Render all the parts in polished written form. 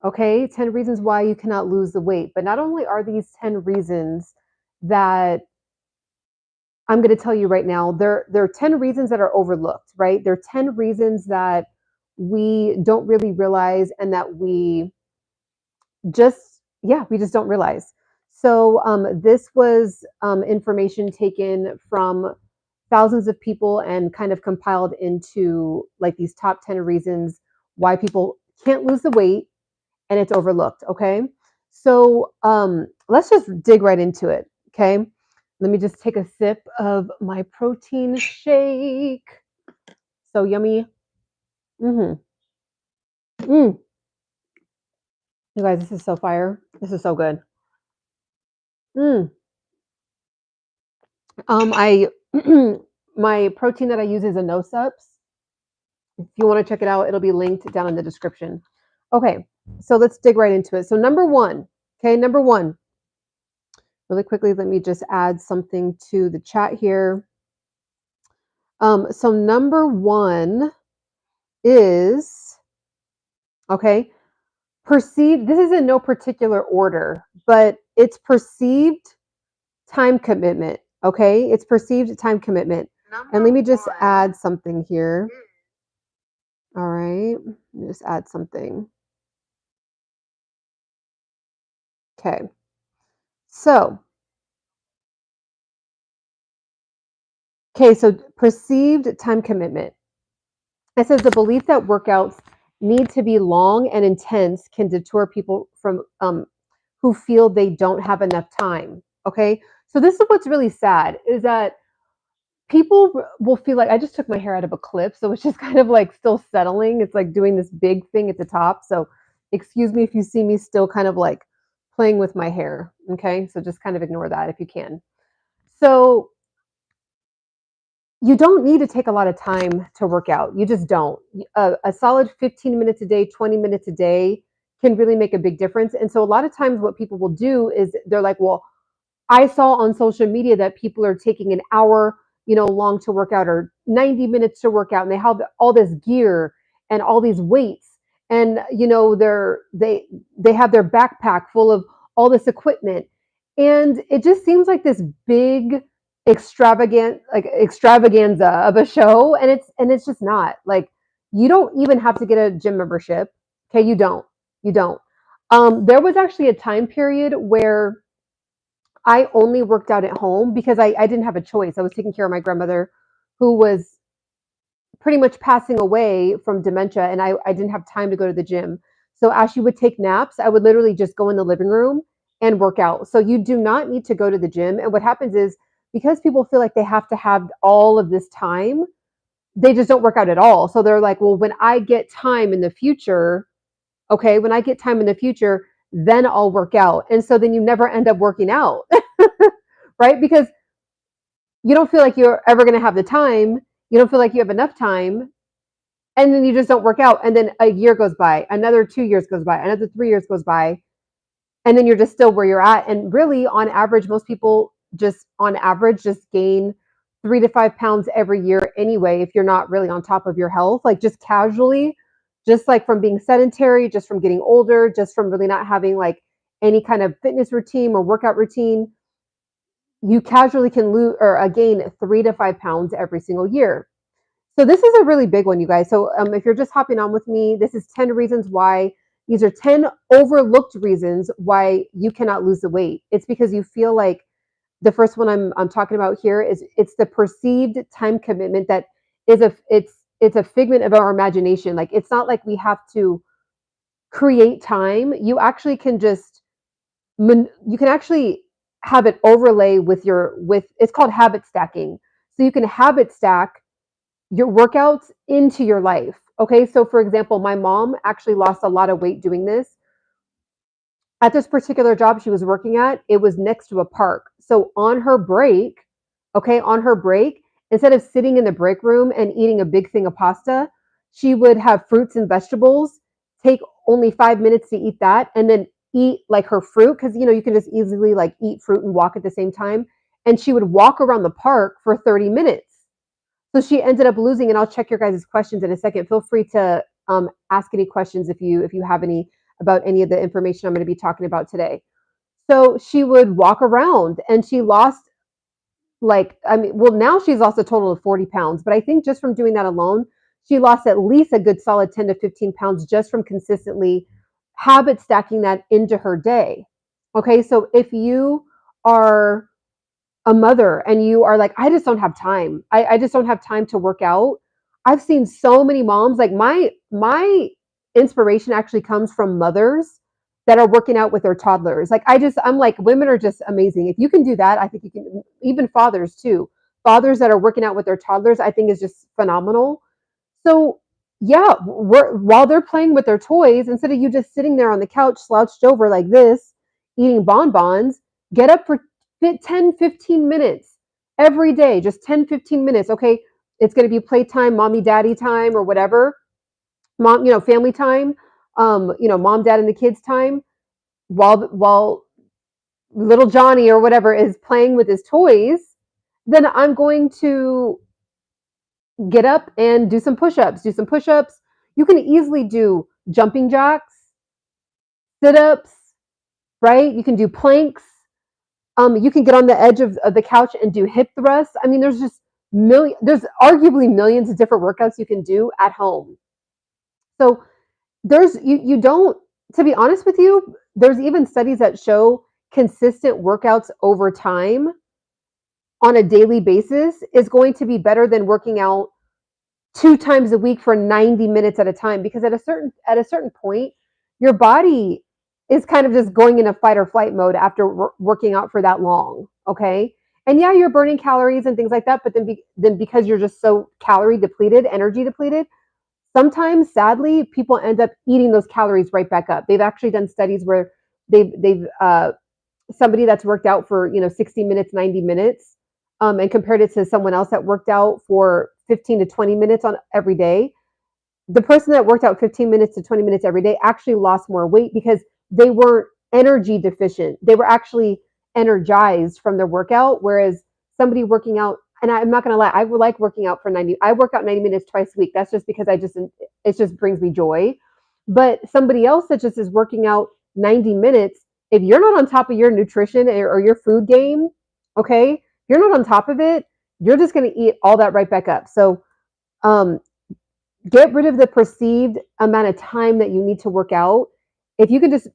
Okay, 10 reasons why you cannot lose the weight. But not only are these 10 reasons that I'm going to tell you right now, there are 10 reasons that are overlooked, right? There are 10 reasons that we don't really realize and that we just, yeah, we just don't realize. So this was information taken from thousands of people and kind of compiled into like these top 10 reasons why people can't lose the weight and it's overlooked. Okay. So let's just dig right into it. Okay. Let me just take a sip of my protein shake. So yummy. Mm-hmm. Mm. You guys, this is so fire. This is so good. Mm. I my protein that I use is a no Supps. If you want to check it out, it'll be linked down in the description. Okay, so let's dig right into it. So number one, okay, number one. Really quickly, let me just add something to the chat here. So number one is okay, perceived. This is in no particular order, but it's perceived time commitment. Okay, it's perceived time commitment. And let me just add something here. All right, let me just add something. Okay, so so perceived time commitment. It says the belief that workouts need to be long and intense can deter people from who feel they don't have enough time. Okay, so this is what's really sad is that people will feel like I just took my hair out of a clip, so it's just kind of like still settling. It's like doing this big thing at the top. So excuse me if you see me still kind of like playing with my hair. Okay, so just kind of ignore that if you can. So you don't need to take a lot of time to work out. You just don't. A solid 15 minutes a day, 20 minutes a day can really make a big difference. And so a lot of times what people will do is they're like, well, I saw on social media that people are taking an hour, long to work out or 90 minutes to work out and they have all this gear and all these weights and they have their backpack full of all this equipment and it just seems like this big extravaganza of a show and it's just not like you don't even have to get a gym membership. Okay, you don't. There was actually a time period where I only worked out at home because I didn't have a choice. I was taking care of my grandmother who was pretty much passing away from dementia and I didn't have time to go to the gym. So as she would take naps, I would literally just go in the living room and work out. So you do not need to go to the gym. And what happens is because people feel like they have to have all of this time, they just don't work out at all. So they're like, well, when I get time in the future, okay, when I get time in the future, then I'll work out. And so then you never end up working out, right? Because you don't feel like you're ever going to have the time. You don't feel like you have enough time. And then you just don't work out. And then a year goes by, another 2 years goes by, another 3 years goes by. And then you're just still where you're at. And really, on average, most people just on average just gain 3 to 5 pounds every year anyway, if you're not really on top of your health, like just casually, just like from being sedentary, just from getting older, just from really not having like any kind of fitness routine or workout routine, you casually can lose or gain 3 to 5 pounds every single year. So this is a really big one, you guys. So if you're just hopping on with me, this is 10 reasons why. These are 10 overlooked reasons why you cannot lose the weight. It's because you feel like the first one I'm talking about here is it's the perceived time commitment that is it's a figment of our imagination. Like it's not like we have to create time. You actually can just you can actually have it overlay with it's called habit stacking. So you can habit stack your workouts into your life. Okay, so for example, my mom actually lost a lot of weight doing this. At this particular job she was working at, it was next to a park. So on her break, instead of sitting in the break room and eating a big thing of pasta, she would have fruits and vegetables, take only 5 minutes to eat that, and then eat like her fruit, because you can just easily like eat fruit and walk at the same time. And she would walk around the park for 30 minutes. So she ended up losing, and I'll check your guys' questions in a second. Feel free to ask any questions if you have any about any of the information I'm going to be talking about today. So she would walk around and she lost now she's lost a total of 40 pounds, but I think just from doing that alone, she lost at least a good solid 10 to 15 pounds just from consistently habit stacking that into her day. Okay, so if you are a mother and you are like, I just don't have time. I just don't have time to work out. I've seen so many moms, like my inspiration actually comes from mothers that are working out with their toddlers. I'm like, women are just amazing. If you can do that, I think you can, even fathers too. Fathers that are working out with their toddlers, I think is just phenomenal. So yeah, while they're playing with their toys, instead of you just sitting there on the couch slouched over like this, eating bonbons, get up for 10, 15 minutes every day, just 10, 15 minutes. Okay, it's going to be playtime, mommy, daddy time, or whatever. Mom, family time, mom, dad, and the kids time, while little Johnny or whatever is playing with his toys. Then I'm going to get up and do some push-ups. You can easily do jumping jacks, sit-ups, right? You can do planks. You can get on the edge of the couch and do hip thrusts. I mean, there's arguably millions of different workouts you can do at home. So you don't, to be honest with you, there's even studies that show consistent workouts over time on a daily basis is going to be better than working out 2 times a week for 90 minutes at a time, because at a certain point, your body is kind of just going into fight or flight mode after working out for that long. Okay. And yeah, you're burning calories and things like that, but then because you're just so calorie depleted, energy depleted, sometimes sadly people end up eating those calories right back up. They've actually done studies where they've somebody that's worked out for 60 minutes, 90 minutes, and compared it to someone else that worked out for 15 to 20 minutes on every day. The person that worked out 15 minutes to 20 minutes every day actually lost more weight because they weren't energy deficient. They were actually energized from their workout. Whereas somebody working out, and I'm not going to lie, I would like working out for 90. I work out 90 minutes twice a week. That's just because it just brings me joy. But somebody else that just is working out 90 minutes, if you're not on top of your nutrition or your food game, okay, if you're not on top of it, you're just going to eat all that right back up. So get rid of the perceived amount of time that you need to work out. If you can just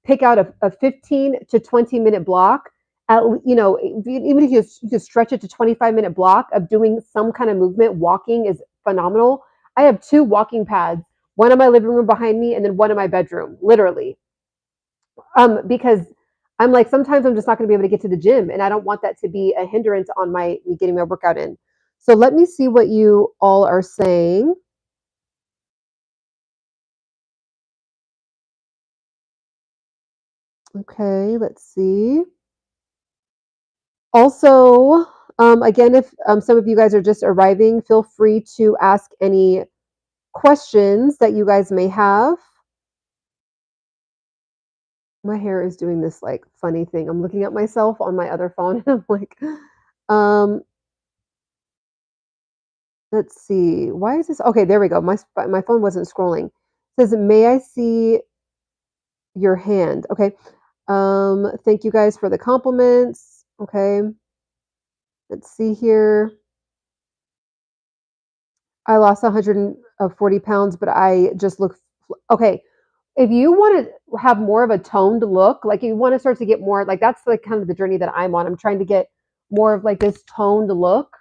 pick out a 15 to 20 minute block, even if you just stretch it to 25-minute block of doing some kind of movement, walking is phenomenal. I have 2 walking pads, one in my living room behind me and then one in my bedroom, literally. Because I'm like, sometimes I'm just not going to be able to get to the gym, and I don't want that to be a hindrance on me getting my workout in. So let me see what you all are saying. Okay, let's see. Also, again, if some of you guys are just arriving, feel free to ask any questions that you guys may have. My hair is doing this like funny thing. I'm looking at myself on my other phone and I'm like, let's see. Why is this? Okay, there we go. My phone wasn't scrolling. It says, may I see your hand? Okay. Thank you guys for the compliments. Okay. Let's see here. I lost 140 pounds, but I just look okay. If you want to have more of a toned look, like you want to start to get more, like that's like kind of the journey that I'm on. I'm trying to get more of like this toned look.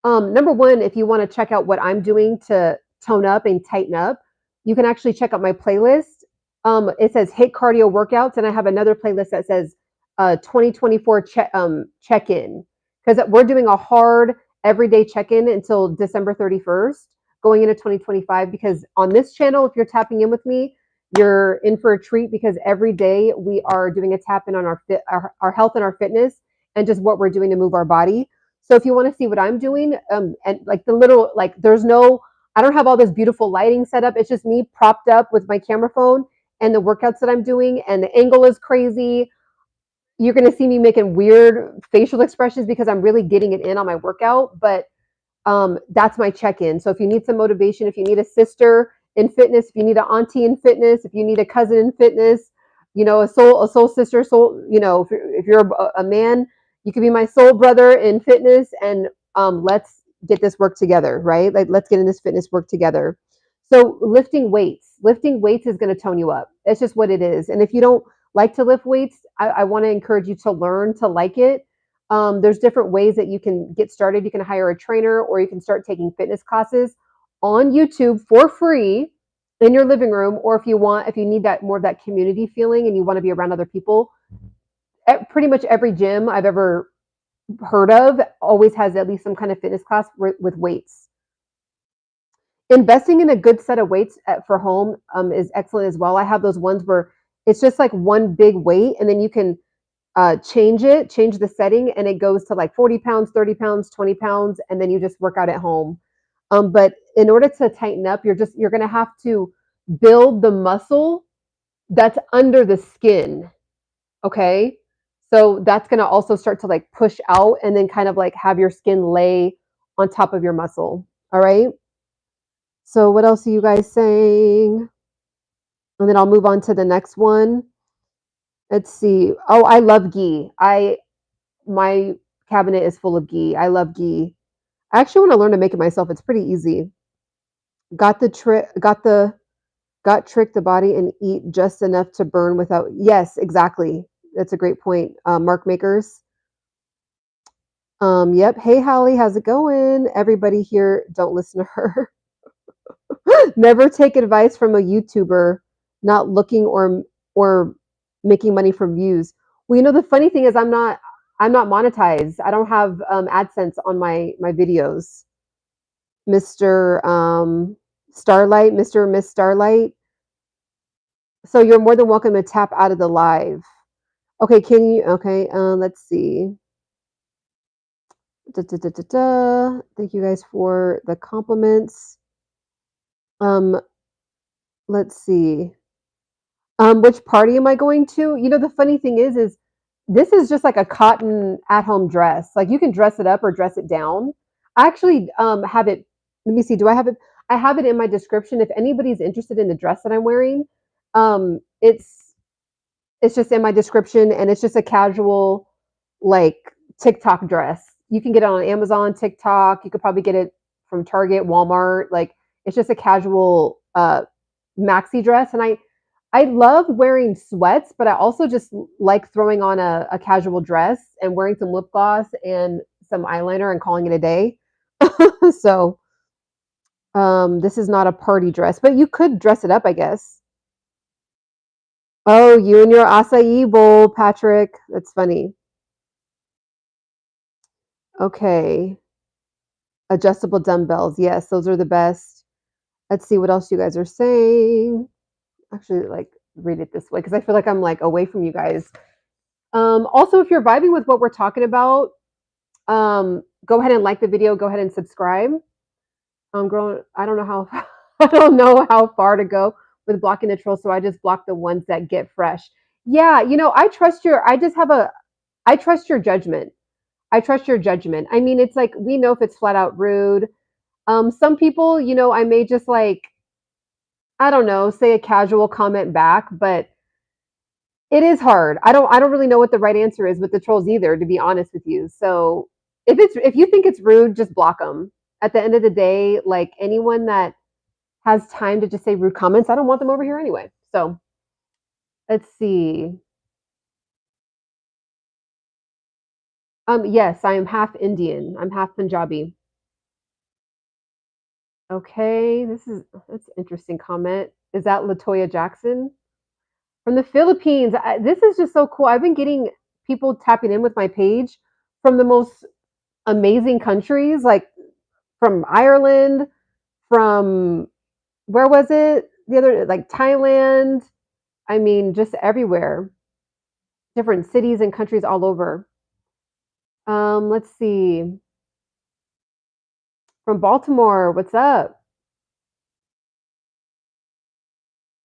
Number one, if you want to check out what I'm doing to tone up and tighten up, you can actually check out my playlist. It says HIIT cardio workouts, and I have another playlist that says 2024 check-in, because we're doing a hard everyday check-in until December 31st, going into 2025. Because on this channel, if you're tapping in with me, you're in for a treat, because every day we are doing a tap in on our health and our fitness and just what we're doing to move our body. So if you want to see what I'm doing, and like I don't have all this beautiful lighting set up. It's just me propped up with my camera phone and the workouts that I'm doing, and the angle is crazy. You're going to see me making weird facial expressions because I'm really getting it in on my workout. But that's my check-in. So if you need some motivation, if you need a sister in fitness, if you need an auntie in fitness, if you need a cousin in fitness, a soul sister, if you're a man, you can be my soul brother in fitness, and let's get this work together, right? Like, let's get in this fitness work together. So lifting weights is going to tone you up. It's just what it is. And if you don't like to lift weights, I want to encourage you to learn to like it. There's different ways that you can get started. You can hire a trainer, or you can start taking fitness classes on YouTube for free in your living room. Or if you need that more of that community feeling and you want to be around other people, pretty much every gym I've ever heard of always has at least some kind of fitness class with weights. Investing in a good set of weights for home is excellent as well. I have those ones where it's just like one big weight, and then you can change the setting, and it goes to like 40 pounds, 30 pounds, 20 pounds, and then you just work out at home. But in order to tighten up, you're going to have to build the muscle that's under the skin. Okay. So that's going to also start to like push out, and then kind of like have your skin lay on top of your muscle. All right. So what else are you guys saying? And then I'll move on to the next one. Let's see. Oh, I love ghee. My cabinet is full of ghee. I love ghee. I actually want to learn to make it myself. It's pretty easy. Got trick the body and eat just enough to burn without. Yes, exactly. That's a great point. Mark Makers. Yep. Hey, Holly, how's it going? Everybody here, don't listen to her. Never take advice from a YouTuber not looking or making money from views. Well, the funny thing is I'm not monetized. I don't have AdSense on my videos. Mr. Starlight, Mr. and Miss Starlight. So you're more than welcome to tap out of the live. Okay, let's see. Thank you guys for the compliments. Let's see. Which party am I going to? The funny thing is this is just like a cotton at-home dress. Like, you can dress it up or dress it down. I actually have it. Let me see. Do I have it? I have it in my description. If anybody's interested in the dress that I'm wearing, it's just in my description, and it's just a casual, like, TikTok dress. You can get it on Amazon, TikTok. You could probably get it from Target, Walmart. Like, it's just a casual maxi dress, and I love wearing sweats, but I also just like throwing on a casual dress and wearing some lip gloss and some eyeliner and calling it a day. So this is not a party dress, but you could dress it up, I guess. Oh, you and your acai bowl, Patrick. That's funny. Okay. Adjustable dumbbells. Yes, those are the best. Let's see what else you guys are saying. Actually, like, read it this way because I feel like I'm like away from you guys. Also, if you're vibing with what we're talking about, go ahead and like the video. Go ahead and subscribe. Girl, I don't know how I don't know how far to go with blocking the trolls, so I just block the ones that get fresh. Yeah, I trust I trust your judgment. I trust your judgment. I mean, it's like, we know if it's flat out rude. Some people, I may just like, I don't know, say a casual comment back, but it is hard. I don't really know what the right answer is with the trolls either, to be honest with you. So if you think it's rude, just block them. At the end of the day, like, anyone that has time to just say rude comments, I don't want them over here anyway. So let's see. Yes, I am half Indian. I'm half Punjabi. Okay, that's an interesting comment. Is that Latoya Jackson? From the Philippines. This is just so cool. I've been getting people tapping in with my page from the most amazing countries, like from Ireland, from, where was it? The other, like, Thailand. I mean, just everywhere. Different cities and countries all over. Let's see. From Baltimore, what's up?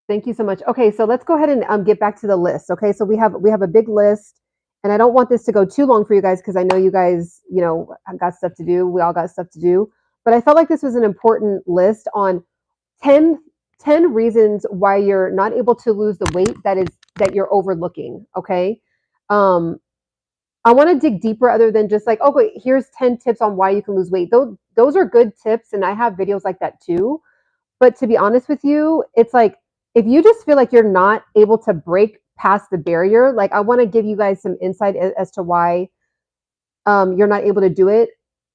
Thank you so much. Okay, so let's go ahead and get back to the list. Okay, so we have a big list, and I don't want this to go too long for you guys because I know you guys, have got stuff to do. We all got stuff to do, but I felt like this was an important list on 10 10 reasons why you're not able to lose the weight that you're overlooking. Okay. I want to dig deeper other than just like, oh, wait, here's 10 tips on why you can lose weight. Those are good tips. And I have videos like that too. But to be honest with you, it's like, if you just feel like you're not able to break past the barrier, like I want to give you guys some insight as to why you're not able to do it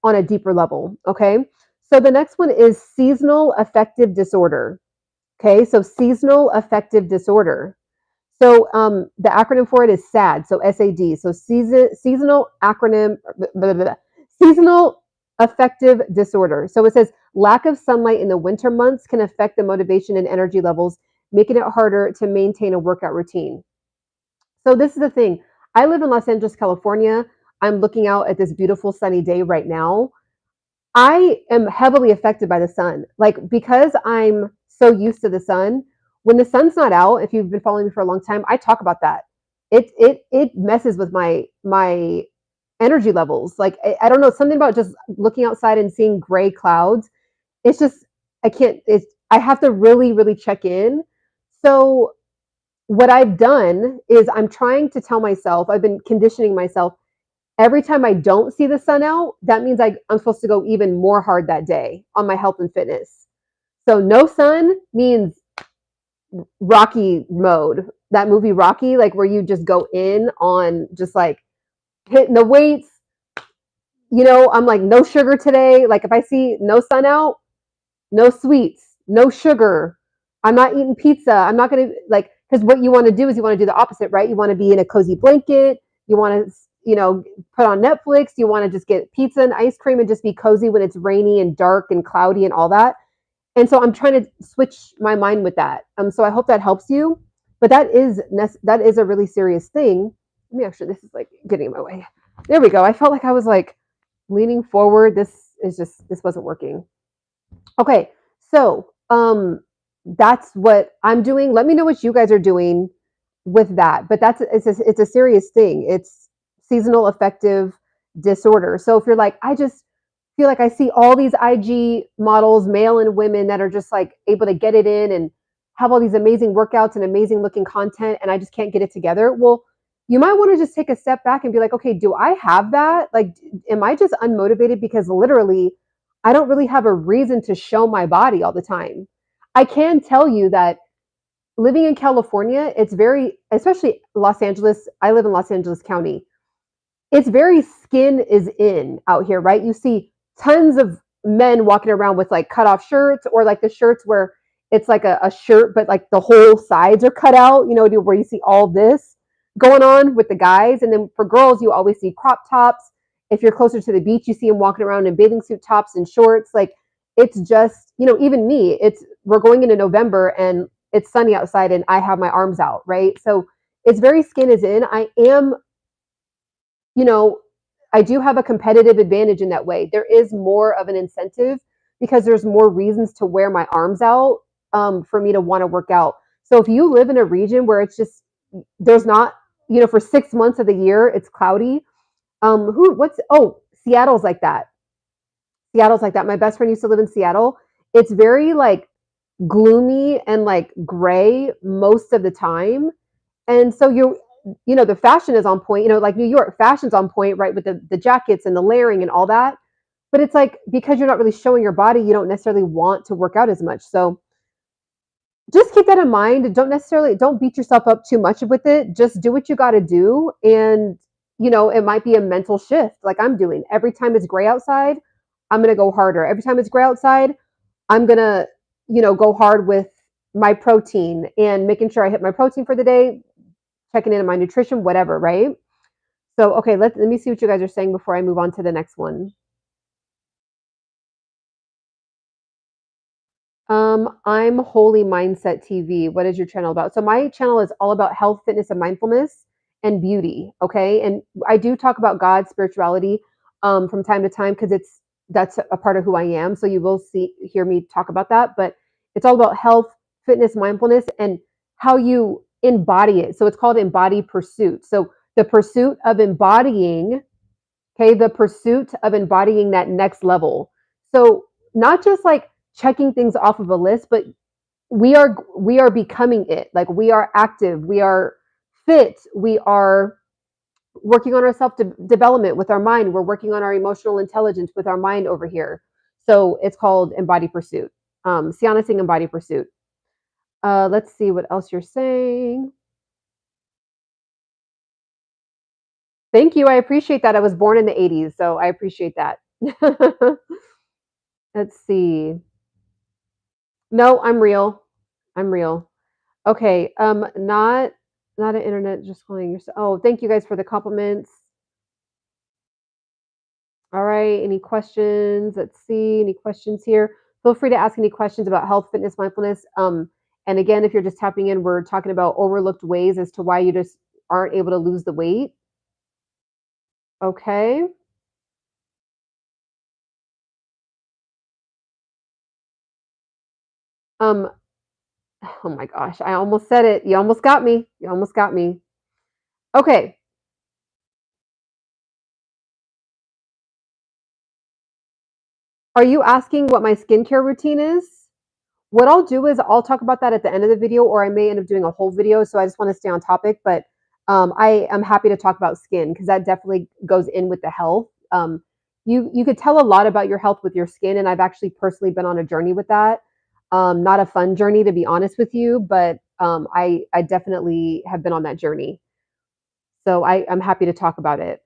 on a deeper level. Okay. So the next one is seasonal affective disorder. Okay. So seasonal affective disorder. So the acronym for it is SAD. So SAD. So seasonal acronym, blah, blah, blah, seasonal affective disorder. So it says lack of sunlight in the winter months can affect the motivation and energy levels, making it harder to maintain a workout routine. So this is the thing. I live in Los Angeles, California. I'm looking out at this beautiful sunny day right now. I am heavily affected by the sun. Like, because I'm so used to the sun, when the sun's not out, if you've been following me for a long time, I talk about that. It messes with my energy levels. Like, I don't know, something about just looking outside and seeing gray clouds. It's just, I can't, I have to really, really check in. So what I've done is I'm trying to tell myself, I've been conditioning myself, every time I don't see the sun out, that means I'm supposed to go even more hard that day on my health and fitness. So no sun means Rocky mode. That movie Rocky, like where you just go in on just like hitting the weights. I'm like, no sugar today. Like if I see no sun out, no sweets, no sugar. I'm not eating pizza. I'm not going to like, because what you want to do is you want to do the opposite, right? You want to be in a cozy blanket. You want to, put on Netflix. You want to just get pizza and ice cream and just be cozy when it's rainy and dark and cloudy and all that. And so I'm trying to switch my mind with that. So I hope that helps you. But that is a really serious thing. Let me actually, this is like getting in my way. There we go. I felt like I was like leaning forward. This wasn't working. Okay, so that's what I'm doing. Let me know what you guys are doing with that. But it's a serious thing. It's seasonal affective disorder. So if you're like, I just feel like I see all these IG models, male and women, that are just like able to get it in and have all these amazing workouts and amazing looking content, and I just can't get it together. Well, you might want to just take a step back and be like, okay, do I have that? Like, am I just unmotivated because literally I don't really have a reason to show my body all the time? I can tell you that living in California, it's very, especially Los Angeles, I live in Los Angeles County. It's very skin is in out here, right? You see tons of men walking around with like cut off shirts, or like the shirts where it's like a shirt, but like the whole sides are cut out, where you see all this going on with the guys. And then for girls, you always see crop tops. If you're closer to the beach, you see them walking around in bathing suit tops and shorts. Like, it's just, even me, we're going into November and it's sunny outside and I have my arms out, right? So it's very skin is in. I am, I do have a competitive advantage in that way. There is more of an incentive because there's more reasons to wear my arms out for me to want to work out. So if you live in a region where it's just, there's not, for 6 months of the year, it's cloudy. Seattle's like that. Seattle's like that. My best friend used to live in Seattle. It's very like gloomy and like gray most of the time. And so the fashion is on point, like New York, fashion's on point, right? With the jackets and the layering and all that. But it's like, because you're not really showing your body, you don't necessarily want to work out as much. So just keep that in mind. Don't beat yourself up too much with it. Just do what you got to do. And, it might be a mental shift like I'm doing. Every time it's gray outside, I'm going to go harder. Every time it's gray outside, I'm going to, go hard with my protein and making sure I hit my protein for the day, checking in on my nutrition, whatever, right? So, okay, let me see what you guys are saying before I move on to the next one. I'm Holy Mindset TV. What is your channel about? So my channel is all about health, fitness, and mindfulness and beauty. Okay. And I do talk about God, spirituality, from time to time, because that's a part of who I am. So you will hear me talk about that, but it's all about health, fitness, mindfulness, and how you embody it. So it's called Embody Pursuit. So the pursuit of embodying, okay, the pursuit of embodying that next level. So not just like checking things off of a list, but we are becoming it. Like, we are active, we are fit, we are working on our self development with our mind, we're working on our emotional intelligence with our mind over here. So it's called Embody Pursuit. Ciana Singh, Embody Pursuit. Let's see what else you're saying. Thank you. I appreciate that. I was born in the 80s, so I appreciate that. Let's see. No, I'm real. I'm real. Okay. Not an internet, just calling yourself. Oh, thank you guys for the compliments. All right. Any questions? Let's see. Any questions here? Feel free to ask any questions about health, fitness, mindfulness. And again, if you're just tapping in, we're talking about overlooked ways as to why you just aren't able to lose the weight. Okay. Um, oh my gosh, I almost said it. You almost got me. You almost got me. Okay. Are you asking what my skincare routine is? What I'll do is I'll talk about that at the end of the video, or I may end up doing a whole video. So I just want to stay on topic, but I am happy to talk about skin because that definitely goes in with the health. You could tell a lot about your health with your skin, and I've actually personally been on a journey with that. Not a fun journey, to be honest with you, but I definitely have been on that journey. So I'm happy to talk about it.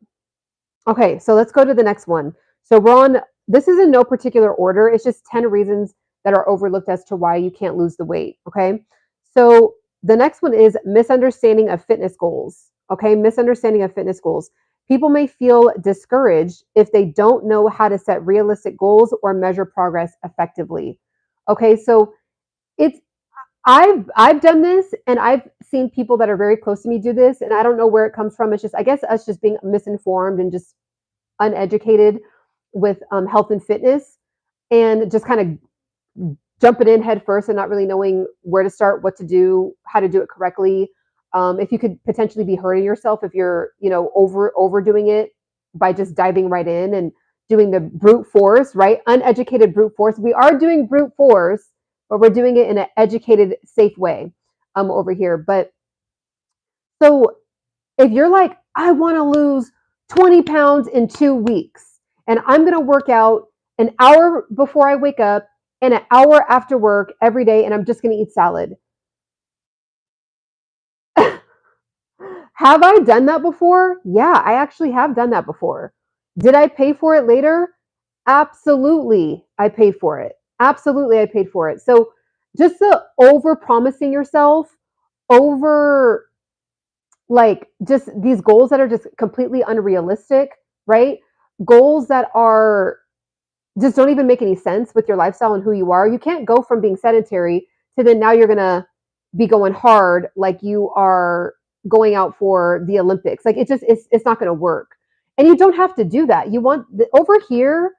Okay, so let's go to the next one. So we're on, this is in no particular order. It's just 10 reasons that are overlooked as to why you can't lose the weight. Okay. So the next one is misunderstanding of fitness goals. Okay. Misunderstanding of fitness goals. People may feel discouraged if they don't know how to set realistic goals or measure progress effectively. Okay. So it's, I've done this and I've seen people that are very close to me do this, and I don't know where it comes from. It's just, I guess, us just being misinformed and just uneducated with health and fitness, and just kind of jumping in head first and not really knowing where to start, what to do, how to do it correctly. If you could potentially be hurting yourself if you're, overdoing it by just diving right in and doing the brute force, right? Uneducated brute force. We are doing brute force, but we're doing it in an educated, safe way over here. But so if you're like, I want to lose 20 pounds in 2 weeks, and I'm going to work out an hour before I wake up and an hour after work every day, and I'm just going to eat salad. Have I done that before? Yeah, I actually have done that before. Did I pay for it later? Absolutely, I paid for it. Absolutely, I paid for it. So just the over promising yourself, over like just these goals that are just completely unrealistic, right? Goals that are just don't even make any sense with your lifestyle and who you are. You can't go from being sedentary to then now you're going to be going hard like you are going out for the Olympics. Like it's not going to work. And you don't have to do that. You want over here,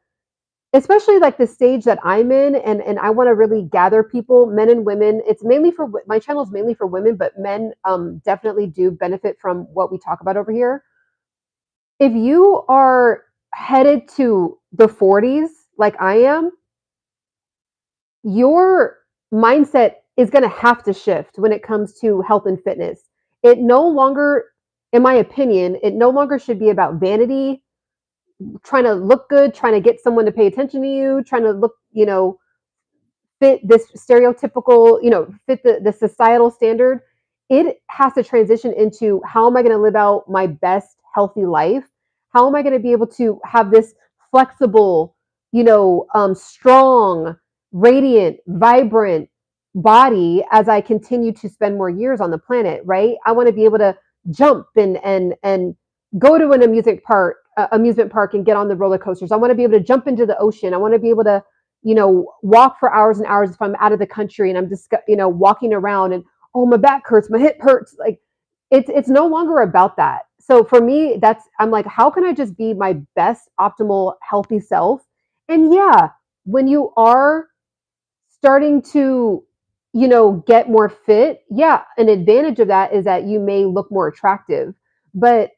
especially like the stage that I'm in, and I want to really gather people, men and women. It's mainly for my channel is mainly for women, but men definitely do benefit from what we talk about over here. If you are headed to the 40s like I am, your mindset is going to have to shift when it comes to health and fitness. It no longer, in my opinion, it no longer should be about vanity, trying to look good, trying to get someone to pay attention to you, trying to look, fit this stereotypical, fit the societal standard. It has to transition into how am I going to live out my best healthy life? How am I going to be able to have this flexible, strong, radiant, vibrant body as I continue to spend more years on the planet, right? I want to be able to jump and go to an amusement park and get on the roller coasters. I want to be able to jump into the ocean. I want to be able to walk for hours and hours if I'm out of the country and I'm just, walking around and, oh, my back hurts, my hip hurts. Like it's no longer about that. So for me, I'm like, how can I just be my best optimal healthy self? And yeah, when you are starting to, get more fit, yeah, an advantage of that is that you may look more attractive. But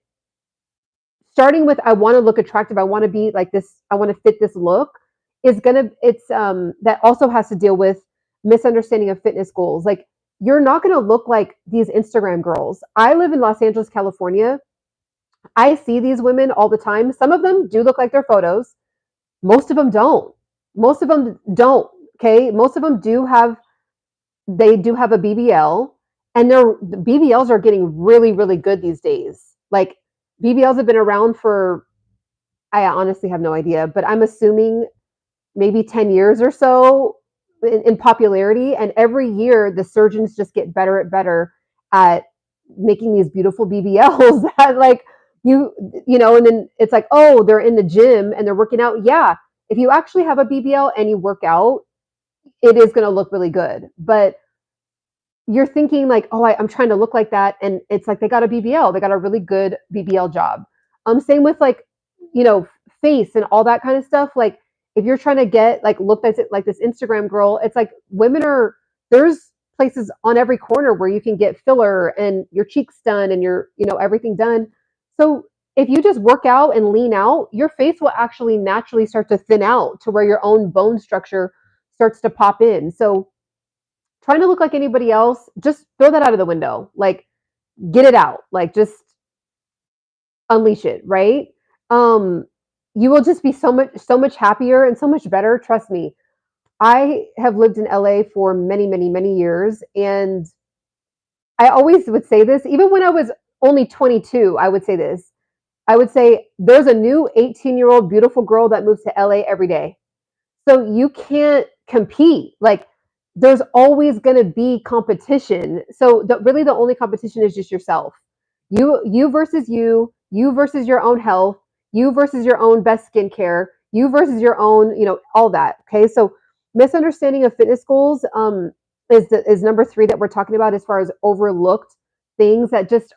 starting with I want to look attractive, I want to be like this, I want to fit this look is gonna it's that also has to deal with misunderstanding of fitness goals. Like, you're not going to look like these Instagram girls. I live in Los Angeles, California. I see these women all the time. Some of them do look like their photos. Most of them don't. Most of them don't. Okay. Most of them they do have a BBL, and the BBLs are getting really, really good these days. Like, BBLs have been around for, I honestly have no idea, but I'm assuming maybe 10 years or so in popularity. And every year the surgeons just get better at better at making these beautiful BBLs that, like, and then it's like, oh, they're in the gym and they're working out. Yeah. If you actually have a BBL and you work out, it is going to look really good. But you're thinking like, oh, I'm trying to look like that. And it's like, they got a BBL, they got a really good BBL job. Same with, like, face and all that kind of stuff. Like, if you're trying to get, like, look like this Instagram girl, it's like there's places on every corner where you can get filler and your cheeks done and your, everything done. So if you just work out and lean out, your face will actually naturally start to thin out to where your own bone structure starts to pop in. So trying to look like anybody else, just throw that out of the window. Like, get it out. Like, just unleash it, right? Um, you will just be so much happier and so much better. Trust me. I have lived in LA for many, many, many years, and I always would say this, even when I was only 22, I would say this. I would say there's a new 18-year-old beautiful girl that moves to LA every day. So you can't compete. Like, there's always going to be competition. So really the only competition is just yourself. You versus you versus your own health, you versus your own best skincare, you versus your own, all that. Okay. So misunderstanding of fitness goals is number 3 that we're talking about, as far as overlooked things, that just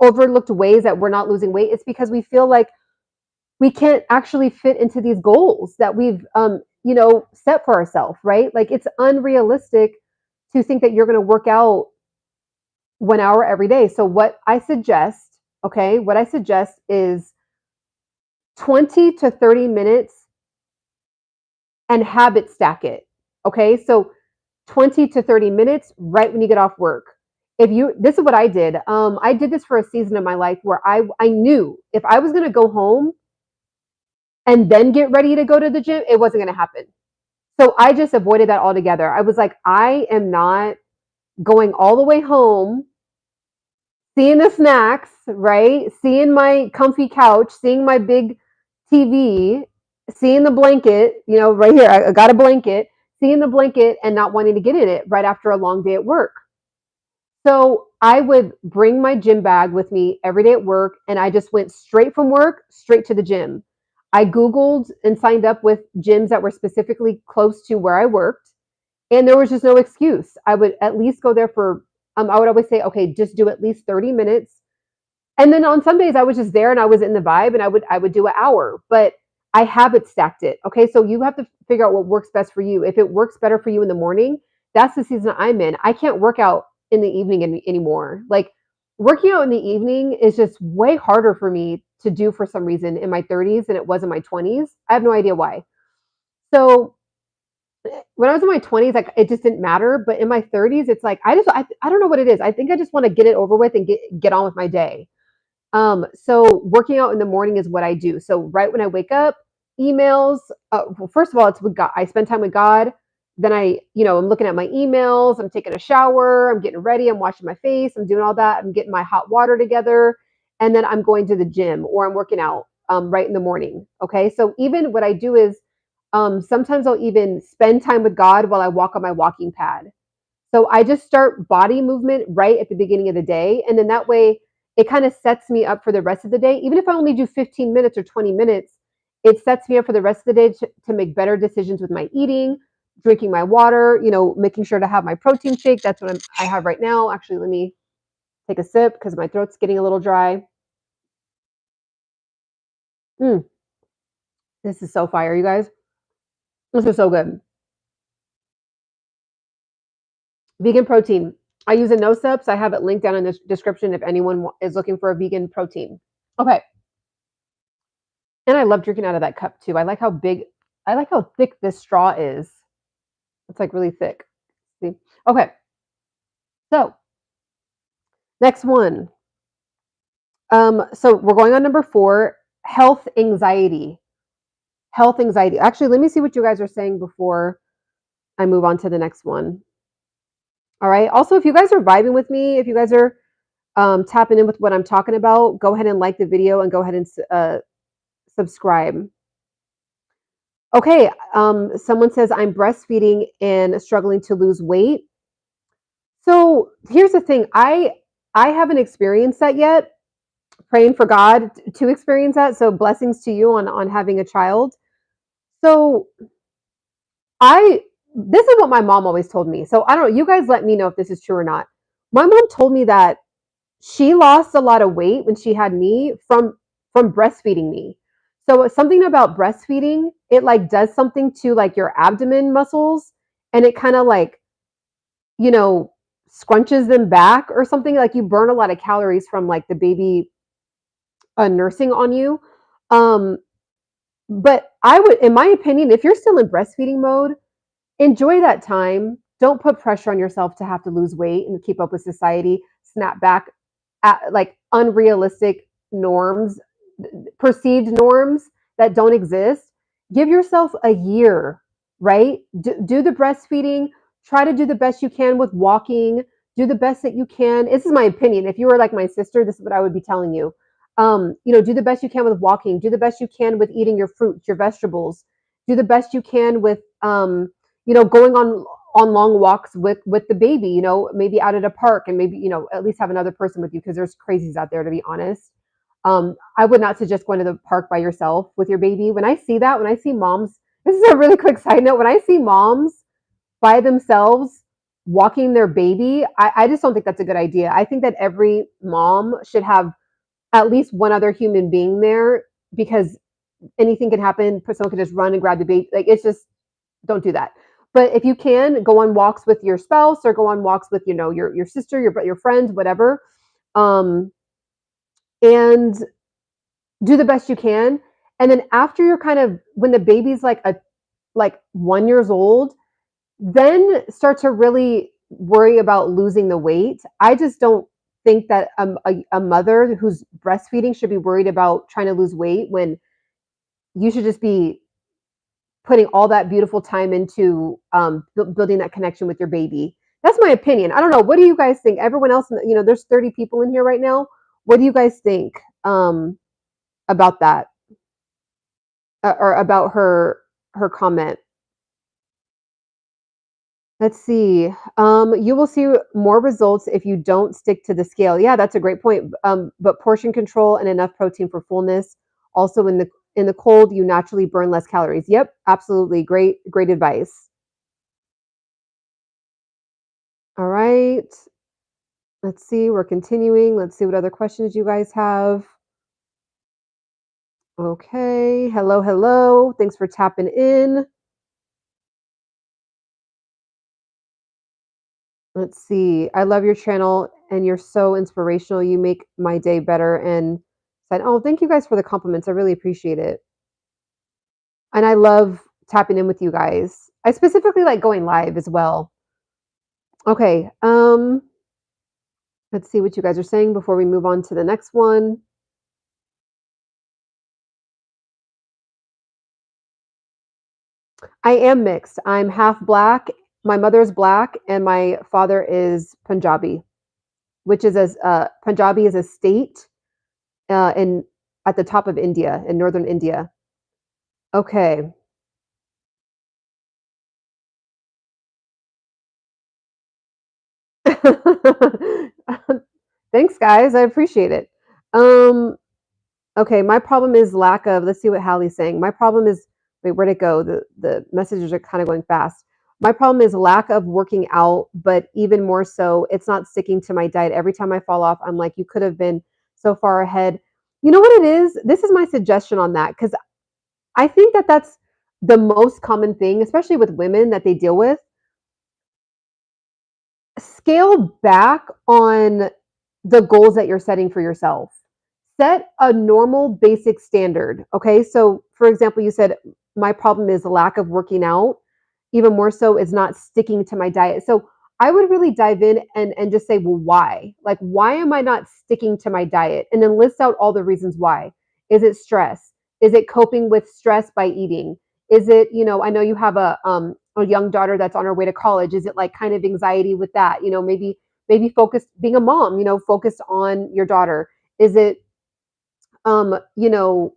overlooked ways that we're not losing weight. It's because we feel like we can't actually fit into these goals that we've set for ourselves, right? Like, it's unrealistic to think that you're going to work out 1 hour every day. So what I suggest is 20 to 30 minutes and habit stack it. Okay? So 20 to 30 minutes right when you get off work. This is what I did. I did this for a season of my life where I knew if I was going to go home and then get ready to go to the gym, it wasn't going to happen. So I just avoided that altogether. I was like, I am not going all the way home, seeing the snacks, right? Seeing my comfy couch, seeing my big TV, seeing the blanket, right here, I got a blanket, seeing the blanket and not wanting to get in it right after a long day at work. So I would bring my gym bag with me every day at work, and I just went straight from work, straight to the gym. I Googled and signed up with gyms that were specifically close to where I worked, and there was just no excuse. I would at least go there for, I would always say, okay, just do at least 30 minutes. And then on some days I was just there and I was in the vibe, and I would do an hour, but I habit stacked it. Okay. So you have to figure out what works best for you. If it works better for you in the morning, that's the season I'm in. I can't work out in the evening anymore. Like, working out in the evening is just way harder for me to do for some reason in my 30s than it was in my 20s. I have no idea why. So when I was in my 20s, like, it just didn't matter. But in my 30s, it's like, I don't know what it is. I think I just want to get it over with and get on with my day. So working out in the morning is what I do. So right when I wake up, emails, well, first of all, it's with God. I spend time with God. Then I'm looking at my emails, I'm taking a shower, I'm getting ready, I'm washing my face, I'm doing all that. I'm getting my hot water together. And then I'm going to the gym or I'm working out, right in the morning. Okay. So even what I do is, sometimes I'll even spend time with God while I walk on my walking pad. So I just start body movement right at the beginning of the day. And then that way it kind of sets me up for the rest of the day. Even if I only do 15 minutes or 20 minutes, it sets me up for the rest of the day to make better decisions with my eating, drinking my water, making sure to have my protein shake. That's what I have right now. Actually, let me take a sip because my throat's getting a little dry. This is so fire, you guys. This is so good. Vegan protein. I use a no Supps. I have it linked down in the description if anyone is looking for a vegan protein. Okay. And I love drinking out of that cup too. I like how thick this straw is. It's like really thick. See? Okay. So next one. So we're going on number 4, health anxiety. Health anxiety. Actually, let me see what you guys are saying before I move on to the next one. All right. Also, if you guys are vibing with me, if you guys are tapping in with what I'm talking about, go ahead and like the video and go ahead and subscribe. Okay. Someone says, I'm breastfeeding and struggling to lose weight. So here's the thing. I haven't experienced that yet. Praying for God to experience that. So blessings to you on having a child. So this is what my mom always told me. So I don't know, you guys let me know if this is true or not. My mom told me that she lost a lot of weight when she had me from breastfeeding me. So it's something about breastfeeding, it like does something to like your abdomen muscles, and it kind of like, you know, scrunches them back or something. Like you burn a lot of calories from like the baby nursing on you. Um, but I would, in my opinion, if you're still in breastfeeding mode, enjoy that time. Don't put pressure on yourself to have to lose weight and keep up with society, snap back at like unrealistic norms, perceived norms that don't exist. Give yourself a year, right? Do the breastfeeding, try to do the best you can with walking, do the best that you can. This is my opinion. If you were like my sister, this is what I would be telling you. Do the best you can with walking, do the best you can with eating your fruits, your vegetables, do the best you can with going on long walks with the baby, maybe out at a park, and maybe at least have another person with you, because there's crazies out there, to be honest. I would not suggest going to the park by yourself with your baby. When I see moms, this is a really quick side note, when I see moms by themselves walking their baby, I just don't think that's a good idea. I think that every mom should have at least one other human being there, because anything can happen. Someone can just run and grab the baby. Like, it's just, don't do that. But if you can, go on walks with your spouse, or go on walks with your sister, your friends, whatever, and do the best you can. And then after you're kind of, when the baby's like 1 year old, then start to really worry about losing the weight. I just don't think that a mother who's breastfeeding should be worried about trying to lose weight, when you should just be putting all that beautiful time into building that connection with your baby. That's my opinion. I don't know. What do you guys think? Everyone else, there's 30 people in here right now. What do you guys think about that, or about her comment? Let's see. You will see more results if you don't stick to the scale. Yeah, that's a great point. But portion control and enough protein for fullness. Also, in the cold, you naturally burn less calories. Yep, absolutely. Great advice. All right. Let's see. We're continuing. Let's see what other questions you guys have. Okay. Hello, hello. Thanks for tapping in. Let's see. I love your channel and you're so inspirational. You make my day better. And said, oh, thank you guys for the compliments. I really appreciate it. And I love tapping in with you guys. I specifically like going live as well. Okay. Let's see what you guys are saying before we move on to the next one. I am mixed. I'm half black. My mother is black and my father is Punjabi, which is Punjabi is a state in at the top of India, in northern India. Okay. Thanks, guys. I appreciate it. Okay, my problem is lack of. Let's see what Hallie's saying. My problem is, wait, where'd it go? The messages are kind of going fast. My problem is lack of working out, but even more so, it's not sticking to my diet. Every time I fall off, I'm like, you could have been so far ahead. You know what it is? This is my suggestion on that, because I think that that's the most common thing, especially with women, that they deal with. Scale back on the goals that you're setting for yourself. Set a normal basic standard. Okay. So, for example, you said, my problem is the lack of working out. even more so is not sticking to my diet. So I would really dive in and just say, well, why? Like, why am I not sticking to my diet? And then list out all the reasons why. Is it stress? Is it coping with stress by eating? Is it, I know you have a young daughter that's on her way to college. Is it like kind of anxiety with that? Maybe focused being a mom, focused on your daughter. Is it, um, you know,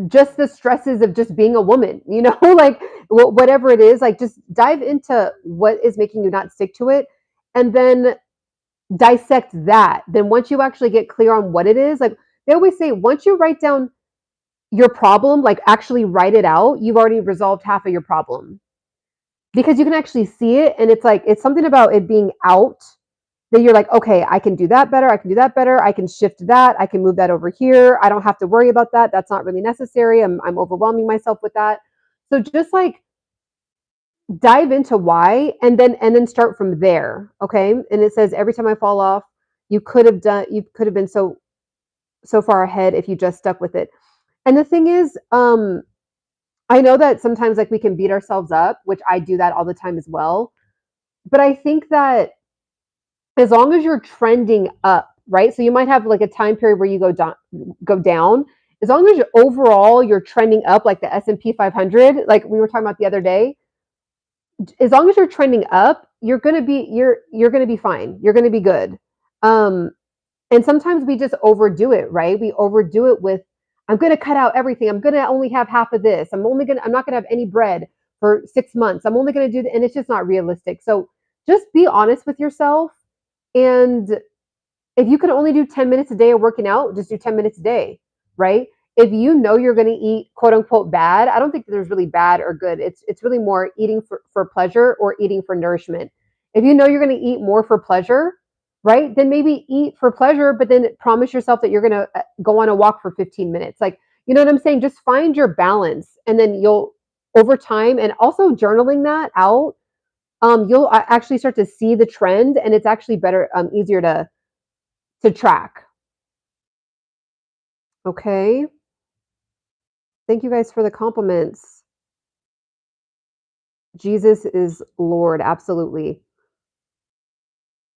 just the stresses of just being a woman, like whatever it is, like just dive into what is making you not stick to it, and then dissect that. Then once you actually get clear on what it is, like they always say, once you write down your problem, like actually write it out, you've already resolved half of your problem, because you can actually see it. And it's like, it's something about it being out that you're like, okay, I can do that better. I can do that better. I can shift that. I can move that over here. I don't have to worry about that. That's not really necessary. I'm overwhelming myself with that. So just like dive into why, and then start from there. Okay. And it says, every time I fall off, you could have been so far ahead if you just stuck with it. And the thing is, I know that sometimes like we can beat ourselves up, which I do that all the time as well. But I think that as long as you're trending up, right? So you might have like a time period where you go down. As long as overall you're trending up, like the S&P 500, like we were talking about the other day, as long as you're trending up, you're gonna be fine. You're gonna be good. Um, and sometimes we just overdo it, right? We overdo it with, I'm gonna cut out everything. I'm gonna only have half of this. I'm not gonna have any bread for 6 months. I'm only gonna do and it's just not realistic. So just be honest with yourself. And if you can only do 10 minutes a day of working out, just do 10 minutes a day, right? If you know you're going to eat quote unquote bad, I don't think there's really bad or good. It's really more eating for pleasure or eating for nourishment. If you know you're going to eat more for pleasure, right? Then maybe eat for pleasure, but then promise yourself that you're going to go on a walk for 15 minutes. Like, you know what I'm saying? Just find your balance, and then you'll, over time, and also journaling that out, you'll actually start to see the trend, and it's actually better, easier to track. Okay. Thank you guys for the compliments. Jesus is Lord. Absolutely.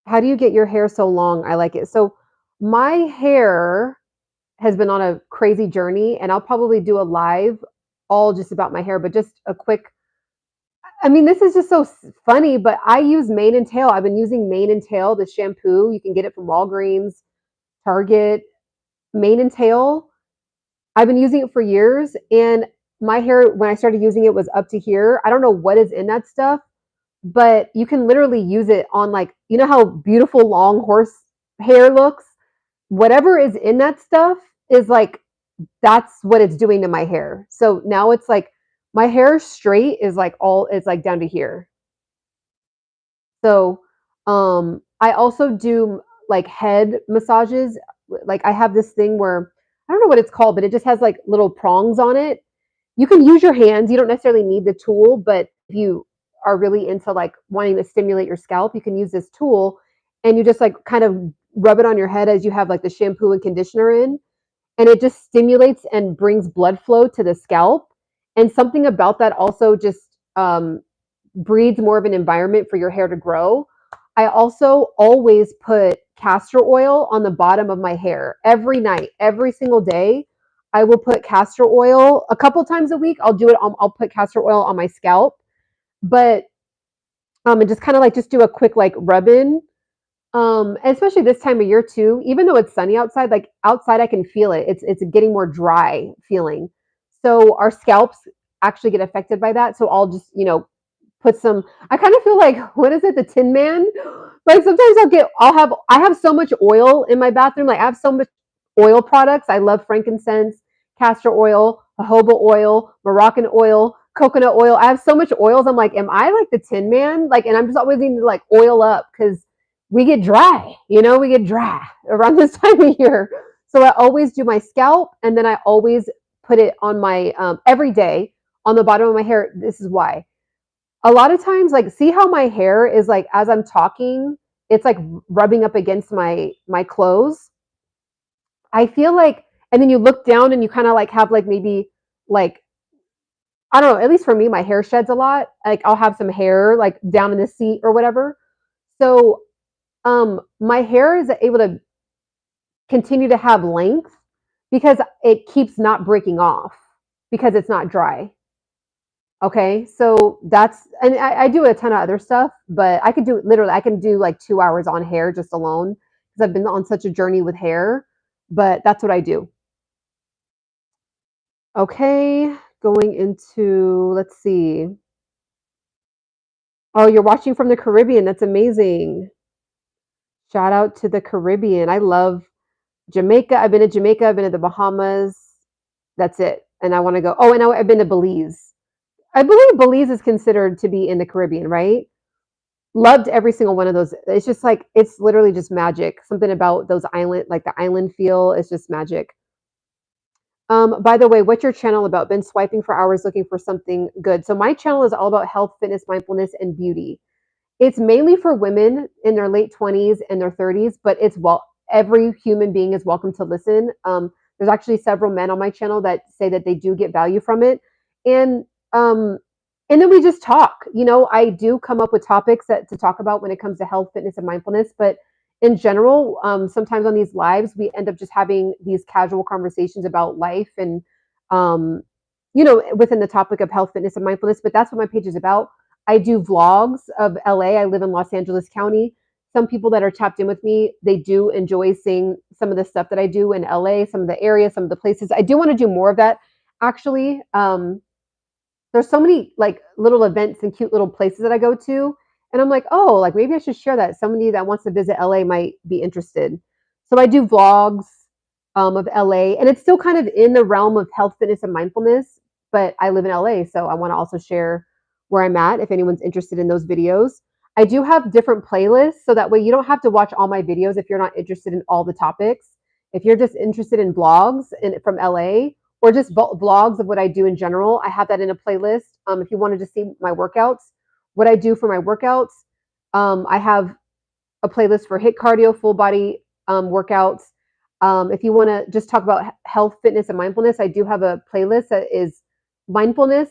How do you get your hair so long? I like it. So my hair has been on a crazy journey, and I'll probably do a live all just about my hair, but just a quick, I mean, this is just so funny, but I use Mane and Tail. I've been using Mane and Tail, the shampoo. You can get it from Walgreens, Target. Mane and Tail, I've been using it for years, and my hair, when I started using it, was up to here. I don't know what is in that stuff, but you can literally use it on, like, you know how beautiful long horse hair looks? Whatever is in that stuff is like, that's what it's doing to my hair. So now it's like my hair straight is like it's like down to here. So I also do like head massages. Like I have this thing where, I don't know what it's called, but it just has like little prongs on it. You can use your hands. You don't necessarily need the tool, but if you are really into like wanting to stimulate your scalp, you can use this tool, and you just like kind of rub it on your head as you have like the shampoo and conditioner in, and it just stimulates and brings blood flow to the scalp. And something about that also just breeds more of an environment for your hair to grow. I also always put castor oil on the bottom of my hair every night, every single day. I will put castor oil a couple times a week. I'll put castor oil on my scalp, but and just kind of like just do a quick like rub in. Especially this time of year too, even though it's sunny outside, like outside I can feel it. It's getting more dry feeling. So our scalps actually get affected by that. So I'll just, put some, I kind of feel like, what is it, the Tin Man? Like sometimes I have so much oil in my bathroom. Like I have so much oil products. I love frankincense, castor oil, jojoba oil, Moroccan oil, coconut oil. I have so much oils. I'm like, am I like the Tin Man? Like, and I'm just always needing to like oil up because we get dry, we get dry around this time of year. So I always do my scalp, and then I always put it on my, every day on the bottom of my hair. This is why. A lot of times, like, see how my hair is like, as I'm talking, it's like rubbing up against my clothes. I feel like, and then you look down and you kind of like have like maybe like, I don't know, at least for me, my hair sheds a lot. Like I'll have some hair like down in the seat or whatever. So my hair is able to continue to have length because it keeps not breaking off because it's not dry. Okay, so that's, and I do a ton of other stuff, but I could do literally, I can do like 2 hours on hair just alone because I've been on such a journey with hair, but that's what I do. Okay, going into, let's see. Oh, you're watching from the Caribbean. That's amazing. Shout out to the Caribbean. I love Jamaica. I've been to Jamaica. I've been to the Bahamas. That's it. And I want to go. Oh, and I've been to Belize. I believe Belize is considered to be in the Caribbean, right? Loved every single one of those. It's just like, it's literally just magic. Something about those island, like the island feel, is just magic. By the way, what's your channel about? Been swiping for hours looking for something good. So my channel is all about health, fitness, mindfulness, and beauty. It's mainly for women in their late 20s and their 30s, but it's, well, every human being is welcome to listen. There's actually several men on my channel that say that they do get value from it. And um, and then we just talk. I do come up with topics to talk about when it comes to health, fitness, and mindfulness. But in general, sometimes on these lives, we end up just having these casual conversations about life and, um, within the topic of health, fitness, and mindfulness. But that's what my page is about. I do vlogs of LA. I live in Los Angeles County. Some people that are tapped in with me, they do enjoy seeing some of the stuff that I do in LA, some of the areas, some of the places. I do want to do more of that, actually. There's so many like little events and cute little places that I go to. And I'm like, oh, like maybe I should share that. Somebody that wants to visit LA might be interested. So I do vlogs of LA, and it's still kind of in the realm of health, fitness, and mindfulness. But I live in LA, so I want to also share where I'm at if anyone's interested in those videos. I do have different playlists, so that way you don't have to watch all my videos if you're not interested in all the topics. If you're just interested in vlogs from LA, or just vlogs of what I do in general, I have that in a playlist. If you wanted to see my workouts, what I do for my workouts, I have a playlist for HIIT cardio, full body workouts. If you want to just talk about health, fitness, and mindfulness, I do have a playlist that is mindfulness,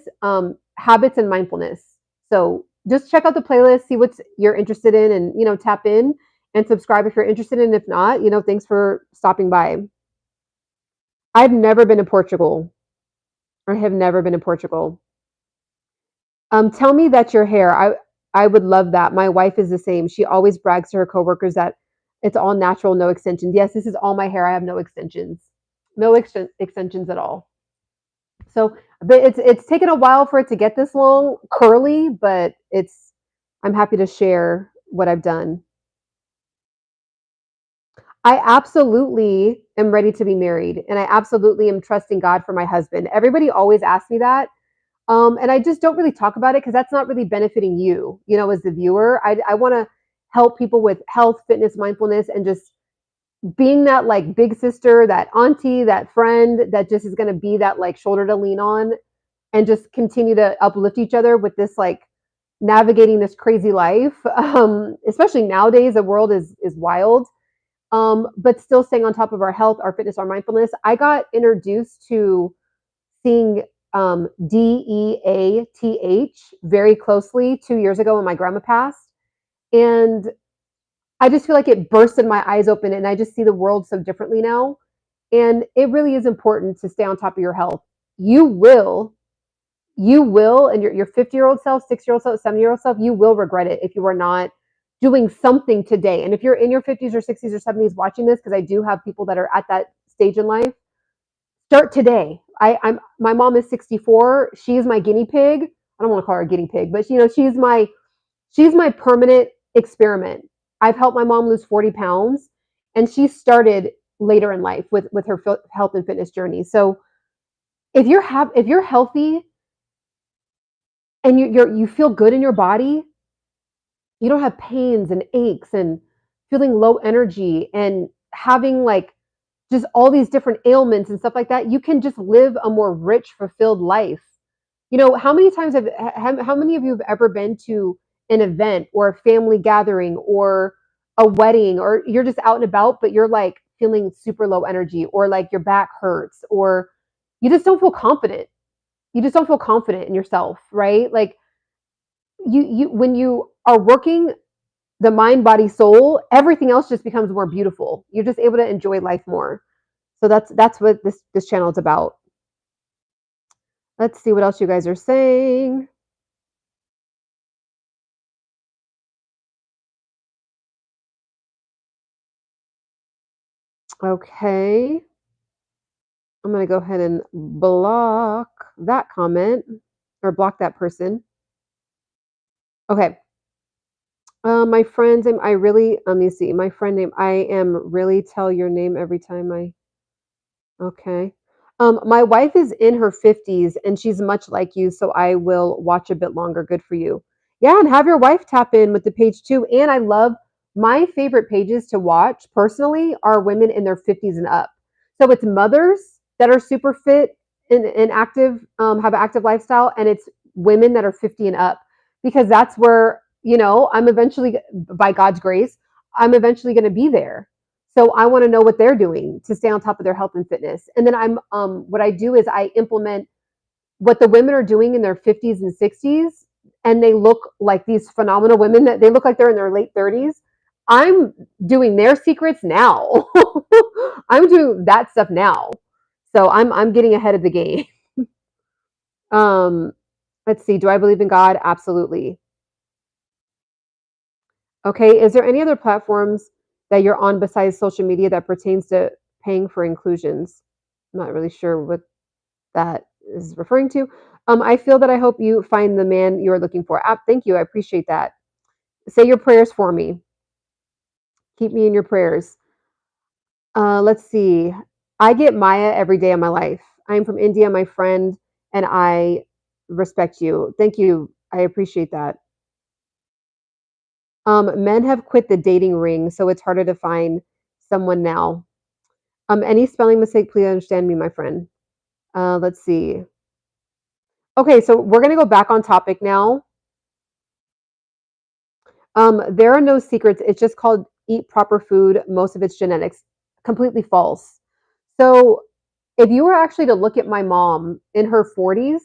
habits, and mindfulness. So just check out the playlist, see what you're interested in, and tap in and subscribe if you're interested. And if not, thanks for stopping by. I've never been to Portugal. I have never been to Portugal. Tell me that's your hair. I would love that. My wife is the same. She always brags to her coworkers that it's all natural, no extensions. Yes, this is all my hair. I have no extensions, no extensions at all. So, but it's taken a while for it to get this long, curly, but I'm happy to share what I've done. I absolutely am ready to be married, and I absolutely am trusting God for my husband. Everybody always asks me that. And I just don't really talk about it because that's not really benefiting you, as the viewer. I want to help people with health, fitness, mindfulness, and just being that like big sister, that auntie, that friend that just is going to be that like shoulder to lean on and just continue to uplift each other with this like navigating this crazy life. Especially nowadays, the world is wild. But still staying on top of our health, our fitness, our mindfulness. I got introduced to seeing DEATH very closely 2 years ago when my grandma passed. And I just feel like it bursted my eyes open, and I just see the world so differently now. And it really is important to stay on top of your health. You will, and your 50-year-old self, 6-year-old self, 7-year-old self, you will regret it if you are not doing something today. And if you're in your 50s or 60s or 70s watching this, because I do have people that are at that stage in life, start today. My mom is 64. She's my guinea pig. I don't want to call her a guinea pig, but she's my permanent experiment. I've helped my mom lose 40 pounds, and she started later in life with her health and fitness journey. So if you're healthy and you feel good in your body, you don't have pains and aches and feeling low energy and having like just all these different ailments and stuff like that, you can just live a more rich, fulfilled life. How many times how many of you have ever been to an event or a family gathering or a wedding, or you're just out and about, but you're like feeling super low energy, or like your back hurts, or you just don't feel confident. you just don't feel confident in yourself, right? Like you when you are working the mind, body, soul, everything else just becomes more beautiful. You're just able to enjoy life more. So that's what this channel is about. Let's see what else you guys are saying. Okay. I'm going to go ahead and block that comment or block that person. Okay. My friend's name, I really, let me see. My friend name, I am really tell your name every time I, okay. My wife is in her 50s and she's much like you, so I will watch a bit longer. Good for you. Yeah, and have your wife tap in with the page too. And I love my favorite pages to watch personally are women in their 50s and up. So it's mothers that are super fit and active, have an active lifestyle, and it's women that are 50 and up because that's where, I'm eventually, by God's grace, I'm eventually going to be there. So I want to know what they're doing to stay on top of their health and fitness. And then what I do is I implement what the women are doing in their 50s and 60s, and they look like these phenomenal women that they look like they're in their late 30s. I'm doing their secrets now. I'm doing that stuff now. So I'm getting ahead of the game. um, let's see. Do I believe in God? Absolutely. Okay. Is there any other platforms that you're on besides social media that pertains to paying for inclusions? I'm not really sure what that is referring to. I feel that I hope you find the man you're looking for. Thank you. I appreciate that. Say your prayers for me. Keep me in your prayers. Let's see. I get Maya every day of my life. I'm from India, my friend, and I respect you. Thank you. I appreciate that. Men have quit the dating ring, so it's harder to find someone now. Any spelling mistake, please understand me, my friend. Let's see. Okay, so we're gonna go back on topic now. There are no secrets. It's just called eat proper food. Most of it's genetics. Completely false. So if you were actually to look at my mom in her 40s,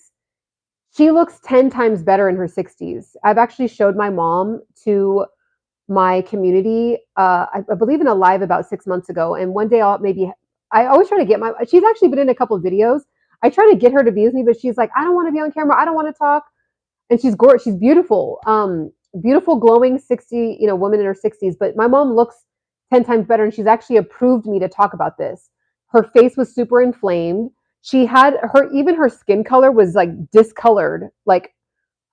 she looks 10 times better in her 60s. I've actually showed my mom to my community, I believe in a live about 6 months ago. And one day I always try to get she's actually been in a couple of videos. I try to get her to be with me, but she's like, I don't want to be on camera. I don't want to talk. And she's gorgeous. She's beautiful. Beautiful, glowing 60, woman in her 60s. But my mom looks 10 times better, and she's actually approved me to talk about this. Her face was super inflamed. She had even her skin color was like discolored. Like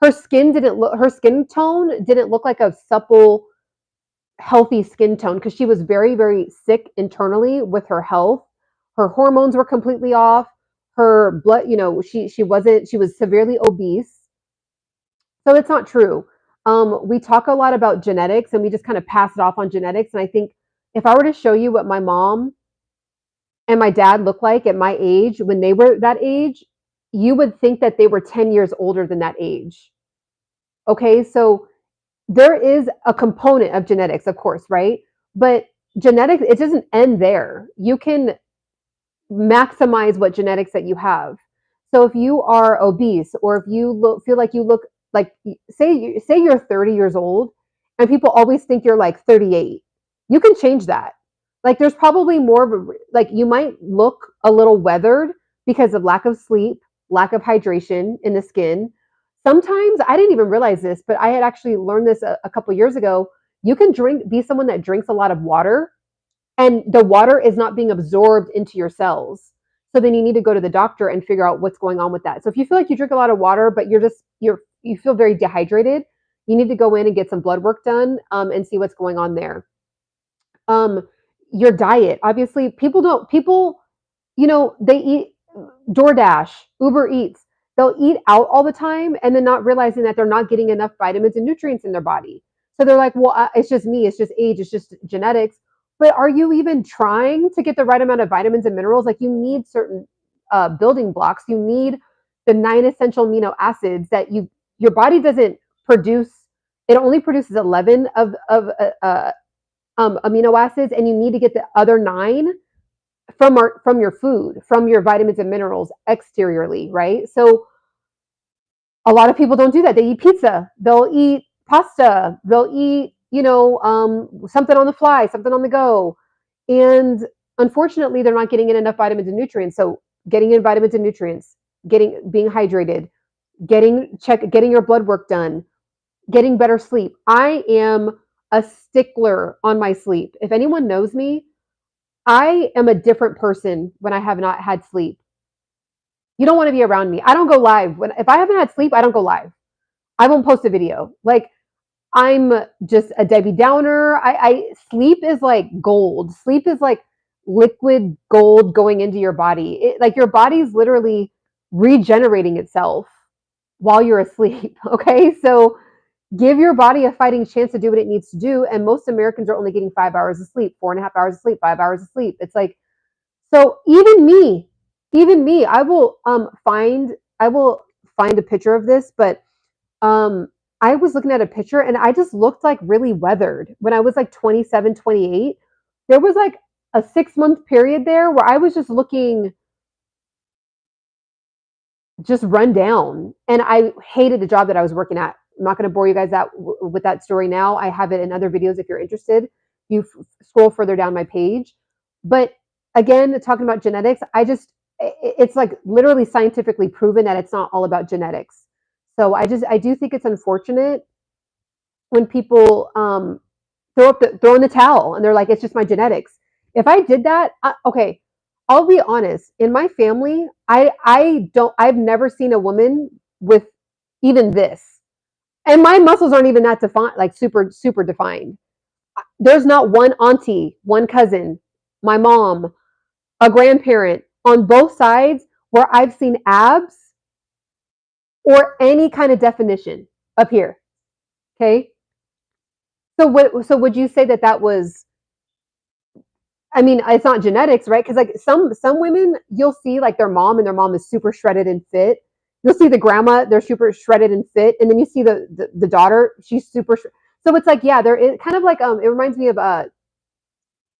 her skin tone didn't look like a supple, healthy skin tone because she was very, very sick internally with her health. Her hormones were completely off. Her blood, she was severely obese. So it's not true. We talk a lot about genetics and we just kind of pass it off on genetics. And I think if I were to show you what my mom and my dad looked like at my age when they were that age, you would think that they were 10 years older than that age. Okay, so there is a component of genetics, of course, right? But genetics, it doesn't end there. You can maximize what genetics that you have. So if you are obese or if you feel like you look like say you're 30 years old and people always think you're like 38, you can change that. Like there's probably more of like you might look a little weathered because of lack of sleep, lack of hydration in the skin. Sometimes I didn't even realize this, but I had actually learned this a couple years ago. You can be someone that drinks a lot of water and the water is not being absorbed into your cells. So then you need to go to the doctor and figure out what's going on with that. So if you feel like you drink a lot of water, but you feel very dehydrated, you need to go in and get some blood work done and see what's going on there. Your diet, obviously, they eat DoorDash, Uber Eats. They'll eat out all the time and then not realizing that they're not getting enough vitamins and nutrients in their body. So they're like, well, it's just me, it's just age, it's just genetics. But are you even trying to get the right amount of vitamins and minerals? Like you need certain building blocks. You need the 9 essential amino acids that your body doesn't produce. It only produces 11 of amino acids, and you need to get the other 9 from your food, from your vitamins and minerals exteriorly, right? So A lot of people don't do that. They eat pizza. They'll eat pasta. They'll eat, something on the fly, something on the go. And unfortunately, they're not getting in enough vitamins and nutrients. So getting in vitamins and nutrients, being hydrated, getting your blood work done, getting better sleep. I am a stickler on my sleep. If anyone knows me, I am a different person when I have not had sleep. You don't want to be around me. I don't go live. If I haven't had sleep, I don't go live. I won't post a video. Like, I'm just a Debbie Downer. I sleep is like gold. Sleep is like liquid gold going into your body. Like your body's literally regenerating itself while you're asleep. Okay, so give your body a fighting chance to do what it needs to do. And most Americans are only getting 5 hours of sleep, 4.5 hours of sleep, 5 hours of sleep. It's like, so even me, I will find a picture of this, but I was looking at a picture and I just looked like really weathered when I was like 27, 28. There was like a 6-month period there where I was just looking just run down, and I hated the job that I was working at. I'm not going to bore you guys with that story now. I have it in other videos if you're interested. You scroll further down my page. But again, talking about genetics, it's like literally scientifically proven that it's not all about genetics. So I do think it's unfortunate when people throw in the towel and they're like, it's just my genetics. If I did that, okay, I'll be honest. In my family, I've never seen a woman with even this, and my muscles aren't even that defined, like super super defined. There's not one auntie, one cousin, my mom, a grandparent on both sides where I've seen abs or any kind of definition up here. Okay, so would you say that was, I mean, it's not genetics, right? Because like some women, you'll see like their mom, and their mom is super shredded and fit. You'll see the grandma, they're super shredded and fit, and then you see the daughter, she's super. So it's like, yeah, there is kind of like it reminds me of Jada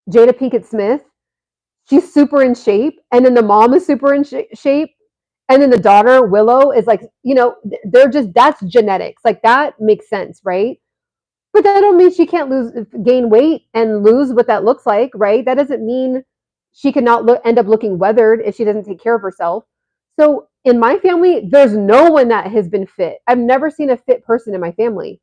Pinkett Smith. She's super in shape, and then the mom is super in shape, and then the daughter Willow is like, they're just, that's genetics. Like that makes sense, right? But that don't mean she can't gain weight and lose what that looks like, right? That doesn't mean she could not end up looking weathered if she doesn't take care of herself. So in my family, there's no one that has been fit. I've never seen a fit person in my family.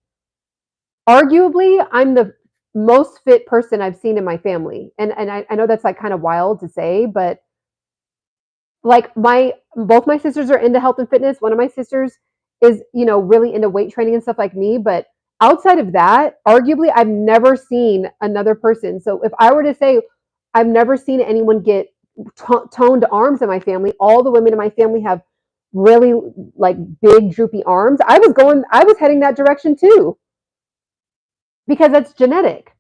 Arguably, I'm the most fit person I've seen in my family. And I know that's like kind of wild to say, but like both my sisters are into health and fitness. One of my sisters is, really into weight training and stuff like me, but outside of that, arguably, I've never seen another person. So if I were to say, I've never seen anyone get toned arms in my family. All the women in my family have really like big droopy arms. I was heading that direction too, because that's genetic,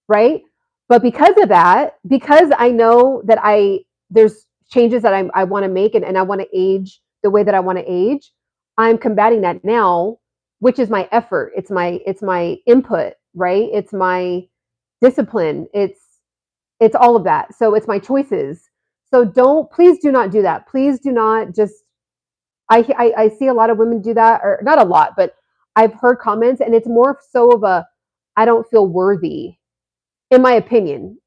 right? But because of that, because I know that there's changes that I want to make, and I want to age the way that I want to age, I'm combating that now, which is my effort. It's my input, right? It's my discipline. It's all of that. So it's my choices. So please do not do that. Please do not just, I see a lot of women do that, or not a lot, but I've heard comments, and it's more so of I don't feel worthy, in my opinion.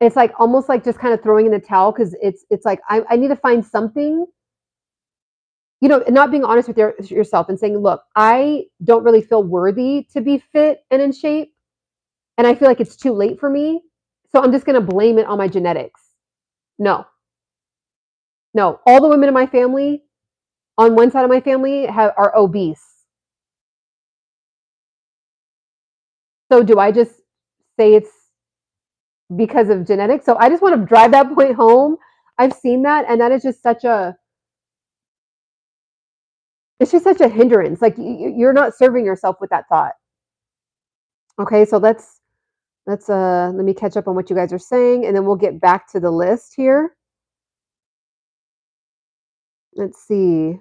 It's like almost like just kind of throwing in the towel, because it's like I need to find something, not being honest with yourself and saying, look, I don't really feel worthy to be fit and in shape, and I feel like it's too late for me, so I'm just going to blame it on my genetics. No, all the women in my family, on one side of my family, are obese. So do I just say it's because of genetics? So I just want to drive that point home. I've seen that, and that is just such a hindrance. Like you're not serving yourself with that thought. Okay, so let me catch up on what you guys are saying, and then we'll get back to the list here. Let's see.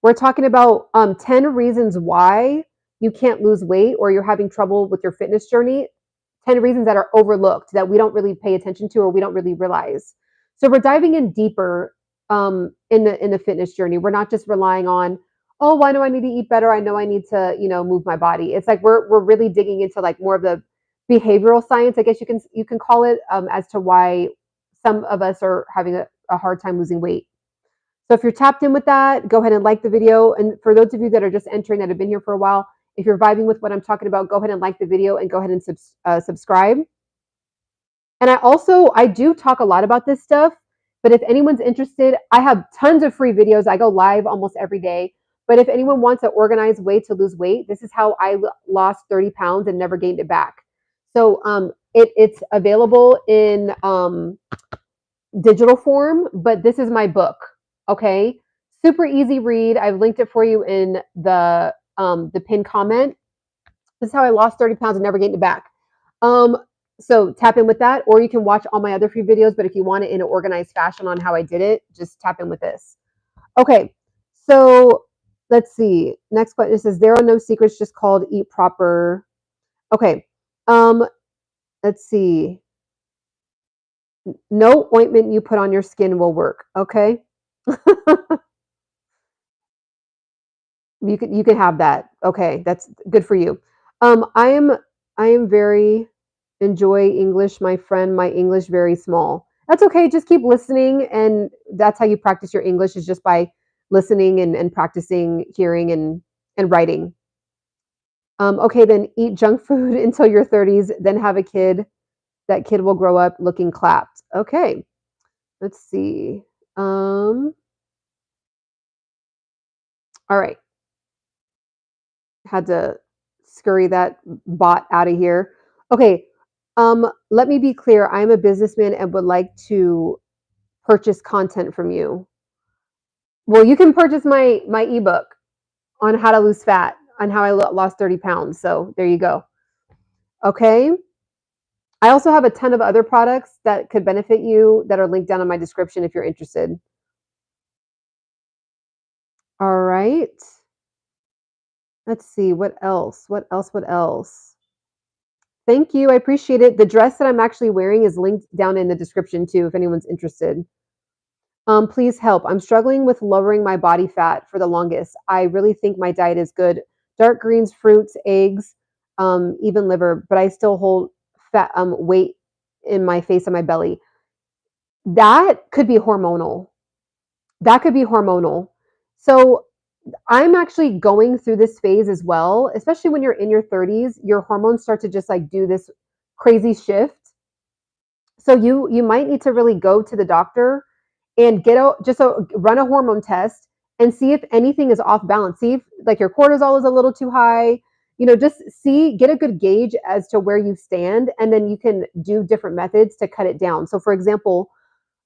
We're talking about 10 reasons why you can't lose weight, or you're having trouble with your fitness journey. 10 reasons that are overlooked, that we don't really pay attention to, or we don't really realize. So we're diving in deeper in the fitness journey. We're not just relying on, oh, why do I need to eat better? I know I need to, move my body. It's like we're really digging into like more of the behavioral science, I guess you can call it, as to why some of us are having a hard time losing weight. So if you're tapped in with that, go ahead and like the video. And for those of you that are just entering that have been here for a while, if you're vibing with what I'm talking about, go ahead and like the video and go ahead and subscribe. And I do talk a lot about this stuff, but if anyone's interested, I have tons of free videos. I go live almost every day. But if anyone wants an organized way to lose weight, this is how I lost 30 pounds and never gained it back. So it's available in digital form, but this is my book. Okay, super easy read. I've linked it for you in the pinned comment. This is how I lost 30 pounds and never gained it back. So tap in with that, or you can watch all my other free videos. But if you want it in an organized fashion on how I did it, just tap in with this. Okay, so let's see. Next question says, there are no secrets, just called eat proper. Okay, let's see. No ointment you put on your skin will work. Okay. You can have that. Okay, that's good for you. I am very enjoy English, my friend. My English very small. That's okay. Just keep listening, and that's how you practice your English, is just by listening and practicing hearing and writing. Okay, then eat junk food until your 30s, then have a kid. That kid will grow up looking clapped. Okay, let's see. All right. Had to scurry that bot out of here. Okay. Let me be clear. I'm a businessman and would like to purchase content from you. Well, you can purchase my ebook on how to lose fat, on how I lost 30 pounds. So there you go. Okay. I also have a ton of other products that could benefit you that are linked down in my description if you're interested. All right. Let's see. What else? What else? What else? Thank you. I appreciate it. The dress that I'm actually wearing is linked down in the description too, if anyone's interested. Please help. I'm struggling with lowering my body fat for the longest. I really think my diet is good. Dark greens, fruits, eggs, even liver, but I still hold fat weight in my face and my belly. That could be hormonal. That could be hormonal. So I'm actually going through this phase as well, especially when you're in your 30s, your hormones start to just like do this crazy shift. So you might need to really go to the doctor and run a hormone test and see if anything is off balance. See if like your cortisol is a little too high. Just get a good gauge as to where you stand, and then you can do different methods to cut it down. So for example,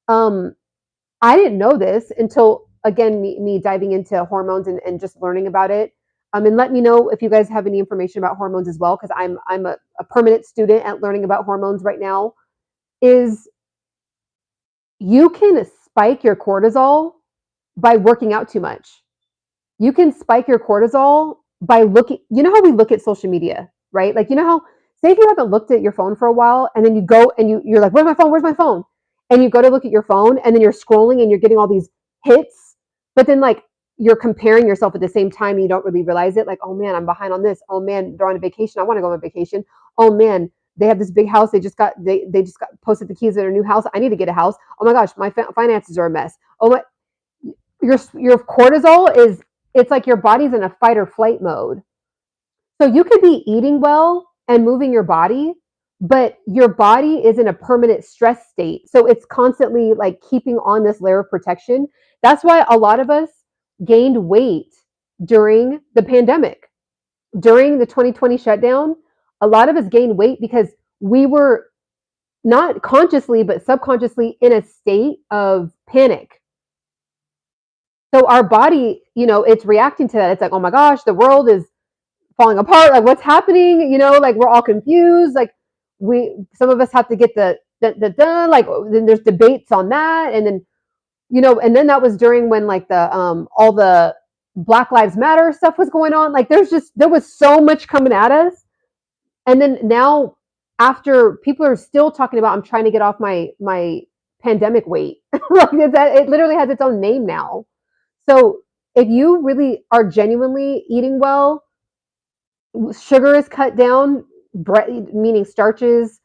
I didn't know this until, again, me diving into hormones and just learning about it. And let me know if you guys have any information about hormones as well, because I'm a permanent student at learning about hormones right now. Is you can spike your cortisol by working out too much. You can spike your cortisol by looking. You know how we look at social media, right? Like, how, say if you haven't looked at your phone for a while, and then you go and you're like, where's my phone? Where's my phone? And you go to look at your phone, and then you're scrolling and you're getting all these hits, but then like you're comparing yourself at the same time and you don't really realize it. Like, oh man, I'm behind on this. Oh man, they're on a vacation. I want to go on a vacation. Oh man, they have this big house. They just got posted the keys to their new house. I need to get a house. Oh my gosh, my finances are a mess. Oh my, your cortisol it's like your body's in a fight or flight mode. So you could be eating well and moving your body, but your body is in a permanent stress state. So it's constantly like keeping on this layer of protection. That's why a lot of us gained weight during the pandemic. During the 2020 shutdown, a lot of us gained weight because we were not consciously, but subconsciously in a state of panic. So our body, it's reacting to that. It's like, oh my gosh, the world is falling apart. Like, what's happening? Like, we're all confused. Like, some of us have to get the like, then there's debates on that. And then, and then that was during when like the, all the Black Lives Matter stuff was going on. Like, there was so much coming at us. And then now, after, people are still talking about, I'm trying to get off my pandemic weight. Like it literally has its own name now. So if you really are genuinely eating well, sugar is cut down, meaning starches,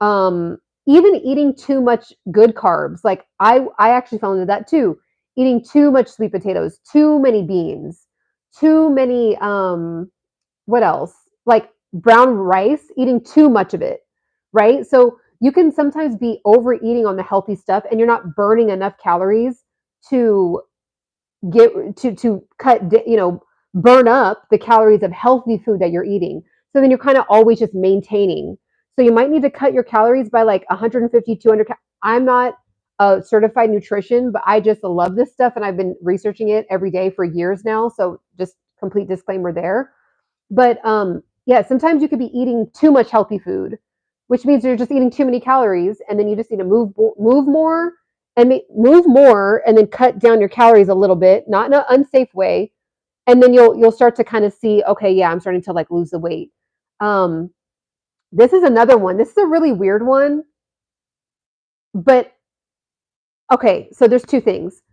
even eating too much good carbs. Like I actually fell into that too. Eating too much sweet potatoes, too many beans, too many what else? Like brown rice, eating too much of it, right? So you can sometimes be overeating on the healthy stuff and you're not burning enough calories to get to cut, burn up the calories of healthy food that you're eating. So then you're kind of always just maintaining. So you might need to cut your calories by like 150, 200. I'm not a certified nutrition, but I just love this stuff and I've been researching it every day for years now. So just complete disclaimer there. But yeah, sometimes you could be eating too much healthy food, which means you're just eating too many calories, and then you just need to move more move more, and then cut down your calories a little bit, not in an unsafe way, and then you'll start to kind of see, okay, yeah, I'm starting to like lose the weight. This is another one. This is a really weird one, but okay. So there's two things: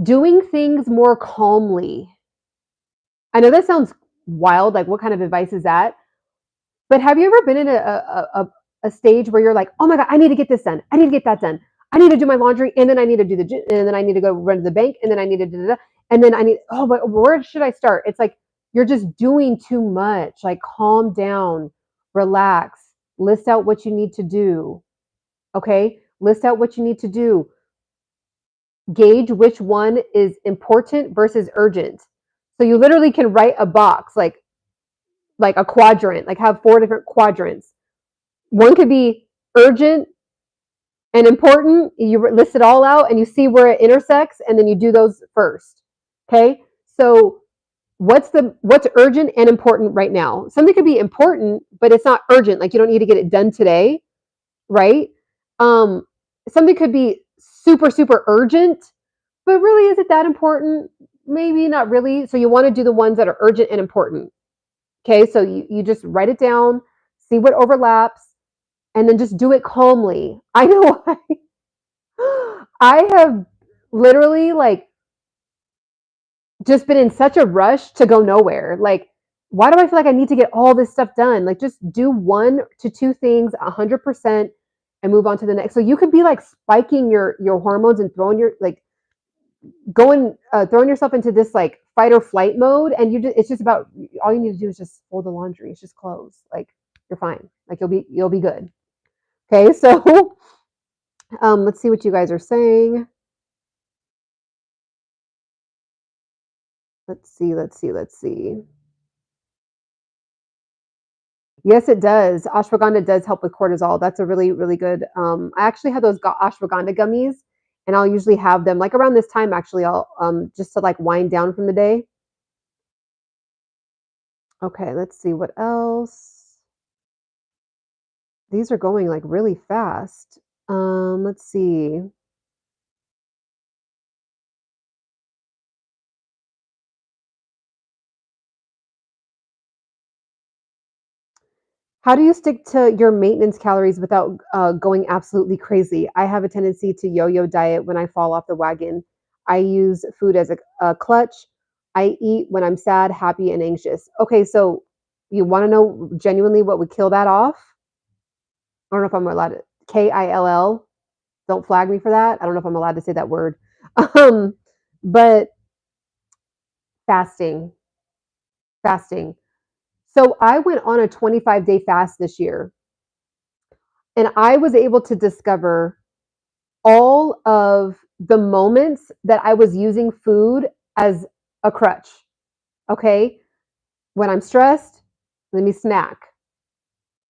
doing things more calmly. I know that sounds wild. Like, what kind of advice is that? But have you ever been in a stage where you're like, oh my God, I need to get this done. I need to get that done. I need to do my laundry, and then I need to do the gym, and then I need to go run to the bank, and then I need to do that, and then I need, oh, but where should I start? It's like you're just doing too much. Like, calm down, relax, list out what you need to do. Okay? List out what you need to do. Gauge which one is important versus urgent. So you literally can write a box, like a quadrant, like have 4 different quadrants. One could be urgent and important. You list it all out and you see where it intersects, and then you do those first. Okay? So what's urgent and important right now? Something could be important, but it's not urgent. Like, you don't need to get it done today, right? Something could be super, super urgent, but really, is it that important? Maybe not really. So you want to do the ones that are urgent and important. Okay, so you just write it down, see what overlaps, and then just do it calmly. I know I have literally like just been in such a rush to go nowhere. Like, why do I feel like I need to get all this stuff done? Like, just do 1 to 2 things 100% and move on to the next. So you could be like spiking your hormones and throwing throwing yourself into this like fight or flight mode, and it's just about, all you need to do is just fold the laundry. It's just clothes. Like, you're fine. Like, you'll be good. Okay, so let's see what you guys are saying. Let's see. Yes, it does. Ashwagandha does help with cortisol. That's a really, really good. I actually have those ashwagandha gummies, and I'll usually have them like around this time. Actually, I'll just to like wind down from the day. Okay, let's see what else. These are going like really fast. Let's see. How do you stick to your maintenance calories without going absolutely crazy? I have a tendency to yo-yo diet when I fall off the wagon. I use food as a clutch. I eat when I'm sad, happy, and anxious. Okay, so you want to know genuinely what would kill that off? I don't know if I'm allowed to. KILL. Don't flag me for that. I don't know if I'm allowed to say that word. But fasting, fasting. So I went on a 25-day fast this year, and I was able to discover all of the moments that I was using food as a crutch. Okay. When I'm stressed, let me snack.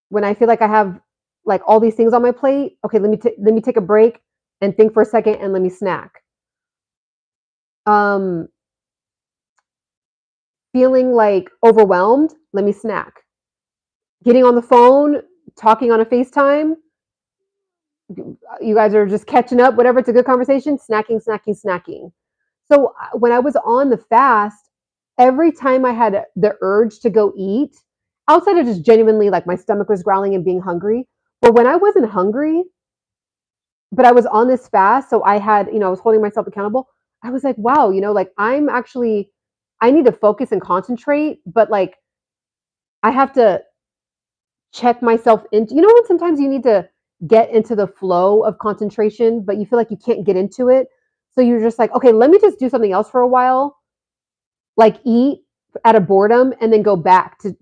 When I feel like I have like all these things on my plate, okay, let me take a break and think for a second and let me snack. Feeling like overwhelmed, let me snack. Getting on the phone, talking on a FaceTime, you guys are just catching up, whatever, it's a good conversation, snacking. So when I was on the fast, every time I had the urge to go eat, outside of just genuinely like my stomach was growling and being hungry, but when I wasn't hungry, but I was on this fast, so I had, I was holding myself accountable. I was like, wow, like I'm actually, I need to focus and concentrate, but like I have to check myself into, when sometimes you need to get into the flow of concentration, but you feel like you can't get into it. So you're just like, okay, let me just do something else for a while, like eat out of boredom and then go back to,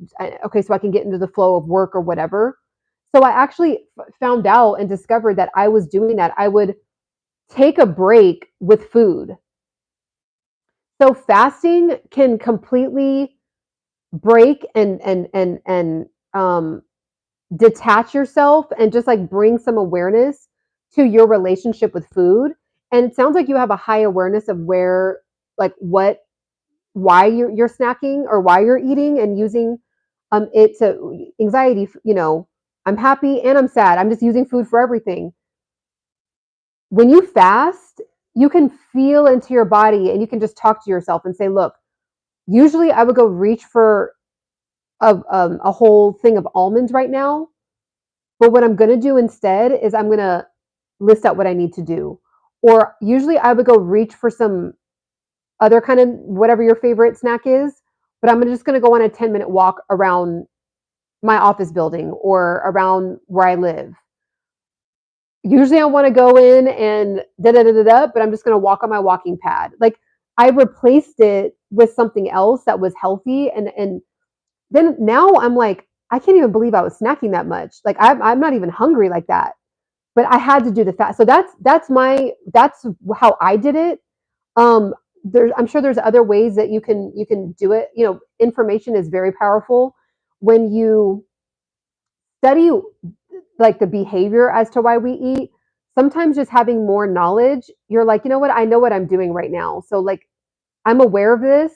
okay, so I can get into the flow of work or whatever. So I actually found out and discovered that I was doing that. I would take a break with food. So fasting can completely break and detach yourself and just like bring some awareness to your relationship with food. And it sounds like you have a high awareness of where, like, why you're snacking or why you're eating and using it to anxiety. I'm happy and I'm sad. I'm just using food for everything. When you fast, you can feel into your body and you can just talk to yourself and say, look, usually I would go reach for a whole thing of almonds right now. But what I'm going to do instead is I'm going to list out what I need to do. Or usually I would go reach for some other kind of whatever your favorite snack is, but I'm just going to go on a 10-minute walk around my office building or around where I live. Usually I want to go in and da da da da da, but I'm just going to walk on my walking pad. Like I replaced it with something else that was healthy, and then now I'm like, I can't even believe I was snacking that much. Like I'm not even hungry like that, but I had to do the fast. So that's how I did it. I'm sure there's other ways that you can do it. Information is very powerful when you study like the behavior as to why we eat. Sometimes just having more knowledge, you're like, you know what, I know what I'm doing right now. So like I'm aware of this.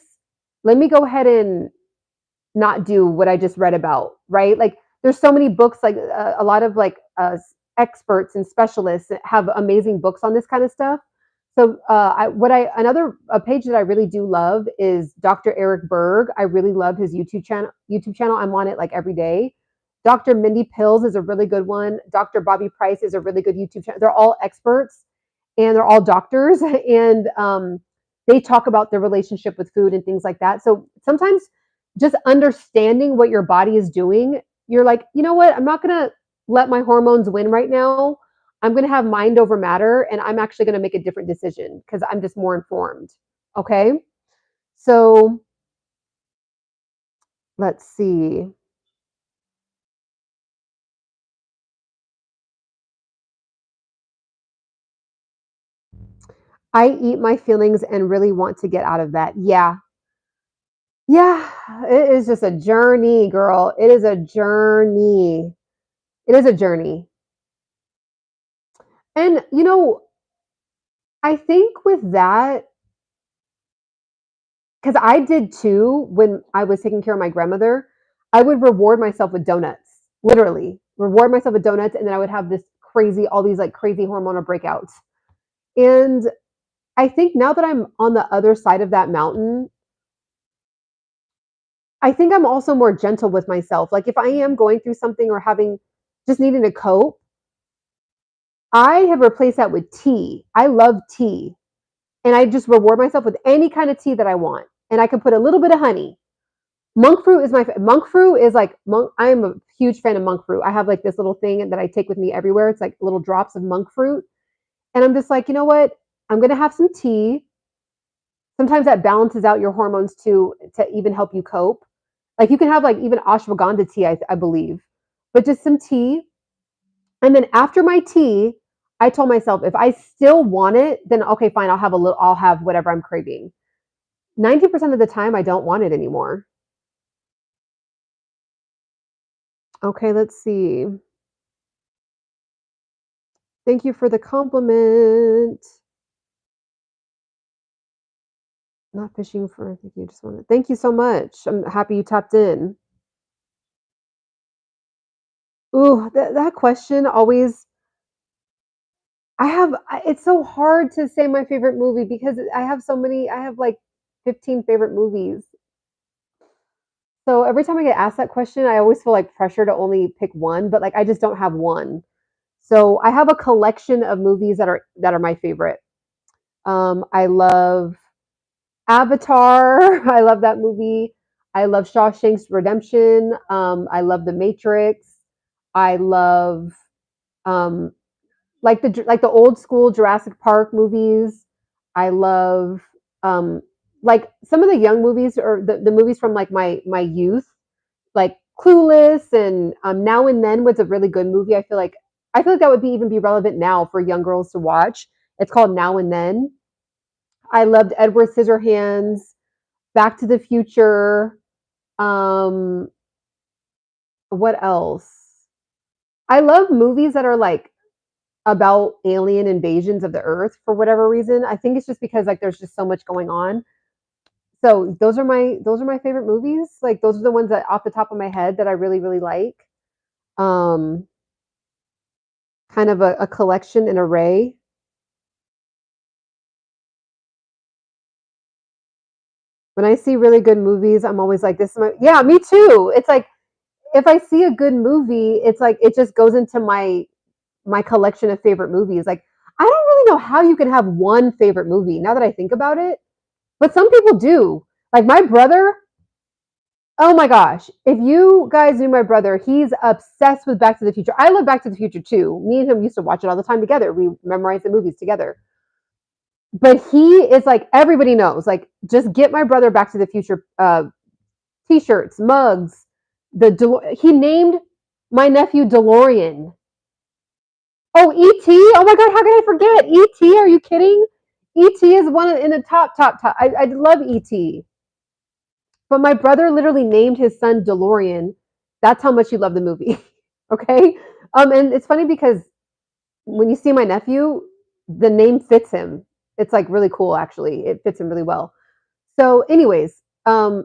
Let me go ahead and not do what I just read about, right? Like there's so many books, like a lot of like experts and specialists that have amazing books on this kind of stuff. So another a page that I really do love is Dr. Eric Berg. I really love his YouTube channel. I'm on it like every day. Dr. Mindy Pills is a really good one. Dr. Bobby Price is a really good YouTube channel. They're all experts and they're all doctors, and they talk about their relationship with food and things like that. So sometimes just understanding what your body is doing, you're like, you know what? I'm not going to let my hormones win right now. I'm going to have mind over matter, and I'm actually going to make a different decision because I'm just more informed. Okay. So let's see. I eat my feelings and really want to get out of that. Yeah. Yeah. It is just a journey, girl. It is a journey. It is a journey. And, I think with that, because I did too when I was taking care of my grandmother, I would reward myself with donuts, literally reward myself with donuts. And then I would have all these like crazy hormonal breakouts. And I think now that I'm on the other side of that mountain, I think I'm also more gentle with myself. Like if I am going through something or just needing to cope, I have replaced that with tea. I love tea. And I just reward myself with any kind of tea that I want. And I can put a little bit of honey. Monk fruit is like monk. I am a huge fan of monk fruit. I have like this little thing that I take with me everywhere. It's like little drops of monk fruit. And I'm just like, you know what? I'm going to have some tea. Sometimes that balances out your hormones too, to even help you cope. Like you can have like even ashwagandha tea, I believe, but just some tea. And then after my tea, I told myself if I still want it, then okay, fine. I'll have whatever I'm craving. 90% of the time, I don't want it anymore. Okay, let's see. Thank you for the compliment. Not fishing for, I think you just want to. Thank you so much. I'm happy you tapped in. Ooh, that question always. It's so hard to say my favorite movie because I have so many. I have like 15 favorite movies. So every time I get asked that question, I always feel like pressure to only pick one, but like I just don't have one. So I have a collection of movies that are my favorite. I love Avatar. I love that movie. I love Shawshank's Redemption. I love The Matrix. I love um, like the old school Jurassic Park movies. I love um, like some of the young movies or the movies from like my youth, like Clueless and Now and Then was a really good movie. I feel like that would even be relevant now for young girls to watch. It's called Now and Then. I loved Edward Scissorhands, Back to the Future. Um, what else? I love movies that are like about alien invasions of the earth for whatever reason. I think it's just because like there's just so much going on. So those are my favorite movies. Like those are the ones that off the top of my head that I really really like. Um, kind of a collection, an array. When I see really good movies, I'm always like, this is my, yeah, me too. It's like, if I see a good movie, it's like, it just goes into my collection of favorite movies. Like, I don't really know how you can have one favorite movie now that I think about it, but some people do. Like my brother, oh my gosh, if you guys knew my brother, he's obsessed with Back to the Future. I love Back to the Future too. Me and him used to watch it all the time together. We memorized the movies together. But he is like, everybody knows, like, just get my brother Back to the Future t-shirts, mugs. He named my nephew DeLorean. Oh, E.T. Oh my God, how can I forget E.T.? Are you kidding? E.T. is one in the top. I love E.T. But my brother literally named his son DeLorean. That's how much you love the movie. Okay. And it's funny because when you see my nephew, the name fits him. It's like really cool, actually. It fits him really well. So, anyways, I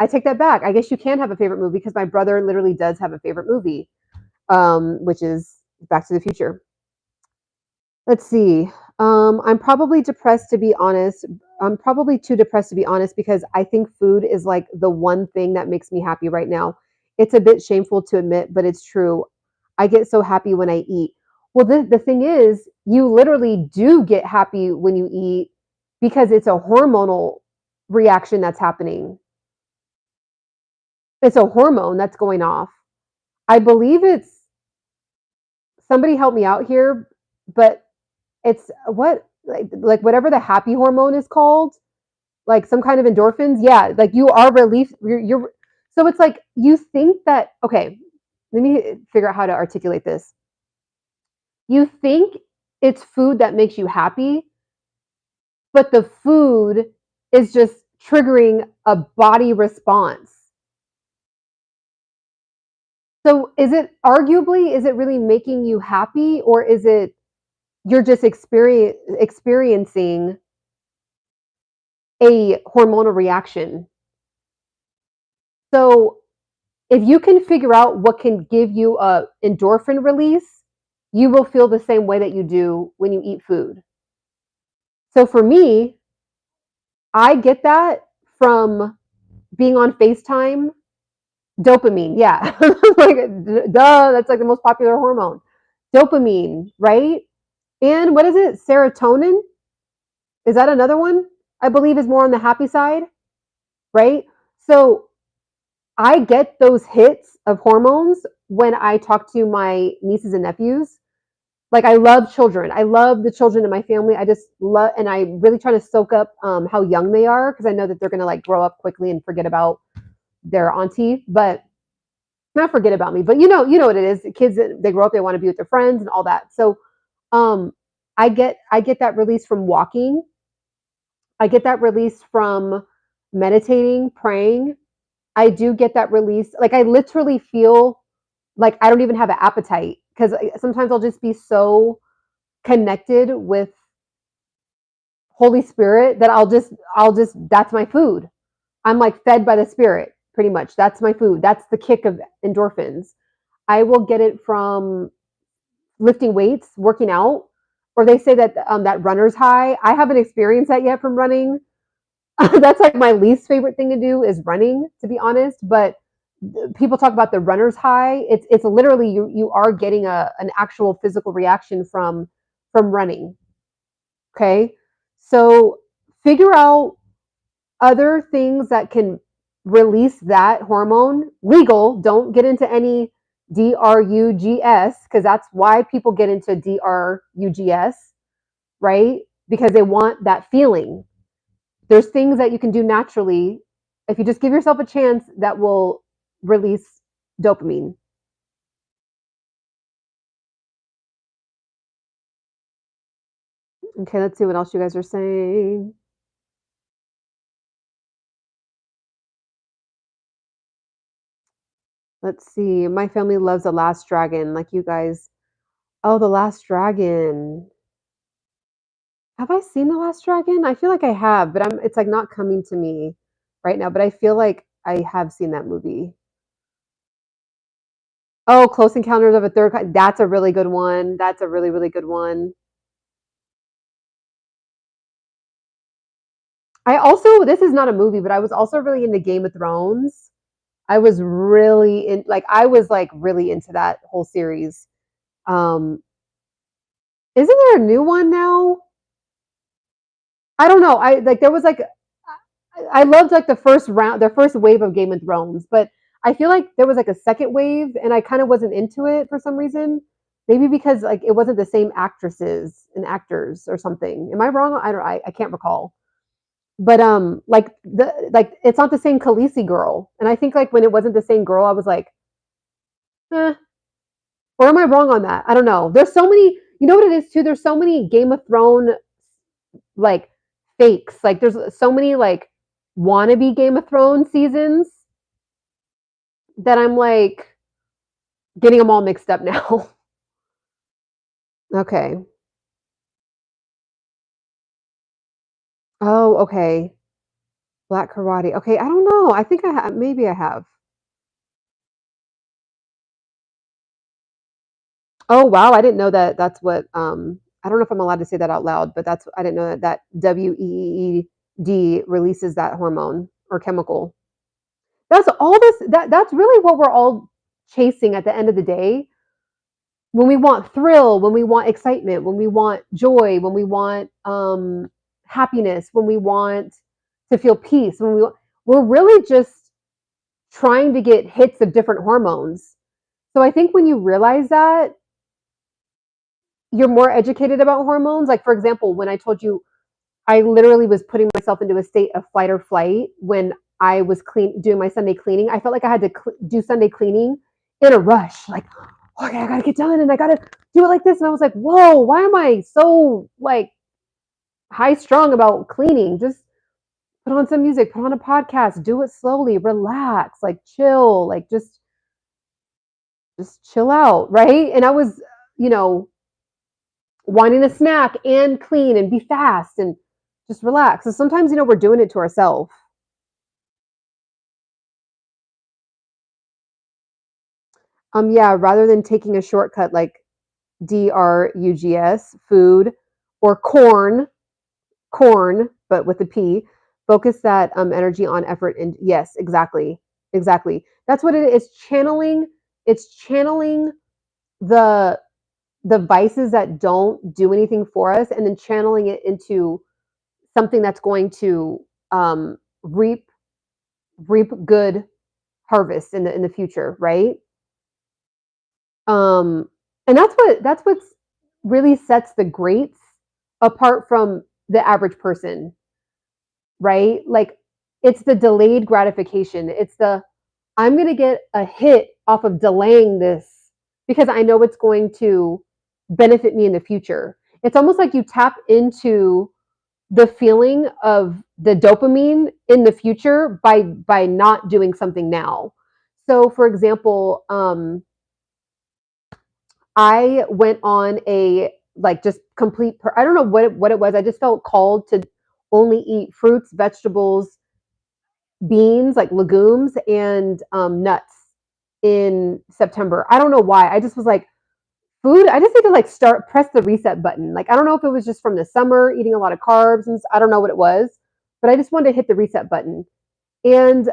take that back. I guess you can have a favorite movie because my brother literally does have a favorite movie, which is Back to the Future. Let's see. I'm probably depressed to be honest. I'm probably too depressed to be honest because I think food is like the one thing that makes me happy right now. It's a bit shameful to admit, but it's true. I get so happy when I eat. Well, the thing is, you literally do get happy when you eat because it's a hormonal reaction that's happening. It's a hormone that's going off. I believe it's somebody help me out here, but it's what like whatever the happy hormone is called, like some kind of endorphins. Yeah, like you are relief. You're so it's like you think that okay. Let me figure out how to articulate this. You think it's food that makes you happy, but the food is just triggering a body response. So is it really making you happy or is it you're just experiencing a hormonal reaction? So if you can figure out what can give you a endorphin release, you will feel the same way that you do when you eat food. So for me, I get that from being on FaceTime. Dopamine, yeah. Like, duh, that's like the most popular hormone. Dopamine, right? And what is it? Serotonin? Is that another one? I believe is more on the happy side, right? So I get those hits of hormones when I talk to my nieces and nephews. Like I love children. I love the children in my family. I just love, and I really try to soak up how young they are because I know that they're gonna like grow up quickly and forget about their auntie, but not forget about me. But you know what it is. The kids they grow up, they want to be with their friends and all that. So, um, I get that release from walking. I get that release from meditating, praying. I do get that release. Like I literally feel like I don't even have an appetite because sometimes I'll just be so connected with Holy Spirit that I'll just that's my food. I'm like fed by the Spirit pretty much. That's my food. That's the kick of endorphins. I will get it from lifting weights, working out, or they say that that runner's high. I haven't experienced that yet from running. That's like my least favorite thing to do is running, to be honest. But people talk about the runner's high. It's literally you are getting an actual physical reaction from running. Okay, so figure out other things that can release that hormone. Legal. Don't get into any drugs, because that's why people get into drugs, right? Because they want that feeling. There's things that you can do naturally if you just give yourself a chance that will release dopamine. Okay, let's see what else you guys are saying. Let's see. My family loves The Last Dragon, like you guys. Oh, The Last Dragon. Have I seen The Last Dragon? I feel like I have, but it's like not coming to me right now, but I feel like I have seen that movie. Oh, Close Encounters of a Third Kind. That's a really good one. That's a really, really good one. I also, this is not a movie, but I was also really into Game of Thrones. I was really I was like really into that whole series. Um, isn't there a new one now? I don't know. I like there was like I loved like the first wave of Game of Thrones, but I feel like there was like a second wave, and I kind of wasn't into it for some reason. Maybe because like it wasn't the same actresses and actors or something. Am I wrong? I don't. I can't recall. But like it's not the same Khaleesi girl, and I think like when it wasn't the same girl, I was like, eh. Or am I wrong on that? I don't know. There's so many. You know what it is too. There's so many Game of Thrones like fakes. Like there's so many like wannabe Game of Thrones seasons that I'm like getting them all mixed up now. Okay. Oh, okay. Black Karate. Okay, I don't know. I think I have. Maybe I have. Oh wow, I didn't know that. That's what. I don't know if I'm allowed to say that out loud, but that's. I didn't know that WEED releases that hormone or chemical. That's all this. That's really what we're all chasing at the end of the day. When we want thrill, when we want excitement, when we want joy, when we want happiness, when we want to feel peace, we're really just trying to get hits of different hormones. So I think when you realize that, you're more educated about hormones. Like for example, when I told you I literally was putting myself into a state of fight or flight when I was doing my Sunday cleaning. I felt like I had to do Sunday cleaning in a rush. Like, okay, I gotta get done and I gotta do it like this. And I was like, whoa, why am I so like high strung about cleaning? Just put on some music, put on a podcast, do it slowly, relax, like chill, like just chill out, right? And I was, you know, wanting a snack and clean and be fast and just relax. So sometimes, we're doing it to ourselves. Yeah, rather than taking a shortcut like drugs, food, or corn, but with a P, focus that energy on effort. And yes, exactly. Exactly. That's what it is. It's channeling the the vices that don't do anything for us and then channeling it into something that's going to um, reap good harvest in the future, right? Um, and that's what's really sets the greats apart from the average person, right? Like it's the delayed gratification. It's the I'm going to get a hit off of delaying this because I know it's going to benefit me in the future. It's almost like you tap into the feeling of the dopamine in the future by not doing something now. So, for example, I went on a like just complete. I don't know what it was. I just felt called to only eat fruits, vegetables, beans, like legumes, and nuts in September. I don't know why. I just was like, food. I just need to like press the reset button. Like I don't know if it was just from the summer eating a lot of carbs and I don't know what it was, but I just wanted to hit the reset button. And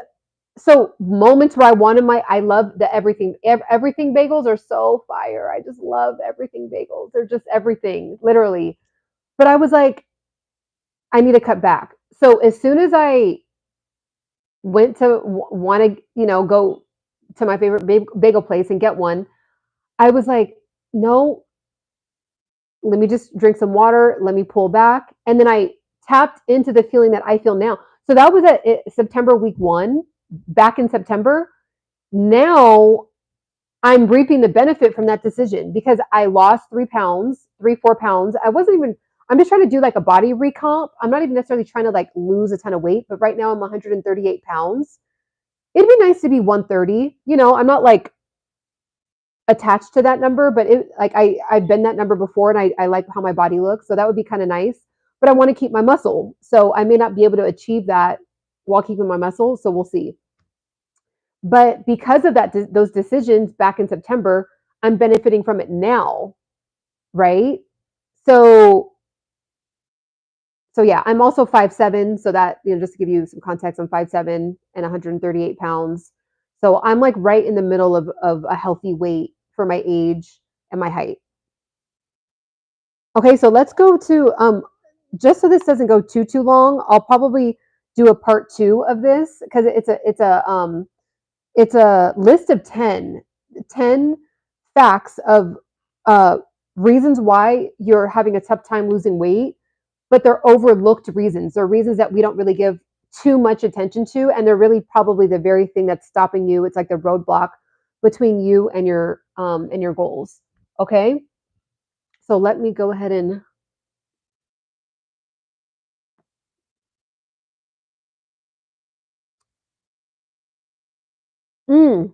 so moments where I love the everything bagels are so fire. I just love everything bagels. They're just everything, literally. But I was like, I need to cut back. So as soon as I went to want to, go to my favorite bagel place and get one, I was like, no, let me just drink some water. Let me pull back. And then I tapped into the feeling that I feel now. So that was at September week 1, back in September. Now I'm reaping the benefit from that decision because I lost 3 pounds, 4 pounds. I'm just trying to do like a body recomp. I'm not even necessarily trying to like lose a ton of weight, but right now I'm 138 pounds. It'd be nice to be 130. I'm not like attached to that number, but I've been that number before and I like how my body looks. So that would be kind of nice, but I want to keep my muscle. So I may not be able to achieve that while keeping my muscle. So we'll see. But because of those decisions back in September, I'm benefiting from it now, right? So yeah, I'm also 5'7", so that, just to give you some context, I'm 5'7" and 138 pounds. So I'm like right in the middle of a healthy weight for my age and my height. Okay, so let's go to just so this doesn't go too long, I'll probably do a part 2 of this because it's a list of 10 facts of uh, reasons why you're having a tough time losing weight, but they're overlooked reasons. They're reasons that we don't really give too much attention to, and they're really probably the very thing that's stopping you. It's like the roadblock between you and your goals. Okay, so let me go ahead and. Mm,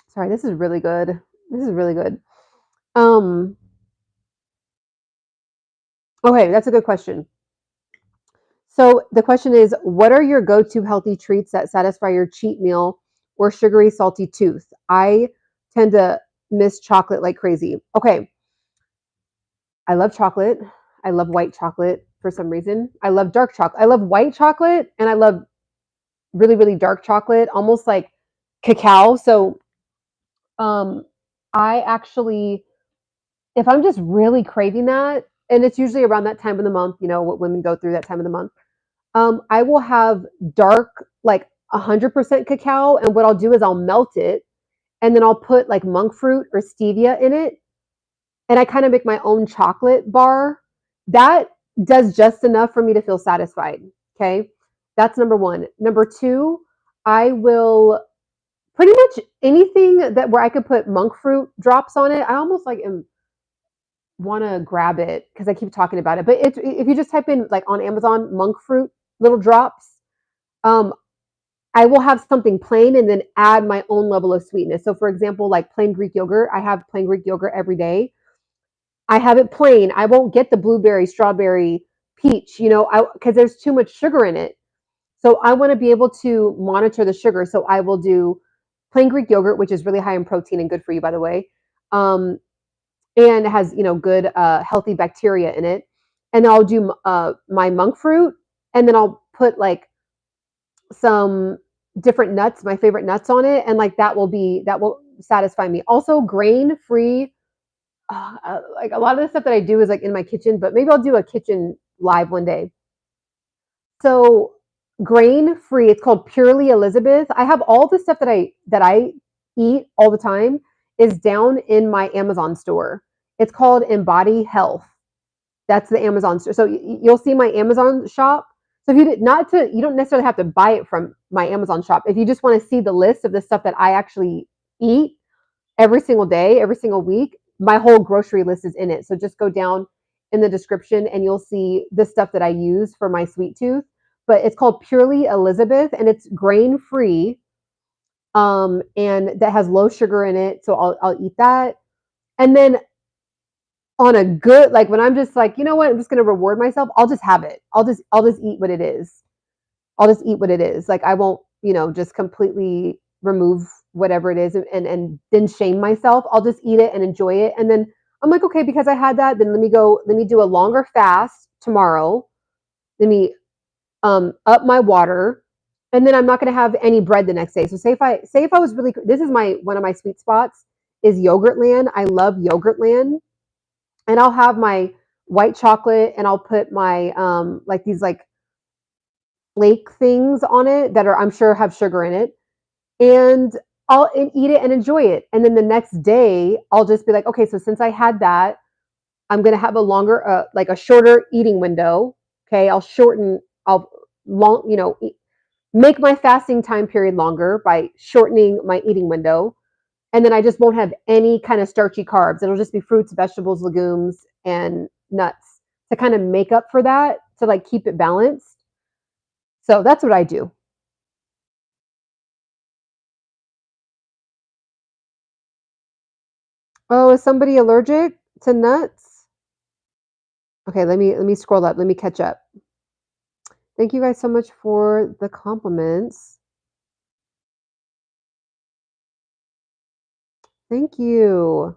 sorry, this is really good. This is really good. Um, okay, that's a good question. So the question is, what are your go-to healthy treats that satisfy your cheat meal or sugary, salty tooth? I tend to miss chocolate like crazy. Okay, I love chocolate. I love white chocolate for some reason. I love dark chocolate. I love white chocolate and I love really, really dark chocolate, almost like cacao. So um, I actually, if I'm just really craving that, and it's usually around that time of the month, what women go through that time of the month. I will have dark, like 100% cacao, and what I'll do is I'll melt it, and then I'll put like monk fruit or stevia in it, and I kind of make my own chocolate bar. That does just enough for me to feel satisfied. Okay, that's number one. Number two, I will pretty much anything that where I could put monk fruit drops on it. I almost like want to grab it because I keep talking about it. But if you just type in like on Amazon monk fruit little drops, um, I will have something plain and then add my own level of sweetness. So for example, like plain Greek yogurt, I have plain Greek yogurt every day. I have it plain. I won't get the blueberry, strawberry, peach, because there's too much sugar in it. So I want to be able to monitor the sugar. So I will do plain Greek yogurt, which is really high in protein and good for you, by the way. And it has, good healthy bacteria in it. And then I'll do my monk fruit, and then I'll put like some different nuts, my favorite nuts on it, and like that will satisfy me. Also, grain free. Like a lot of the stuff that I do is like in my kitchen, but maybe I'll do a kitchen live one day. So grain free. It's called Purely Elizabeth. I have all the stuff that I eat all the time is down in my Amazon store. It's called Embody Health. That's the Amazon store. So you'll see my Amazon shop. So if you did not to, you don't necessarily have to buy it from my Amazon shop. If you just want to see the list of the stuff that I actually eat every single day, every single week, my whole grocery list is in it. So just go down in the description and you'll see the stuff that I use for my sweet tooth. But it's called Purely Elizabeth and it's grain free. And that has low sugar in it. So I'll eat that. And then on a good, like when I'm just like, you know what, I'm just gonna reward myself, I'll just have it. I'll just eat what it is. I'll just eat what it is. Like I won't, just completely remove whatever it is and then shame myself. I'll just eat it and enjoy it. And then I'm like, okay, because I had that, then let me do a longer fast tomorrow. Let me up my water, and then I'm not going to have any bread the next day. So say if I was really, this is my one of my sweet spots is Yogurtland. I love Yogurtland, and I'll have my white chocolate, and I'll put my like these like flake things on it that are I'm sure have sugar in it, and I'll eat it and enjoy it. And then the next day, I'll just be like, okay, so since I had that, I'm gonna have a longer, like a shorter eating window. Okay, I'll long, make my fasting time period longer by shortening my eating window. And then I just won't have any kind of starchy carbs. It'll just be fruits, vegetables, legumes, and nuts to kind of make up for that, to like keep it balanced. So that's what I do. Oh, is somebody allergic to nuts? Okay, let me scroll up. Let me catch up. Thank you guys so much for the compliments. Thank you.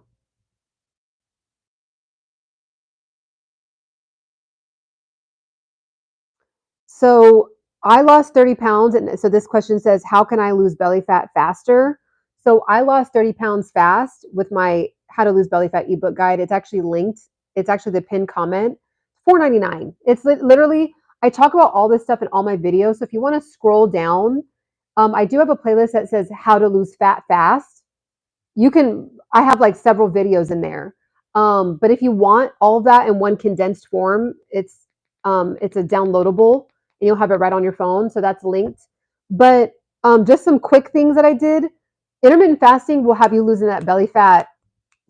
So I lost 30 pounds. And so this question says, how can I lose belly fat faster? So I lost 30 pounds fast with my How to Lose Belly Fat ebook guide. It's actually linked. It's actually the pinned comment. $4.99. It's literally, I talk about all this stuff in all my videos. So if you want to scroll down, I do have a playlist that says How to Lose Fat Fast. I have like several videos in there. But if you want all of that in one condensed form, it's a downloadable and you'll have it right on your phone. So that's linked. But just some quick things that I did. Intermittent fasting will have you losing that belly fat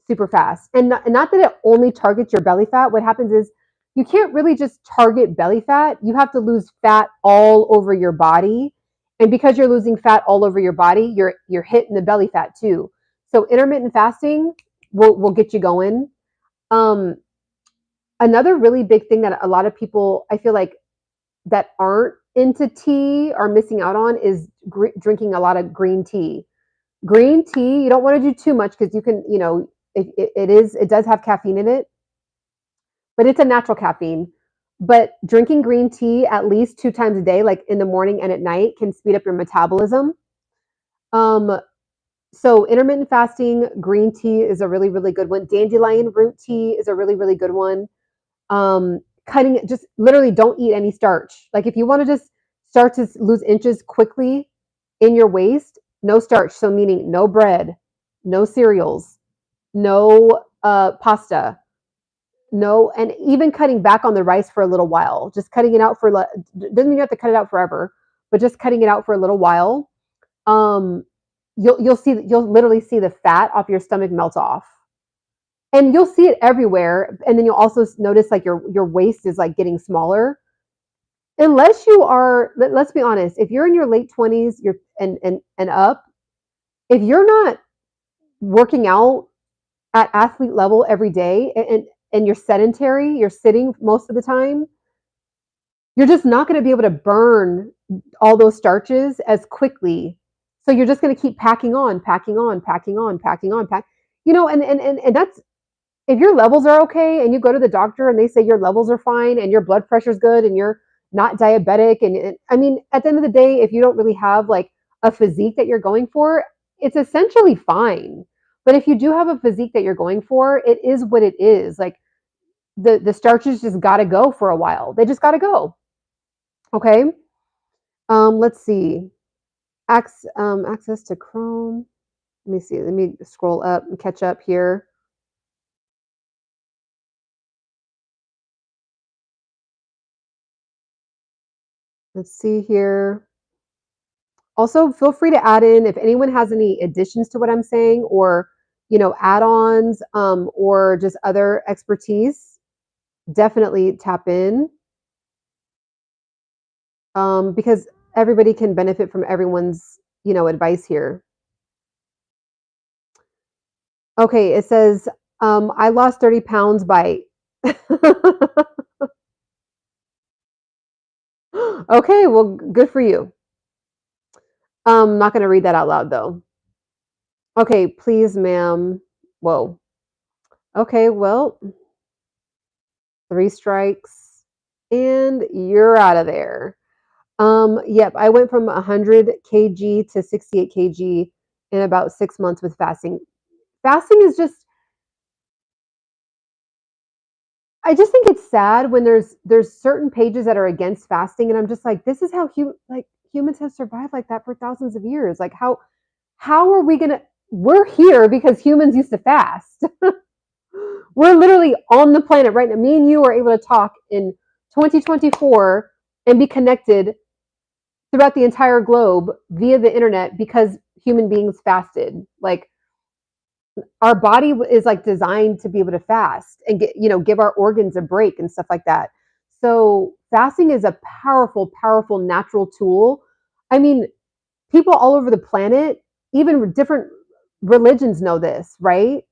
super fast. And not that it only targets your belly fat. What happens is you can't really just target belly fat. You have to lose fat all over your body. And because you're losing fat all over your body, you're hitting the belly fat too. So intermittent fasting will get you going. Um, Another really big thing that a lot of people I feel like that aren't into tea are missing out on is drinking a lot of green tea. Green tea, you don't want to do too much because you can, it does have caffeine in it, but it's a natural caffeine. But drinking green tea at least 2 times a day, like in the morning and at night, can speed up your metabolism. Um, so intermittent fasting, green tea is a really, really good one. Dandelion root tea is a really, really good one. Cutting just literally don't eat any starch. Like if you want to just start to lose inches quickly in your waist, no starch. So meaning no bread, no cereals, no pasta, no, and even cutting back on the rice for a little while. Just cutting it out for doesn't mean you have to cut it out forever, but just cutting it out for a little while. Um, you'll literally see the fat off your stomach melt off, and you'll see it everywhere. And then you'll also notice like your waist is like getting smaller. Unless you are, let's be honest, if you're in your late 20s, you're and up, if you're not working out at athlete level every day, and you're sedentary, you're sitting most of the time, you're just not going to be able to burn all those starches as quickly. So you're just going to keep packing on, packing on, packing on, packing on, and that's, if your levels are okay and you go to the doctor and they say your levels are fine and your blood pressure's good and you're not diabetic, and I mean, at the end of the day, if you don't really have like a physique that you're going for, it's essentially fine. But if you do have a physique that you're going for, it is what it is. Like the starches just got to go for a while. They just got to go. Okay. Let's see. Access to Chrome. Let me see. Let me scroll up and catch up here. Let's see here. Also, feel free to add in if anyone has any additions to what I'm saying, or add-ons, or just other expertise. Definitely tap in, because everybody can benefit from everyone's advice here. Okay, it says I lost 30 pounds by. Okay, well, good for you. I'm not going to read that out loud though. Okay, please, ma'am. Whoa. Okay, well, 3 strikes and you're out of there. Yep, I went from 100 kg to 68 kg in about 6 months with fasting. Fasting is just, I just think it's sad when there's certain pages that are against fasting, and I'm just like, this is how humans have survived like that for thousands of years. Like how are we gonna? We're here because humans used to fast. We're literally on the planet right now. Me and you are able to talk in 2024 and be connected throughout the entire globe via the internet because human beings fasted. Like our body is like designed to be able to fast and give our organs a break and stuff like that. So fasting is a powerful, powerful natural tool. I mean, people all over the planet, even different religions know this, right?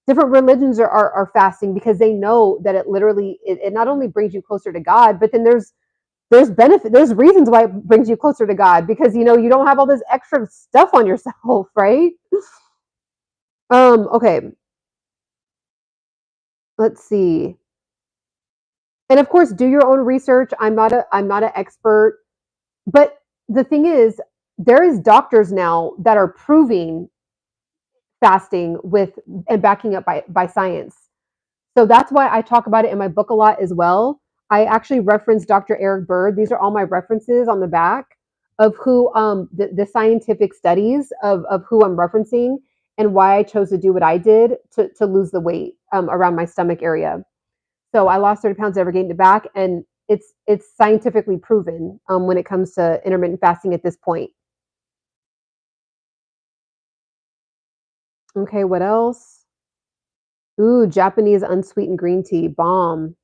Different religions are fasting because they know that it literally it not only brings you closer to God, but then there's benefit, there's reasons why it brings you closer to God because you don't have all this extra stuff on yourself, right? Okay, let's see. And of course, do your own research. I'm not an expert, but the thing is, there is doctors now that are proving fasting with and backing up by science. So that's why I talk about it in my book a lot as well. I actually reference Dr. Eric Bird. These are all my references on the back of who the scientific studies of who I'm referencing and why I chose to do what I did to lose the weight around my stomach area. So I lost 30 pounds, never gained it back, and it's scientifically proven when it comes to intermittent fasting at this point. Okay, what else? Ooh, Japanese unsweetened green tea, bomb.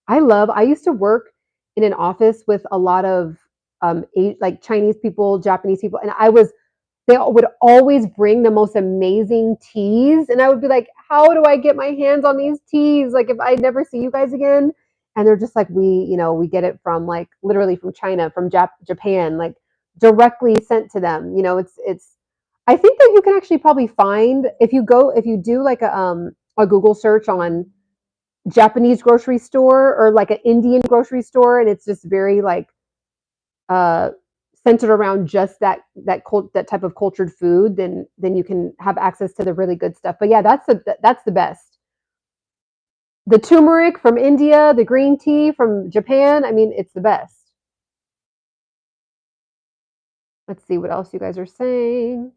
I used to work in an office with a lot of like Chinese people, Japanese people, and they would always bring the most amazing teas, and I would be like, how do I get my hands on these teas? Like if I never see you guys again, and they're just like, we get it from like literally from China, from Japan, like directly sent to them. It's. I think that you can actually probably find if you do like a Google search on Japanese grocery store or like an Indian grocery store, and it's just very like uh, centered around just that type of cultured food, then you can have access to the really good stuff. But yeah, that's the best. The turmeric from India, the green tea from Japan. I mean, it's the best. Let's see what else you guys are saying.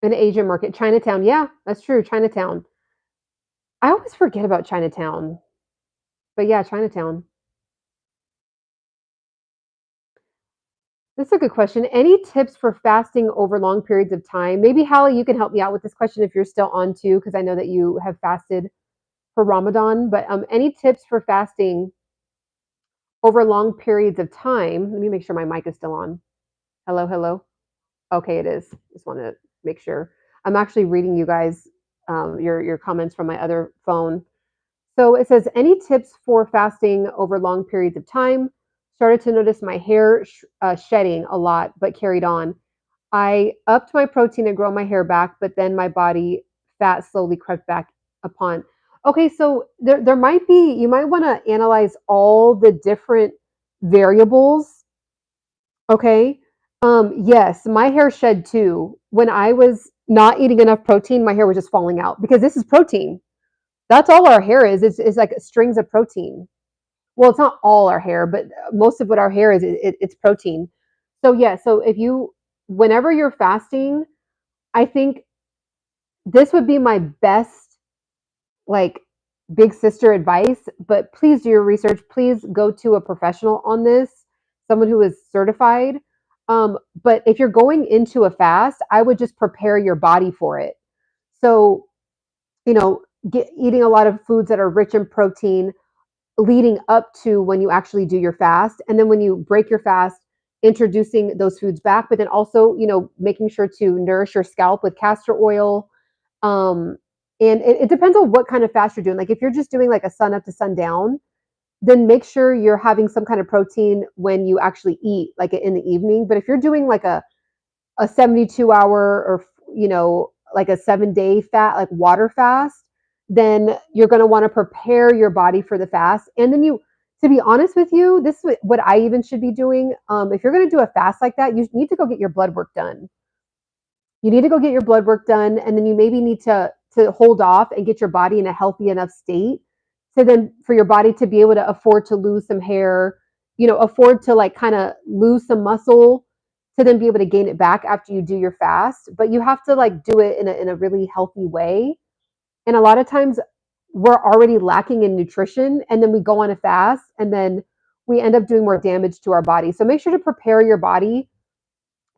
An Asian market, Chinatown. Yeah, that's true. Chinatown. I always forget about Chinatown, but yeah, Chinatown. That's a good question. Any tips for fasting over long periods of time? Maybe Hallie, you can help me out with this question if you're still on too, because I know that you have fasted for Ramadan. But any tips for fasting over long periods of time? Let me make sure my mic is still on. Hello, hello. Okay, it is. Just want to make sure. I'm actually reading you guys your comments from my other phone. So it says, any tips for fasting over long periods of time? Started to notice my hair shedding a lot, but carried on. I upped my protein and grow my hair back, but then my body fat slowly crept back upon. Okay, so there might be, you might want to analyze all the different variables. Okay. Yes, my hair shed too. When I was not eating enough protein, my hair was just falling out because this is protein. That's all our hair is. It's like strings of protein. Well, it's not all our hair, but most of what our hair is, it's protein. So yeah, so whenever you're fasting, I think this would be my best, like, big sister advice, but please do your research. Please go to a professional on this, someone who is certified. But if you're going into a fast, I would just prepare your body for it. So, you know, eating a lot of foods that are rich in protein leading up to when you actually do your fast. And then when you break your fast, introducing those foods back, but then also, making sure to nourish your scalp with castor oil, and it depends on what kind of fast you're doing. Like if you're just doing like a sun up to sundown, then make sure you're having some kind of protein when you actually eat, like in the evening. But if you're doing like a 72 hour or like a 7 day fat, like water fast, then you're going to want to prepare your body for the fast. And then To be honest with you, this is what I even should be doing. If you're going to do a fast like that, you need to go get your blood work done. You need to go get your blood work done, and then you maybe need to hold off and get your body in a healthy enough state to then for your body to be able to afford to lose some hair, afford to like kind of lose some muscle to then be able to gain it back after you do your fast. But you have to like do it in a really healthy way. And a lot of times we're already lacking in nutrition, and then we go on a fast, and then we end up doing more damage to our body. So make sure to prepare your body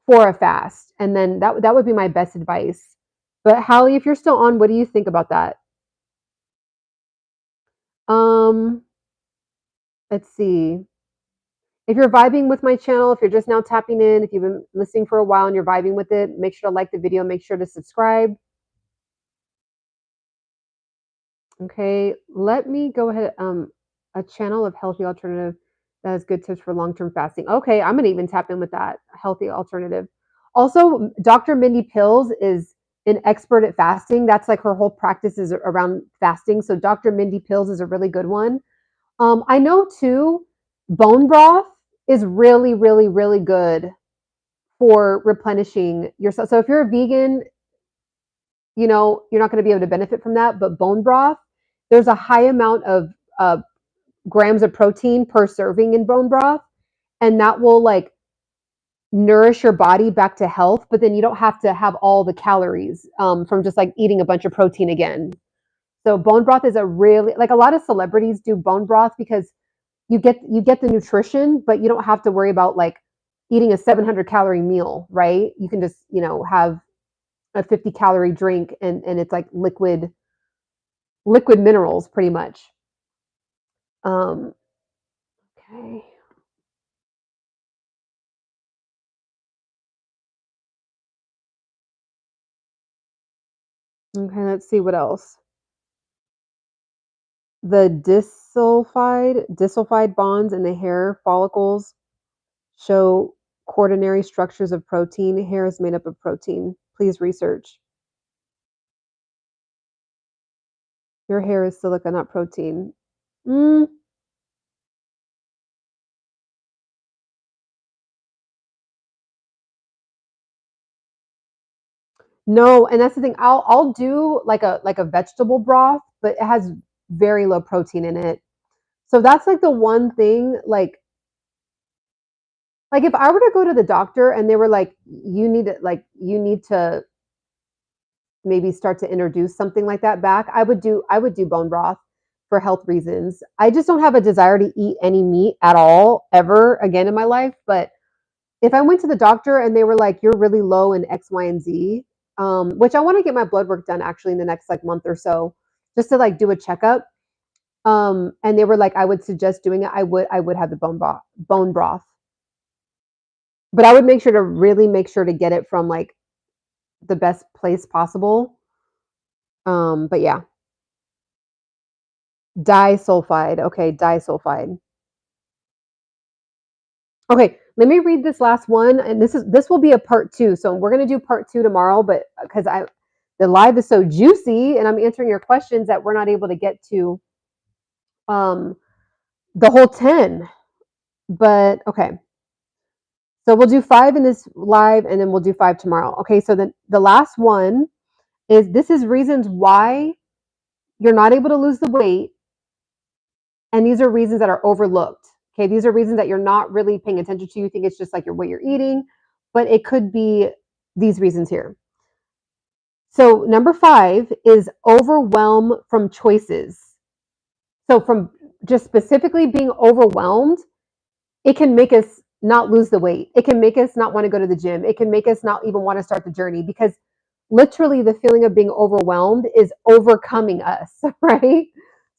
for a fast. And then that would be my best advice. But Hallie, if you're still on, what do you think about that? Um, let's see. If you're vibing with my channel, if you're just now tapping in, if you've been listening for a while and you're vibing with it, make sure to like the video, make sure to subscribe. Okay, let me go ahead. A channel of healthy alternative that has good tips for long-term fasting. Okay, I'm gonna even tap in with that healthy alternative. Also, Dr. Mindy Pills is an expert at fasting. That's like her whole practice is around fasting. So Dr. Mindy Pills is a really good one. I know too, bone broth is really, really, really good for replenishing yourself. So if you're a vegan, you're not going to be able to benefit from that. But bone broth, there's a high amount of grams of protein per serving in bone broth, and that will like nourish your body back to health. But then you don't have to have all the calories from just like eating a bunch of protein again. So bone broth is a really like a lot of celebrities do bone broth because you get the nutrition, but you don't have to worry about like eating a 700 calorie meal, right? You can just have a 50 calorie drink, and it's like liquid minerals pretty much. Um, okay. Okay, let's see what else. The disulfide bonds in the hair follicles show quaternary structures of protein. Hair is made up of protein. Please research. Your hair is silica, not protein. Mm, no, and that's the thing. I'll do like a vegetable broth, but it has very low protein in it. So that's like the one thing, like if I were to go to the doctor and they were like, you need to maybe start to introduce something like that back, I would do bone broth for health reasons. I just don't have a desire to eat any meat at all ever again in my life. But if I went to the doctor and they were like, you're really low in X, Y, and Z, which I want to get my blood work done actually in the next like month or so, just to like do a checkup. And they were like, I would suggest doing it. I would have the bone broth, but I would make sure to really make sure to get it from like the best place possible. But yeah, disulfide. Okay, disulfide. Okay, let me read this last one, and this will be a part two. So we're gonna do part two tomorrow, but because the live is so juicy, and I'm answering your questions that we're not able to get to um, the whole 10. But okay, so we'll do 5 in this live, and then we'll do 5 tomorrow. Okay, so the last one is this is reasons why you're not able to lose the weight, and these are reasons that are overlooked. Okay, these are reasons that you're not really paying attention to. You think it's just like what you're eating, but it could be these reasons here. So number 5 is overwhelm from choices. So from just specifically being overwhelmed, it can make us not lose the weight. It can make us not want to go to the gym. It can make us not even want to start the journey because literally the feeling of being overwhelmed is overcoming us, right?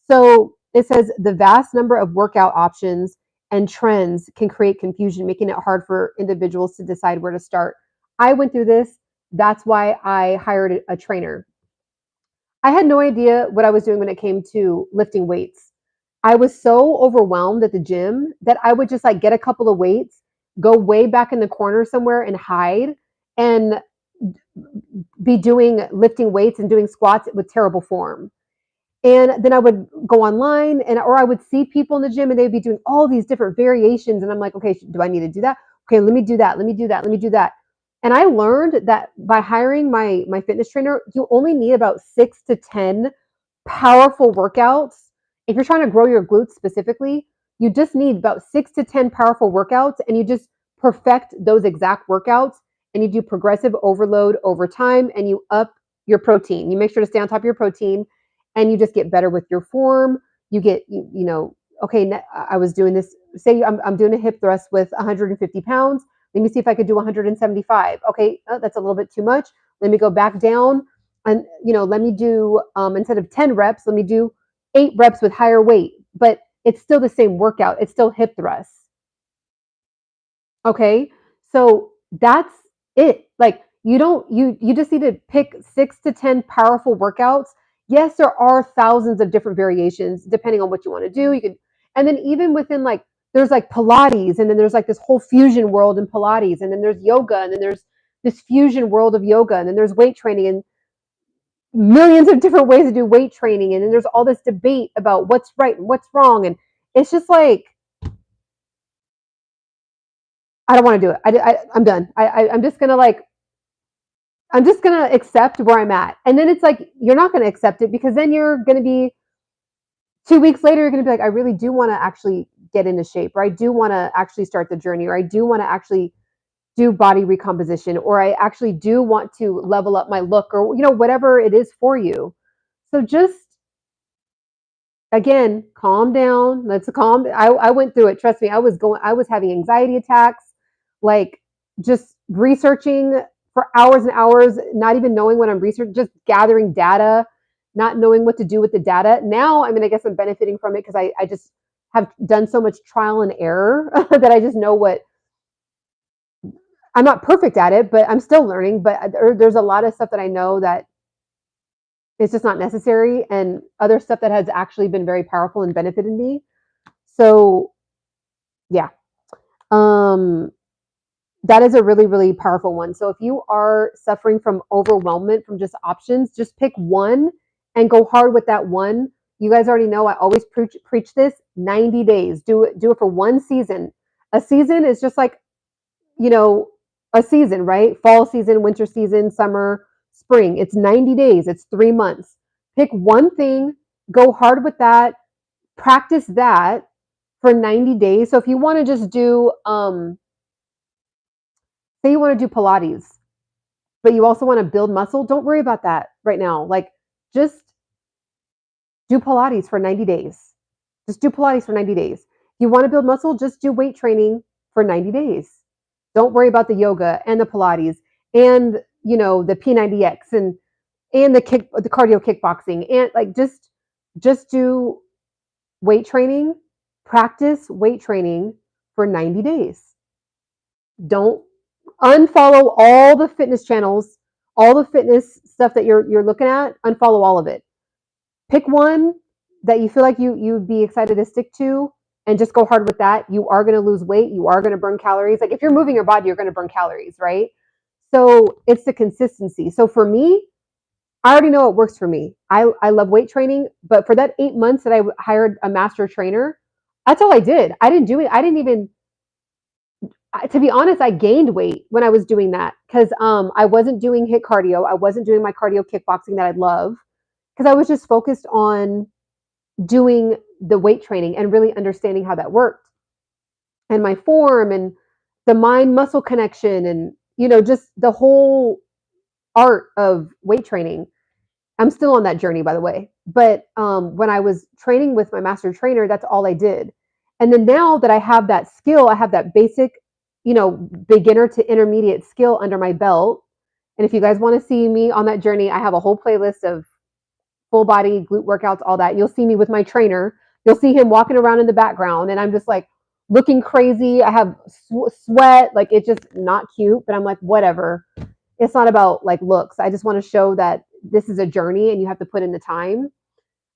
So it says the vast number of workout options and trends can create confusion, making it hard for individuals to decide where to start. I went through this. That's why I hired a trainer. I had no idea what I was doing when it came to lifting weights. I was so overwhelmed at the gym that I would just like get a couple of weights, go way back in the corner somewhere and hide and be doing lifting weights and doing squats with terrible form. And then I would go online or I would see people in the gym and they'd be doing all these different variations. And I'm like, okay, do I need to do that? Okay, let me do that. Let me do that. Let me do that. And I learned that by hiring my fitness trainer, you only need about 6 to 10 powerful workouts. If you're trying to grow your glutes specifically, you just need about 6 to 10 powerful workouts, and you just perfect those exact workouts, and you do progressive overload over time, and you up your protein. You make sure to stay on top of your protein, and you just get better with your form. You get, okay, I was doing this, say I'm doing a hip thrust with 150 pounds. Let me see if I could do 175. Okay, that's a little bit too much. Let me go back down and, let me do, instead of 10 reps, let me do 8 reps with higher weight, but it's still the same workout. It's still hip thrusts. Okay. So that's it. Like you just need to pick 6 to 10 powerful workouts. Yes, there are thousands of different variations depending on what you want to do. You could, and then even within like, there's like Pilates, and then there's like this whole fusion world in Pilates, and then there's yoga, and then there's this fusion world of yoga, and then there's weight training, and millions of different ways to do weight training. And then there's all this debate about what's right and what's wrong. And it's just like, I don't want to do it. I'm done. I'm just going to accept where I'm at. And then it's like, you're not going to accept it, because then you're going to be 2 weeks later, you're going to be like, I really do want to actually get into shape, or I do want to actually start the journey, or I do want to actually do body recomposition, or I actually do want to level up my look, or, whatever it is for you. So just, again, calm down. Let's calm. I went through it. Trust me. I was having anxiety attacks, like just researching for hours and hours, not even knowing what I'm researching, just gathering data, not knowing what to do with the data. Now, I mean, I guess I'm benefiting from it because I just have done so much trial and error that I just know what. I'm not perfect at it, but I'm still learning. But there's a lot of stuff that I know that it's just not necessary, and other stuff that has actually been very powerful and benefited me. So yeah, that is a really, really powerful one. So if you are suffering from overwhelmment from just options, just pick one and go hard with that one. You guys already know I always preach this: 90 days. Do it for one season. A season is just like, a season, right? Fall season, winter season, summer, spring. It's 90 days. It's 3 months. Pick one thing, go hard with that, practice that for 90 days. So if you want to just do, say you want to do Pilates, but you also want to build muscle, don't worry about that right now. Like, just do Pilates for 90 days. Just do Pilates for 90 days. If you want to build muscle, just do weight training for 90 days. Don't worry about the yoga and the Pilates and, the P90X and the cardio kickboxing, and like, just do weight training, practice weight training for 90 days. Don't unfollow all the fitness channels, all the fitness stuff that you're looking at. Unfollow all of it. Pick one that you feel like you'd be excited to stick to, and just go hard with that. You are going to lose weight. You are going to burn calories. Like, if you're moving your body, you're going to burn calories, right? So it's the consistency. So for me, I already know it works for me. I love weight training, but for that 8 months that I hired a master trainer, that's all I did. I didn't do it. I didn't even, to be honest, I gained weight when I was doing that, because I wasn't doing HIIT cardio. I wasn't doing my cardio kickboxing that I love, because I was just focused on doing the weight training and really understanding how that worked, and my form, and the mind muscle connection, and just the whole art of weight training. I'm still on that journey, by the way. But when I was training with my master trainer, that's all I did. And then now that I have that skill, I have that basic, beginner to intermediate skill under my belt. And if you guys want to see me on that journey, I have a whole playlist of full body glute workouts, all that. You'll see me with my trainer. You'll see him walking around in the background, and I'm just like looking crazy. I have sweat. Like, it's just not cute, but I'm like, whatever. It's not about like looks. I just want to show that this is a journey and you have to put in the time.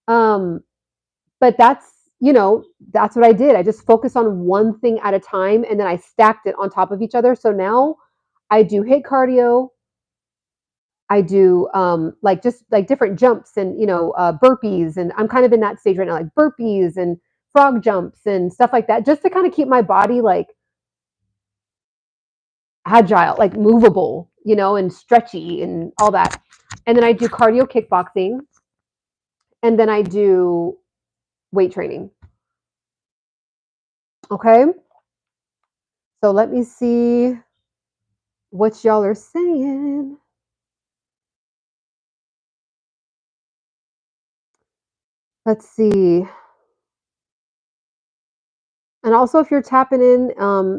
But that's what I did. I just focused on one thing at a time, and then I stacked it on top of each other. So now I do HIIT cardio, I do like just like different jumps and burpees, and I'm kind of in that stage right now, like burpees and frog jumps and stuff like that, just to kind of keep my body like agile, like movable, and stretchy and all that. And then I do cardio kickboxing, and then I do weight training. Okay. So let me see what y'all are saying. Let's see. And also, if you're tapping in,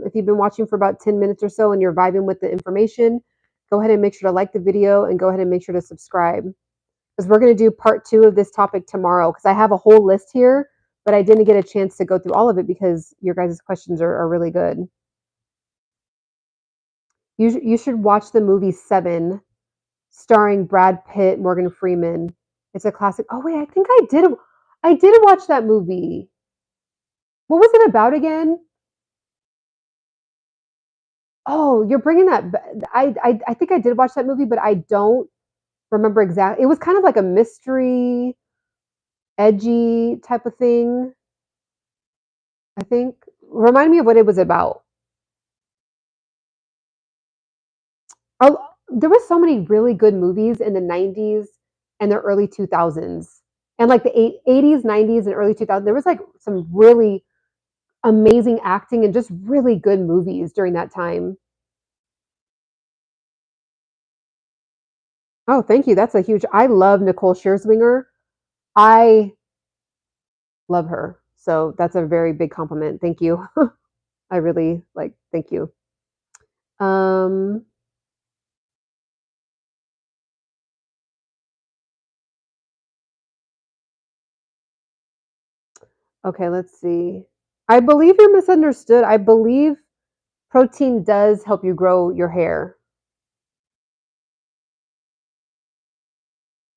if you've been watching for about 10 minutes or so and you're vibing with the information, go ahead and make sure to like the video and go ahead and make sure to subscribe. Because we're going to do part 2 of this topic tomorrow, because I have a whole list here, but I didn't get a chance to go through all of it because your guys' questions are really good. You should watch the movie Seven, starring Brad Pitt, Morgan Freeman. It's a classic. Oh wait, I think I did watch that movie. What was it about again? Oh, you're bringing that. I think I did watch that movie, but I don't remember exactly. It was kind of like a mystery, edgy type of thing. I think. Remind me of what it was about. Oh, there were so many really good movies in the 90s and the early 2000s. And like the 80s, 90s, and early 2000s. There was like some really amazing acting and just really good movies during that time. Oh, thank you. That's a huge. I love Nicole Scherzinger. I love her. So that's a very big compliment. Thank you. I really like. Thank you. Um. Okay. Let's see. I believe you're misunderstood. I believe protein does help you grow your hair.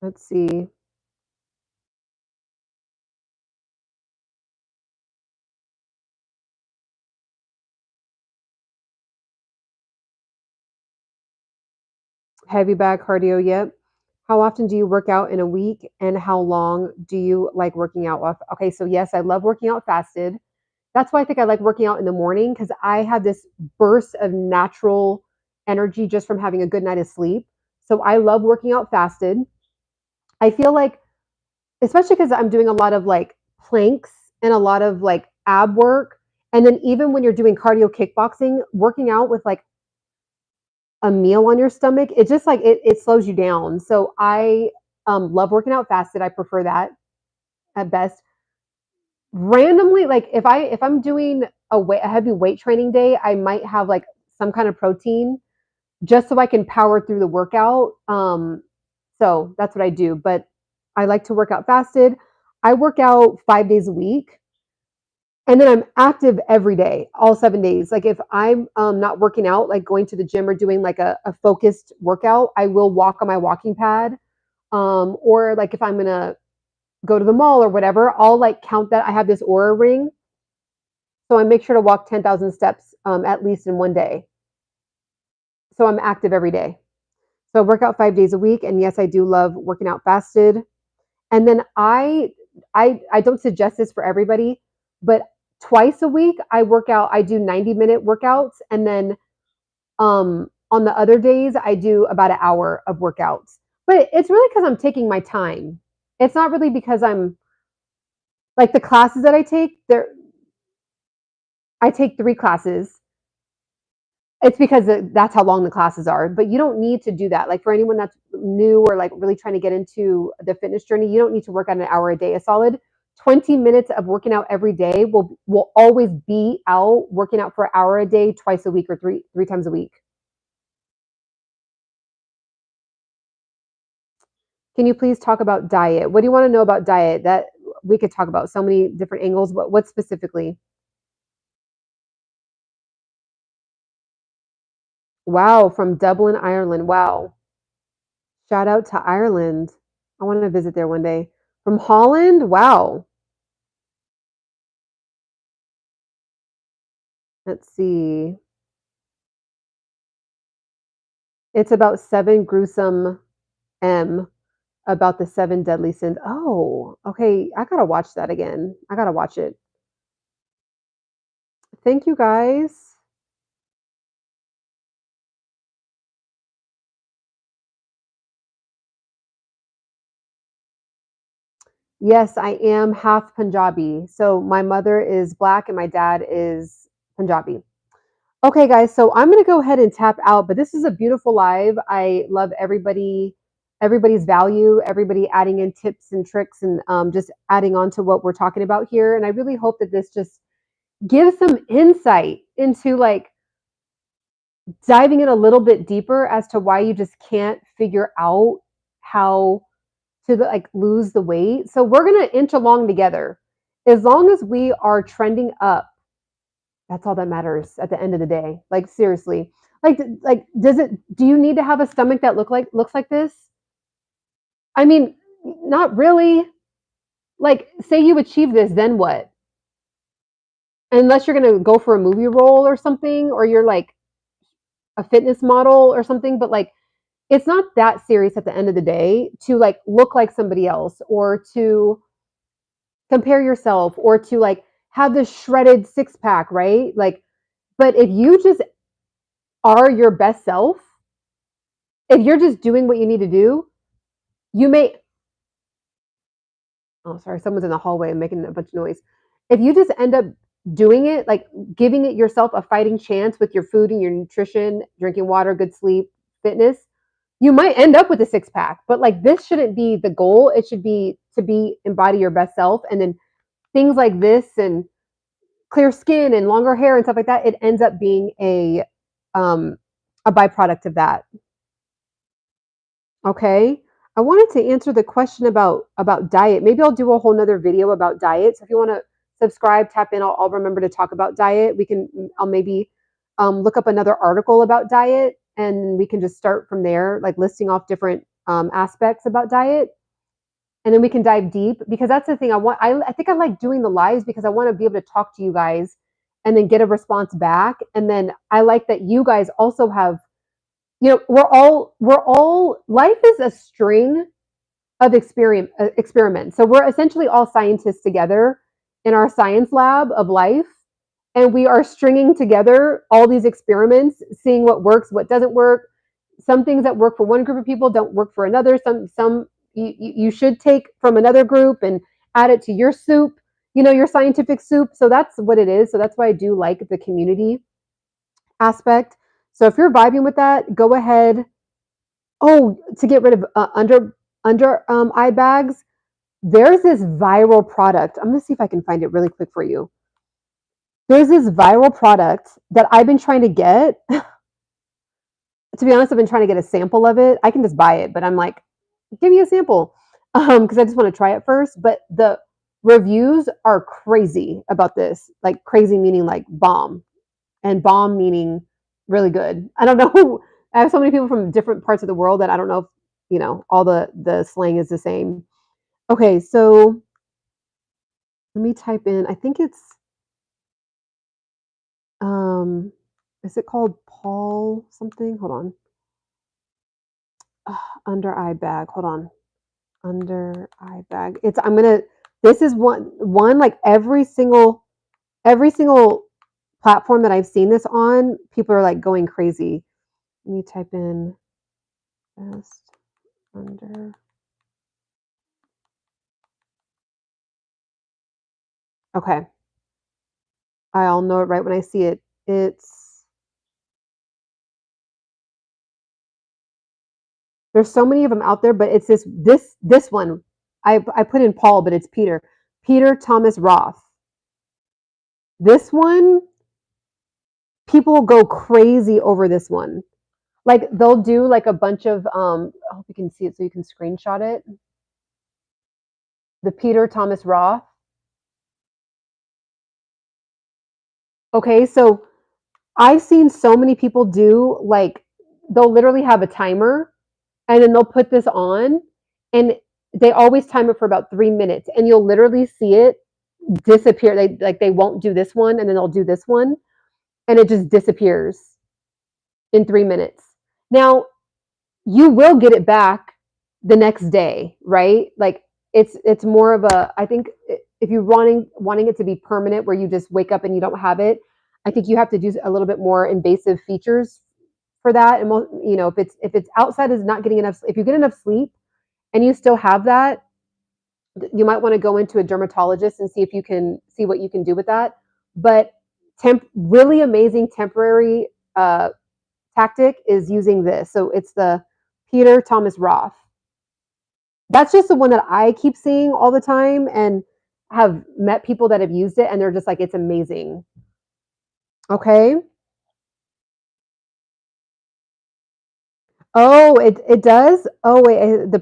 Let's see. Heavy bag cardio. Yep. How often do you work out in a week, and how long do you like working out? Okay, so yes, I love working out fasted. That's why I think I like working out in the morning, because I have this burst of natural energy just from having a good night of sleep. So I love working out fasted. I feel like, especially because I'm doing a lot of like planks and a lot of like ab work. And then even when you're doing cardio kickboxing, working out with like a meal on your stomach, it just like it slows you down. So I love working out fasted. I prefer that at best. Randomly, like if I'm doing a heavy weight training day, I might have like some kind of protein just so I can power through the workout. So that's what I do. But I like to work out fasted. I work out 5 days a week. And then I'm active every day, all 7 days. Like if I'm not working out, like going to the gym or doing like a focused workout, I will walk on my walking pad. Or like if I'm gonna go to the mall or whatever, I'll like count that. I have this Aura ring, so I make sure to walk 10,000 steps at least in one day. So I'm active every day. So I work out 5 days a week, and yes, I do love working out fasted. And then I don't suggest this for everybody, but twice a week I work out. I do 90-minute workouts, and then on the other days I do about an hour of workouts. But it's really because I'm taking my time. It's not really because I'm like the classes that I take. There, I take 3 classes. It's because that's how long the classes are. But you don't need to do that. Like for anyone that's new or like really trying to get into the fitness journey, you don't need to work out an hour a day. A solid 20 minutes of working out every day will always be out working out for an hour a day, twice a week, or three times a week. Can you please talk about diet? What do you want to know about diet? That we could talk about so many different angles. What specifically? Wow, from Dublin, Ireland. Wow. Shout out to Ireland. I want to visit there one day. From Holland? Wow. Let's see. It's about 7 gruesome. M about the 7 deadly sins. Oh, okay. I gotta watch that again. I gotta watch it. Thank you guys. Yes, I am half Punjabi. So my mother is black and my dad is Punjabi. Okay, guys, so I'm going to go ahead and tap out, but this is a beautiful live. I love everybody's value, everybody adding in tips and tricks and just adding on to what we're talking about here. And I really hope that this just gives some insight into like diving in a little bit deeper as to why you just can't figure out how to like lose the weight. So we're going to inch along together. As long as we are trending up, that's all that matters at the end of the day. Like seriously. Like do you need to have a stomach that looks like this? I mean, not really. Like say you achieve this, then what? Unless you're going to go for a movie role or something, or you're like a fitness model or something, but like it's not that serious at the end of the day to like look like somebody else or to compare yourself or to like have this shredded six pack, right? Like, but if you just are your best self, if you're just doing what you need to do, you may, oh, sorry, someone's in the hallway making a bunch of noise. If you just end up doing it, like giving it yourself a fighting chance with your food and your nutrition, drinking water, good sleep, fitness, you might end up with a six pack. But like this shouldn't be the goal. It should be to be embody your best self. And then things like this and clear skin and longer hair and stuff like that, it ends up being a byproduct of that. Okay. I wanted to answer the question about diet. Maybe I'll do a whole nother video about diet. So if you want to subscribe, tap in, I'll remember to talk about diet. I'll maybe look up another article about diet and we can just start from there, like listing off different aspects about diet. And then we can dive deep because that's the thing I think I like doing the lives because I want to be able to talk to you guys and then get a response back. And then I like that you guys also have, we're all life is a string of experiments. So we're essentially all scientists together in our science lab of life. And we are stringing together all these experiments, seeing what works, what doesn't work. Some things that work for one group of people don't work for another. Some you should take from another group and add it to your soup, your scientific soup. So that's what it is. So that's why I do like the community aspect. So if you're vibing with that, go ahead. Oh, to get rid of under eye bags, there's this viral product. I'm gonna see if I can find it really quick for you. There's this viral product that I've been trying to get. To be honest, I've been trying to get a sample of it. I can just buy it, but I'm like, give me a sample because I just want to try it first. But the reviews are crazy about this, like crazy meaning like bomb, and bomb meaning really good. I don't know. I have so many people from different parts of the world that I don't know if all the slang is the same. Okay, so let me type in. I think it's is it called Paul something? Hold on. Under eye bag. Hold on. Under eye bag. This is one like every single platform that I've seen this on, people are like going crazy. Let me type in best under. Okay. I'll know it right when I see it. There's so many of them out there, but it's this one. I put in Paul, but it's Peter Thomas Roth. This one, people go crazy over this one. Like they'll do like a bunch of I hope you can see it so you can screenshot it. The Peter Thomas Roth. Okay, so I've seen so many people do like they'll literally have a timer and then they'll put this on and they always time it for about 3 minutes and you'll literally see it disappear. They won't do this one and then they'll do this one and it just disappears in 3 minutes. Now, you will get it back the next day, right? Like it's more of a, I think if you're wanting it to be permanent where you just wake up and you don't have it, I think you have to do a little bit more invasive features for that. And you know, if it's outside is not getting enough, if you get enough sleep and you still have that, you might want to go into a dermatologist and see if you can see what you can do with that. But really amazing temporary tactic is using this. So it's the Peter Thomas Roth. That's just the one that I keep seeing all the time and have met people that have used it and they're just like, it's amazing. Okay. Oh, it does. Oh wait, the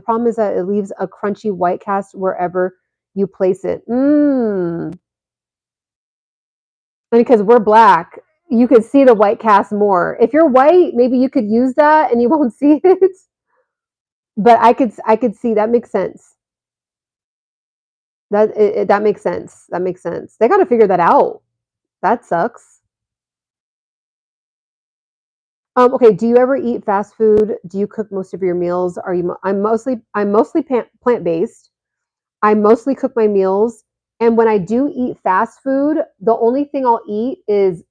problem is that it leaves a crunchy white cast wherever you place it. And because we're black, you could see the white cast more. If you're white, maybe you could use that and you won't see it. But I could see that makes sense. That makes sense. That makes sense. They got to figure that out. That sucks. Okay. Do you ever eat fast food? Do you cook most of your meals? Are you? I'm mostly plant based. I mostly cook my meals, and when I do eat fast food, the only thing I'll eat is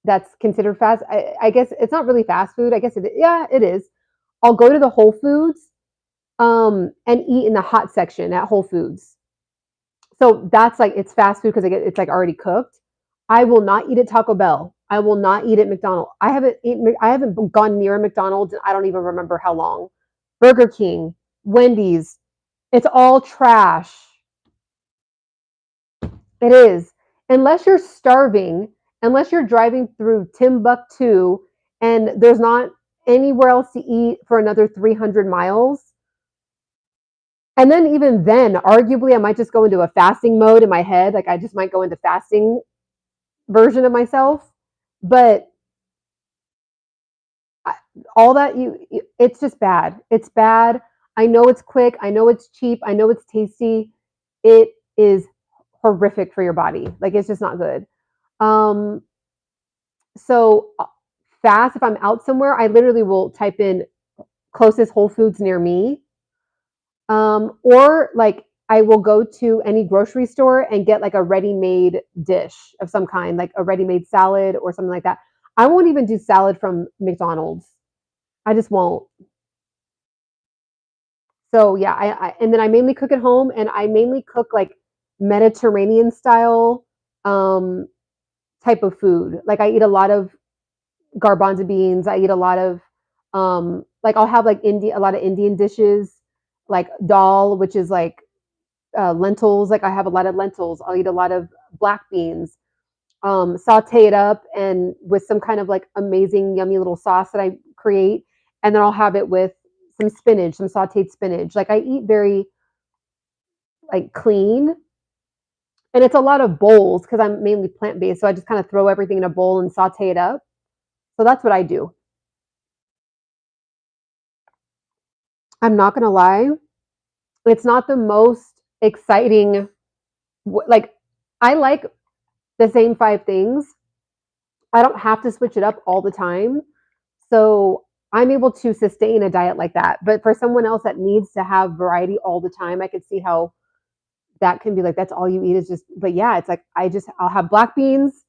that's considered fast. I guess it's not really fast food. I guess yeah, it is. I'll go to the Whole Foods and eat in the hot section at Whole Foods. So that's like it's fast food because it's like already cooked. I will not eat at Taco Bell. I will not eat at McDonald's. I haven't gone near a McDonald's and I don't even remember how long. Burger King, Wendy's, it's all trash. It is. Unless you're starving, unless you're driving through Timbuktu and there's not anywhere else to eat for another 300 miles. And then even then, arguably, I might just go into a fasting mode in my head. Like I just might go into fasting version of myself. But all that it's just bad. It's bad. I know it's quick. I know it's cheap. I know it's tasty. It is horrific for your body. Like it's just not good. Um, so fast, if I'm out somewhere, I literally will type in closest Whole Foods near me. Or like I will go to any grocery store and get like a ready-made dish of some kind, like a ready-made salad or something like that. I won't even do salad from McDonald's. I just won't. So yeah, and then I mainly cook at home, and I mainly cook like Mediterranean style um, type of food. Like I eat a lot of garbanzo beans. I eat a lot of like I'll have like a lot of Indian dishes, like dal, which is like lentils. Like I have a lot of lentils. I'll eat a lot of black beans, saute it up and with some kind of like amazing yummy little sauce that I create, and then I'll have it with some spinach, some sauteed spinach. Like I eat very like clean, and it's a lot of bowls because I'm mainly plant based. So I just kind of throw everything in a bowl and saute it up. So that's what I do. I'm not gonna lie, it's not the most exciting. Like I like the same five things. I don't have to switch it up all the time. So I'm able to sustain a diet like that. But for someone else that needs to have variety all the time, I could see how that can be like, that's all you eat is just, but yeah, it's like, I'll have black beans,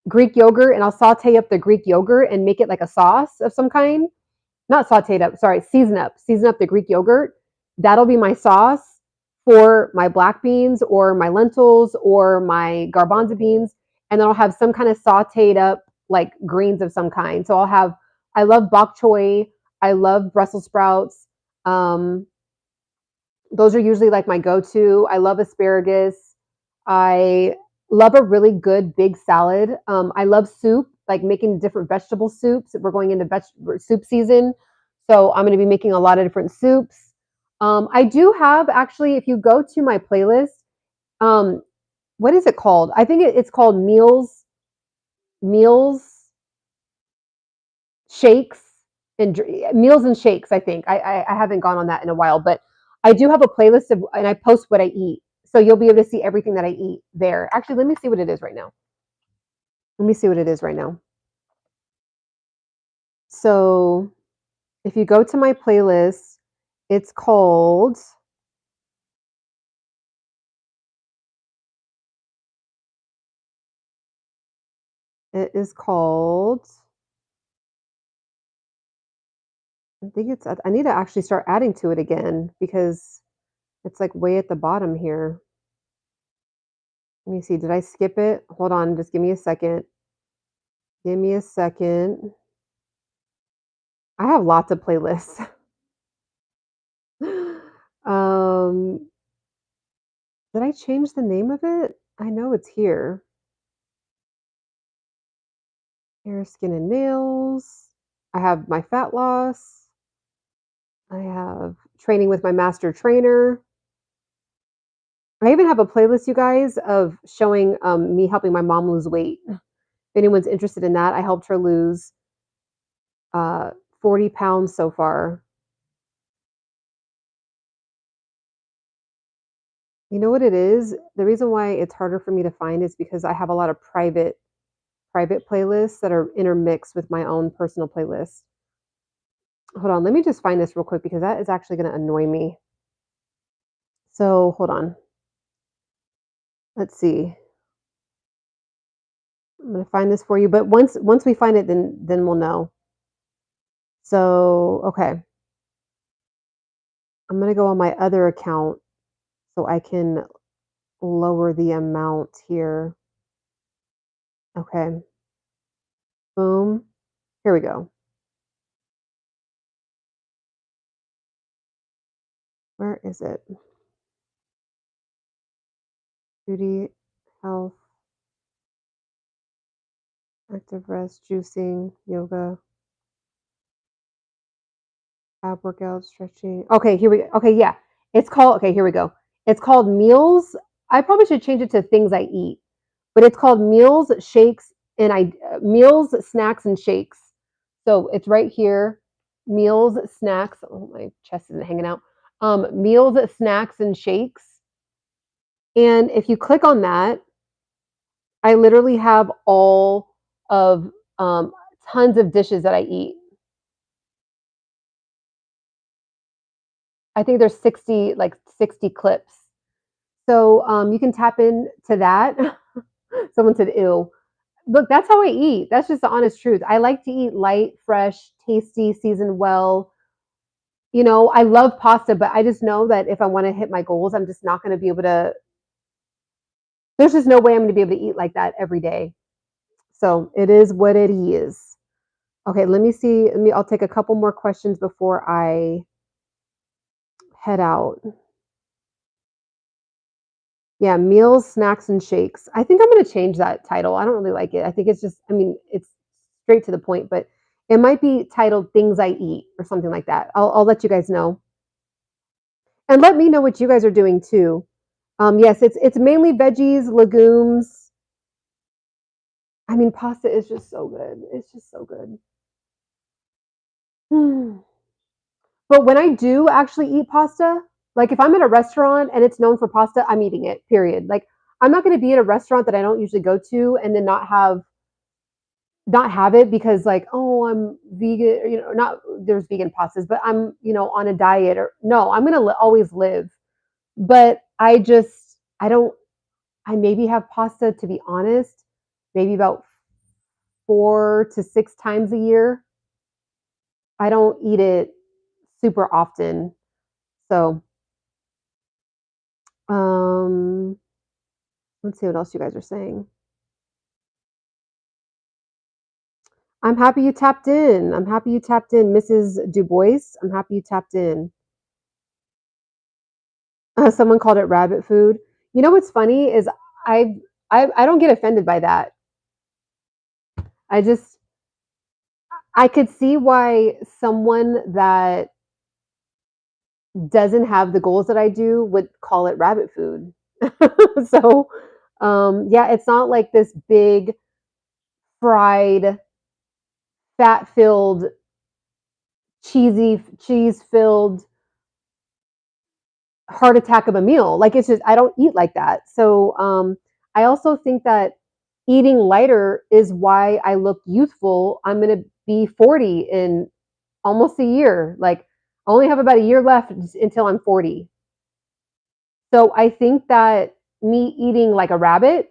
Greek yogurt, and I'll saute up the Greek yogurt and make it like a sauce of some kind. Not sauteed up, sorry, season up the Greek yogurt. That'll be my sauce for my black beans or my lentils or my garbanzo beans. And then I'll have some kind of sauteed up like greens of some kind. So I love bok choy. I love Brussels sprouts. Um, those are usually like my go-to. I love asparagus. I love a really good big salad. I love soup, like making different vegetable soups. We're going into soup season, so I'm going to be making a lot of different soups. I do have actually, if you go to my playlist, um, what is it called? I think it's called meals, shakes, and meals and shakes. I think I haven't gone on that in a while, but I do have a playlist of, and I post what I eat, so you'll be able to see everything that I eat there. Actually, let me see what it is right now. Let me see what it is right now. So if you go to my playlist, It's called, it is called, I think it's, I need to actually start adding to it again because it's like way at the bottom here. Let me see. Did I skip it? Hold on. Just give me a second. Give me a second. I have lots of playlists. um, did I change the name of it? I know it's here. Hair, skin, and nails. I have my fat loss. I have training with my master trainer. I even have a playlist, you guys, of showing me helping my mom lose weight. If anyone's interested in that, I helped her lose uh, 40 pounds so far. You know what it is? The reason why it's harder for me to find is because I have a lot of private playlists that are intermixed with my own personal playlist. Hold on, let me just find this real quick because that is actually going to annoy me. So hold on. Let's see. I'm going to find this for you, but once we find it, then we'll know. So okay, I'm going to go on my other account so I can lower the amount here. Okay. Boom. Here we go. Where is it? Beauty, health, active rest, juicing, yoga, ab workout, stretching. Okay, here we go. Okay, yeah. It's called, okay, here we go. It's called Meals. I probably should change it to Things I Eat, but it's called Meals, Shakes, and Meals, Snacks, and Shakes. So it's right here. Meals, snacks. Oh, my chest isn't hanging out. Meals, snacks, and shakes. And if you click on that, I literally have all of tons of dishes that I eat. I think there's 60 clips. So you can tap into that. Someone said, ew. Look, that's how I eat. That's just the honest truth. I like to eat light, fresh, tasty, seasoned well. You know, I love pasta, but I just know that if I want to hit my goals, I'm just not going to be able to. There's just no way I'm going to be able to eat like that every day. So it is what it is. Okay, let me see. I'll take a couple more questions before I head out. Yeah, meals, snacks, and shakes. I think I'm going to change that title. I don't really like it. I think it's just, I mean, it's straight to the point, but it might be titled Things I Eat or something like that. I'll let you guys know. And let me know what you guys are doing too. Yes, it's mainly veggies, legumes. I mean, pasta is just so good. It's just so good. But when I do actually eat pasta, like if I'm at a restaurant and it's known for pasta, I'm eating it, period. Like I'm not going to be at a restaurant that I don't usually go to and then not have it because like, oh, I'm vegan, you know, not there's vegan pastas, but I'm, you know, on a diet or no, I'm going to always live. But I don't, I maybe have pasta to be honest, maybe about 4 to 6 times a year. I don't eat it super often. So, um, let's see what else you guys are saying. I'm happy you tapped in. I'm happy you tapped in, Mrs. Du Bois. I'm happy you tapped in. Someone called it rabbit food. You know what's funny is I I don't get offended by that. I just I could see why someone that doesn't have the goals that I do would call it rabbit food. So yeah, it's not like this big fried, fat filled, cheese filled heart attack of a meal. Like it's just I don't eat like that. So I also think that eating lighter is why I look youthful. I'm gonna be 40 in almost a year. Like I only have about a year left until I'm 40. So I think that me eating like a rabbit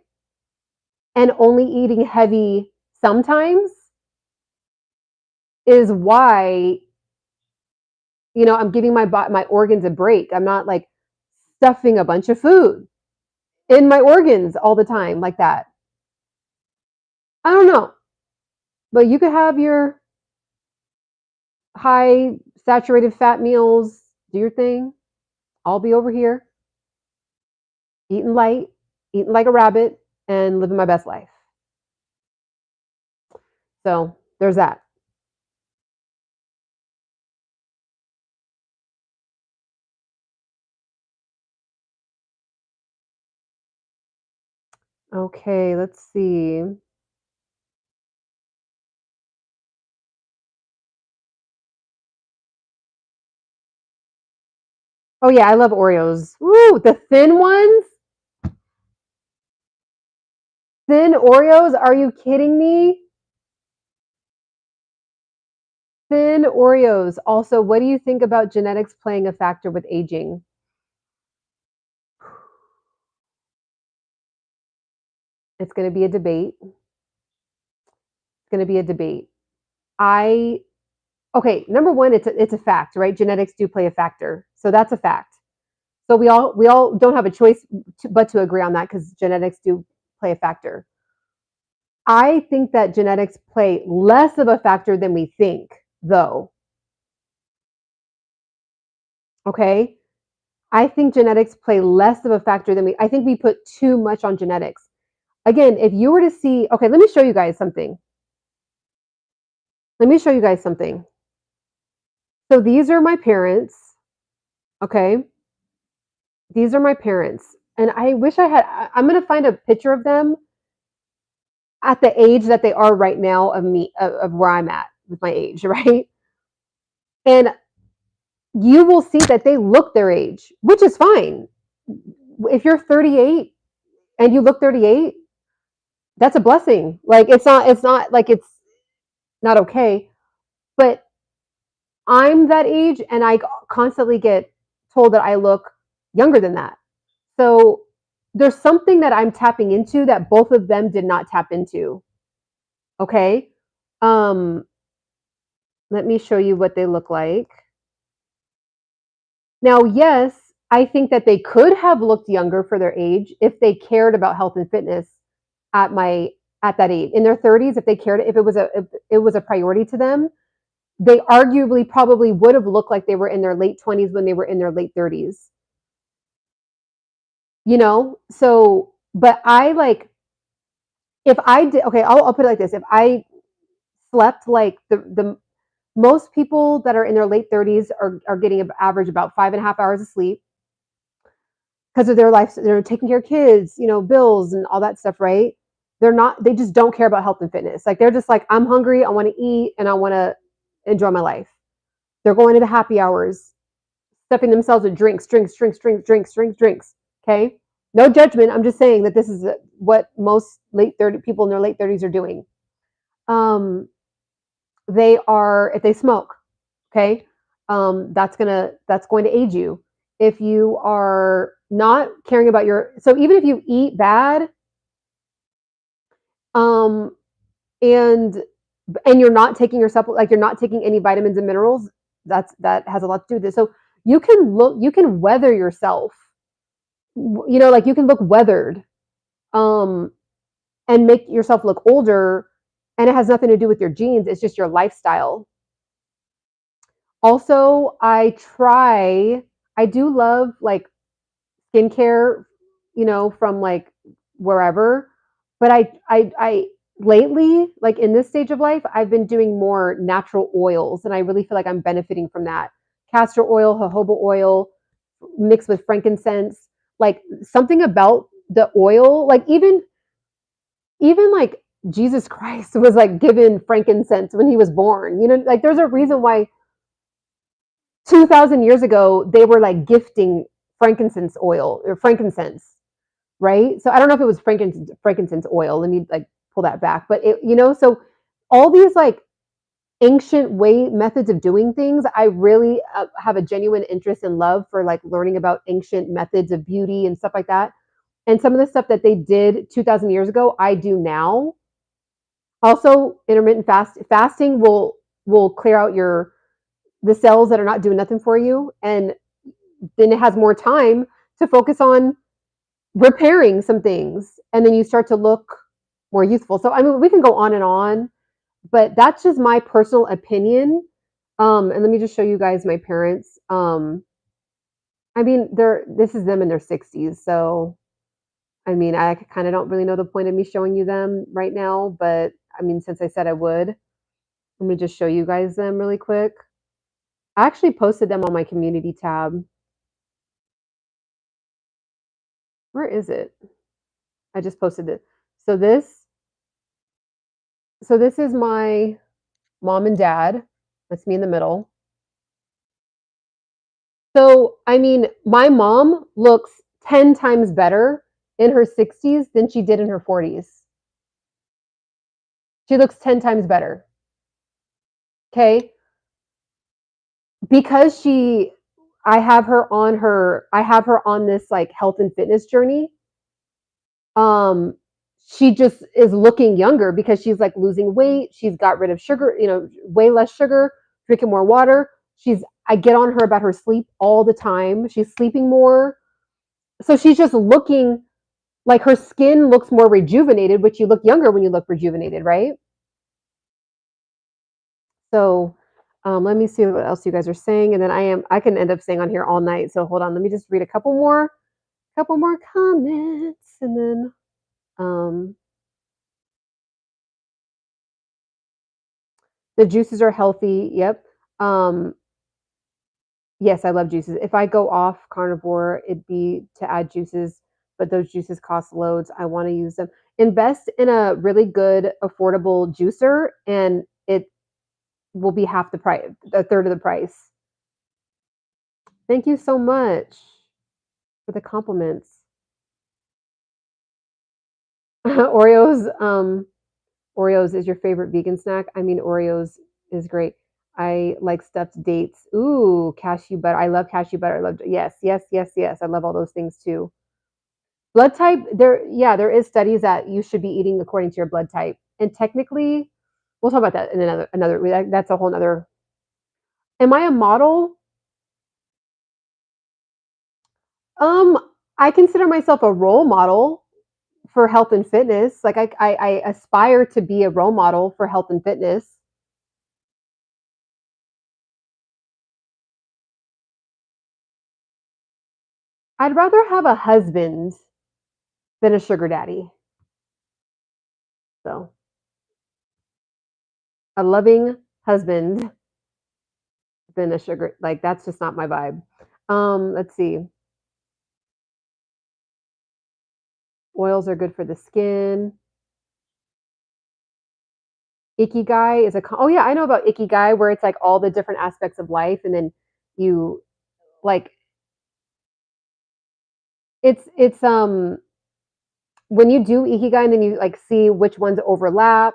and only eating heavy sometimes is why, I'm giving my organs a break. I'm not like stuffing a bunch of food in my organs all the time like that. I don't know, but you could have your high saturated fat meals, do your thing. I'll be over here eating light, eating like a rabbit, and living my best life. So there's that. Okay, let's see. Oh yeah, I love Oreos. Woo, the thin ones? Thin Oreos? Are you kidding me? Thin Oreos. Also, what do you think about genetics playing a factor with aging? It's going to be a debate. It's going to be a debate. Okay, number one, it's a fact, right? Genetics do play a factor. So that's a fact. So we all don't have a choice but to agree on that because genetics do play a factor. I think that genetics play less of a factor than we think, though. Okay? I think genetics play less of a factor than I think we put too much on genetics. Again, if you were to see, okay, let me show you guys something. Let me show you guys something. So these are my parents, okay? These are my parents. And I wish I'm going to find a picture of them at the age that they are right now of me, of where I'm at with my age, right? And you will see that they look their age, which is fine. If you're 38 and you look 38, that's a blessing. Like it's not like it's not okay, but I'm that age and I constantly get told that I look younger than that. So there's something that I'm tapping into that both of them did not tap into. Okay? Um let me show you what they look like. Now, yes, I think that they could have looked younger for their age if they cared about health and fitness at my at that age. In their 30s, if they cared, if it was a priority to them, they arguably probably would have looked like they were in their late 20s when they were in their late 30s. So but I like if I did okay, I'll put it like this. If I slept like the most people that are in their late 30s are getting an average about 5.5 hours of sleep because of their life. They're taking care of kids, bills and all that stuff, right? They just don't care about health and fitness. Like they're just like, I'm hungry, I want to eat, and I want to enjoy my life. They're going to the happy hours, stuffing themselves with drinks. Okay? No judgment. I'm just saying that this is what most late 30 people in their late 30s are doing. They are, if they smoke, okay, that's going to age you. If you are not caring about so even if you eat bad, um, and you're not taking your supplement, like you're not taking any vitamins and minerals, that has a lot to do with this. So you can weather yourself, like you can look weathered, and make yourself look older, and it has nothing to do with your genes. It's just your lifestyle. Also, I do love like skincare, from like wherever. But I lately, like in this stage of life, I've been doing more natural oils, and I really feel like I'm benefiting from that. Castor oil, jojoba oil, mixed with frankincense, like something about the oil, like even like Jesus Christ was like given frankincense when he was born. Like there's a reason why 2,000 years ago they were like gifting frankincense oil or frankincense, right? So I don't know if it was frankincense oil. Let me like pull that back, but so all these like ancient methods of doing things. I really have a genuine interest and love for like learning about ancient methods of beauty and stuff like that. And some of the stuff that they did 2,000 years ago, I do now. Also, intermittent fasting will clear out the cells that are not doing nothing for you, and then it has more time to focus on repairing some things, and then you start to look more youthful. So I mean, we can go on, but that's just my personal opinion. And let me just show you guys my parents. I mean, this is them in their 60s, so I mean, I kind of don't really know the point of me showing you them right now, but I mean, since I said I would, let me just show you guys them really quick. I actually posted them on my community tab. Where is it? I just posted it. So this is my mom and dad. That's me in the middle. So, I mean, my mom looks 10 times better in her 60s than she did in her 40s. She looks 10 times better. Okay? Because I have her on this like health and fitness journey. She just is looking younger because she's like losing weight. She's got rid of sugar, way less sugar, drinking more water. I get on her about her sleep all the time. She's sleeping more. So she's just looking like her skin looks more rejuvenated, which you look younger when you look rejuvenated, right? So let me see what else you guys are saying. And then I can end up staying on here all night. So hold on, let me just read a couple more comments and then the juices are healthy. Yep. Yes, I love juices. If I go off carnivore, it'd be to add juices, but those juices cost loads. I want to use them. Invest in a really good, affordable juicer, and it will be half the price, a third of the price. Thank you so much for the compliments. Oreos, Oreos is your favorite vegan snack. I mean, Oreos is great. I like stuffed dates. Ooh, cashew butter. I love cashew butter. I love yes, yes, yes, yes. I love all those things too. Blood type, there is studies that you should be eating according to your blood type. And technically, we'll talk about that in another that's a whole nother. Am I a model? Um, I consider myself a role model for health and fitness. Like I aspire to be a role model for health and fitness. I'd rather have a husband than a sugar daddy. So, a loving husband than a sugar, like that's just not my vibe. Let's see. Oils are good for the skin. Ikigai is oh yeah, I know about Ikigai where it's like all the different aspects of life and then you like it's when you do Ikigai and then you like see which ones overlap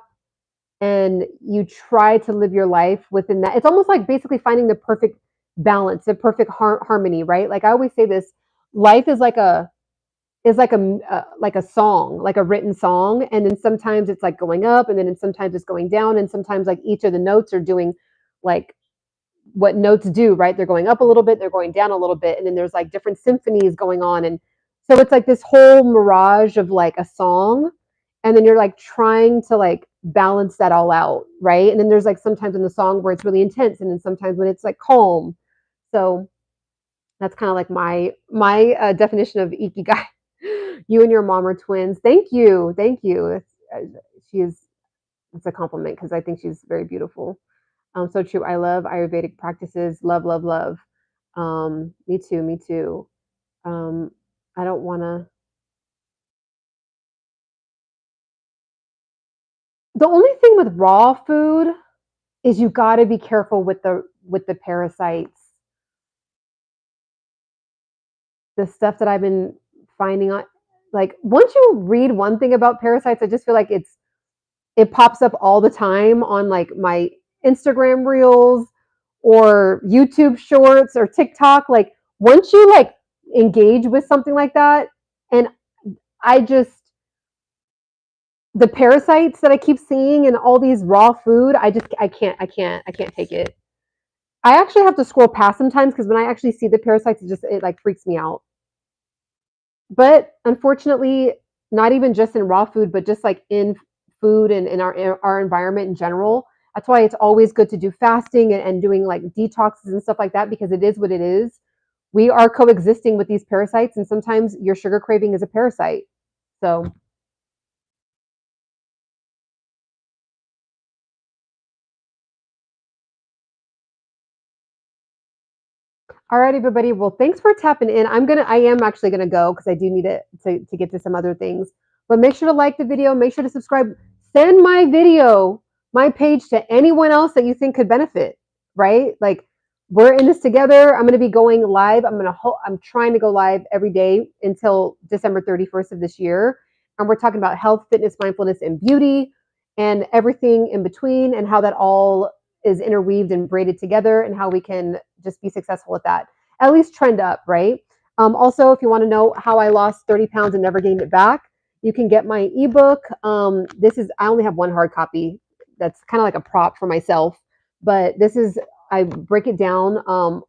and you try to live your life within that. It's almost like basically finding the perfect balance, the perfect harmony, right? Like I always say this, life is like a song, like a written song, and then sometimes it's like going up, and then sometimes it's going down, and sometimes like each of the notes are doing like what notes do, right? They're going up a little bit, they're going down a little bit, and then there's like different symphonies going on, and so it's like this whole mirage of like a song, and then you're like trying to like balance that all out, right? And then there's like sometimes in the song where it's really intense, and then sometimes when it's like calm. So that's kind of like my definition of ikigai. You and your mom are twins. Thank you, thank you. She is. It's a compliment because I think she's very beautiful. So true. I love Ayurvedic practices. Love, love, love. Me too. Me too. Um, I don't want to. The only thing with raw food is you got to be careful with the parasites. The stuff that I've been finding on, like once you read one thing about parasites, I just feel like it pops up all the time on like my Instagram reels or YouTube shorts or TikTok. Like once you like engage with something like that, and I just the parasites that I keep seeing and all these raw food, I can't take it. I actually have to scroll past sometimes because when I actually see the parasites, it like freaks me out. But unfortunately, not even just in raw food, but just like in food and in our environment in general. That's why it's always good to do fasting and doing like detoxes and stuff like that because it is what it is. We are coexisting with these parasites, and sometimes your sugar craving is a parasite. So all right, everybody. Well, thanks for tapping in. I am actually gonna go because I do need it to get to some other things. But make sure to like the video, make sure to subscribe, send my video, my page to anyone else that you think could benefit, right? Like we're in this together. I'm gonna be going live. I'm trying to go live every day until December 31st of this year. And we're talking about health, fitness, mindfulness, and beauty and everything in between and how that all is interweaved and braided together and how we can just be successful at that. At least trend up, right? Also, if you want to know how I lost 30 pounds and never gained it back, you can get my ebook. I only have one hard copy. That's kind of like a prop for myself, but I break it down,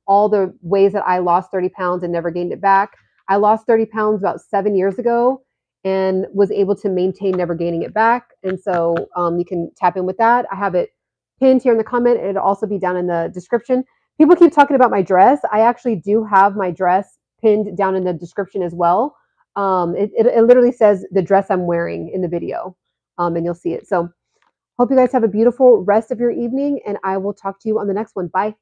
all the ways that I lost 30 pounds and never gained it back. I lost 30 pounds about 7 years ago and was able to maintain never gaining it back. And so you can tap in with that. I have it pinned here in the comment. It'll also be down in the description. People keep talking about my dress. I actually do have my dress pinned down in the description as well. It literally says the dress I'm wearing in the video, and you'll see it. So hope you guys have a beautiful rest of your evening, and I will talk to you on the next one. Bye.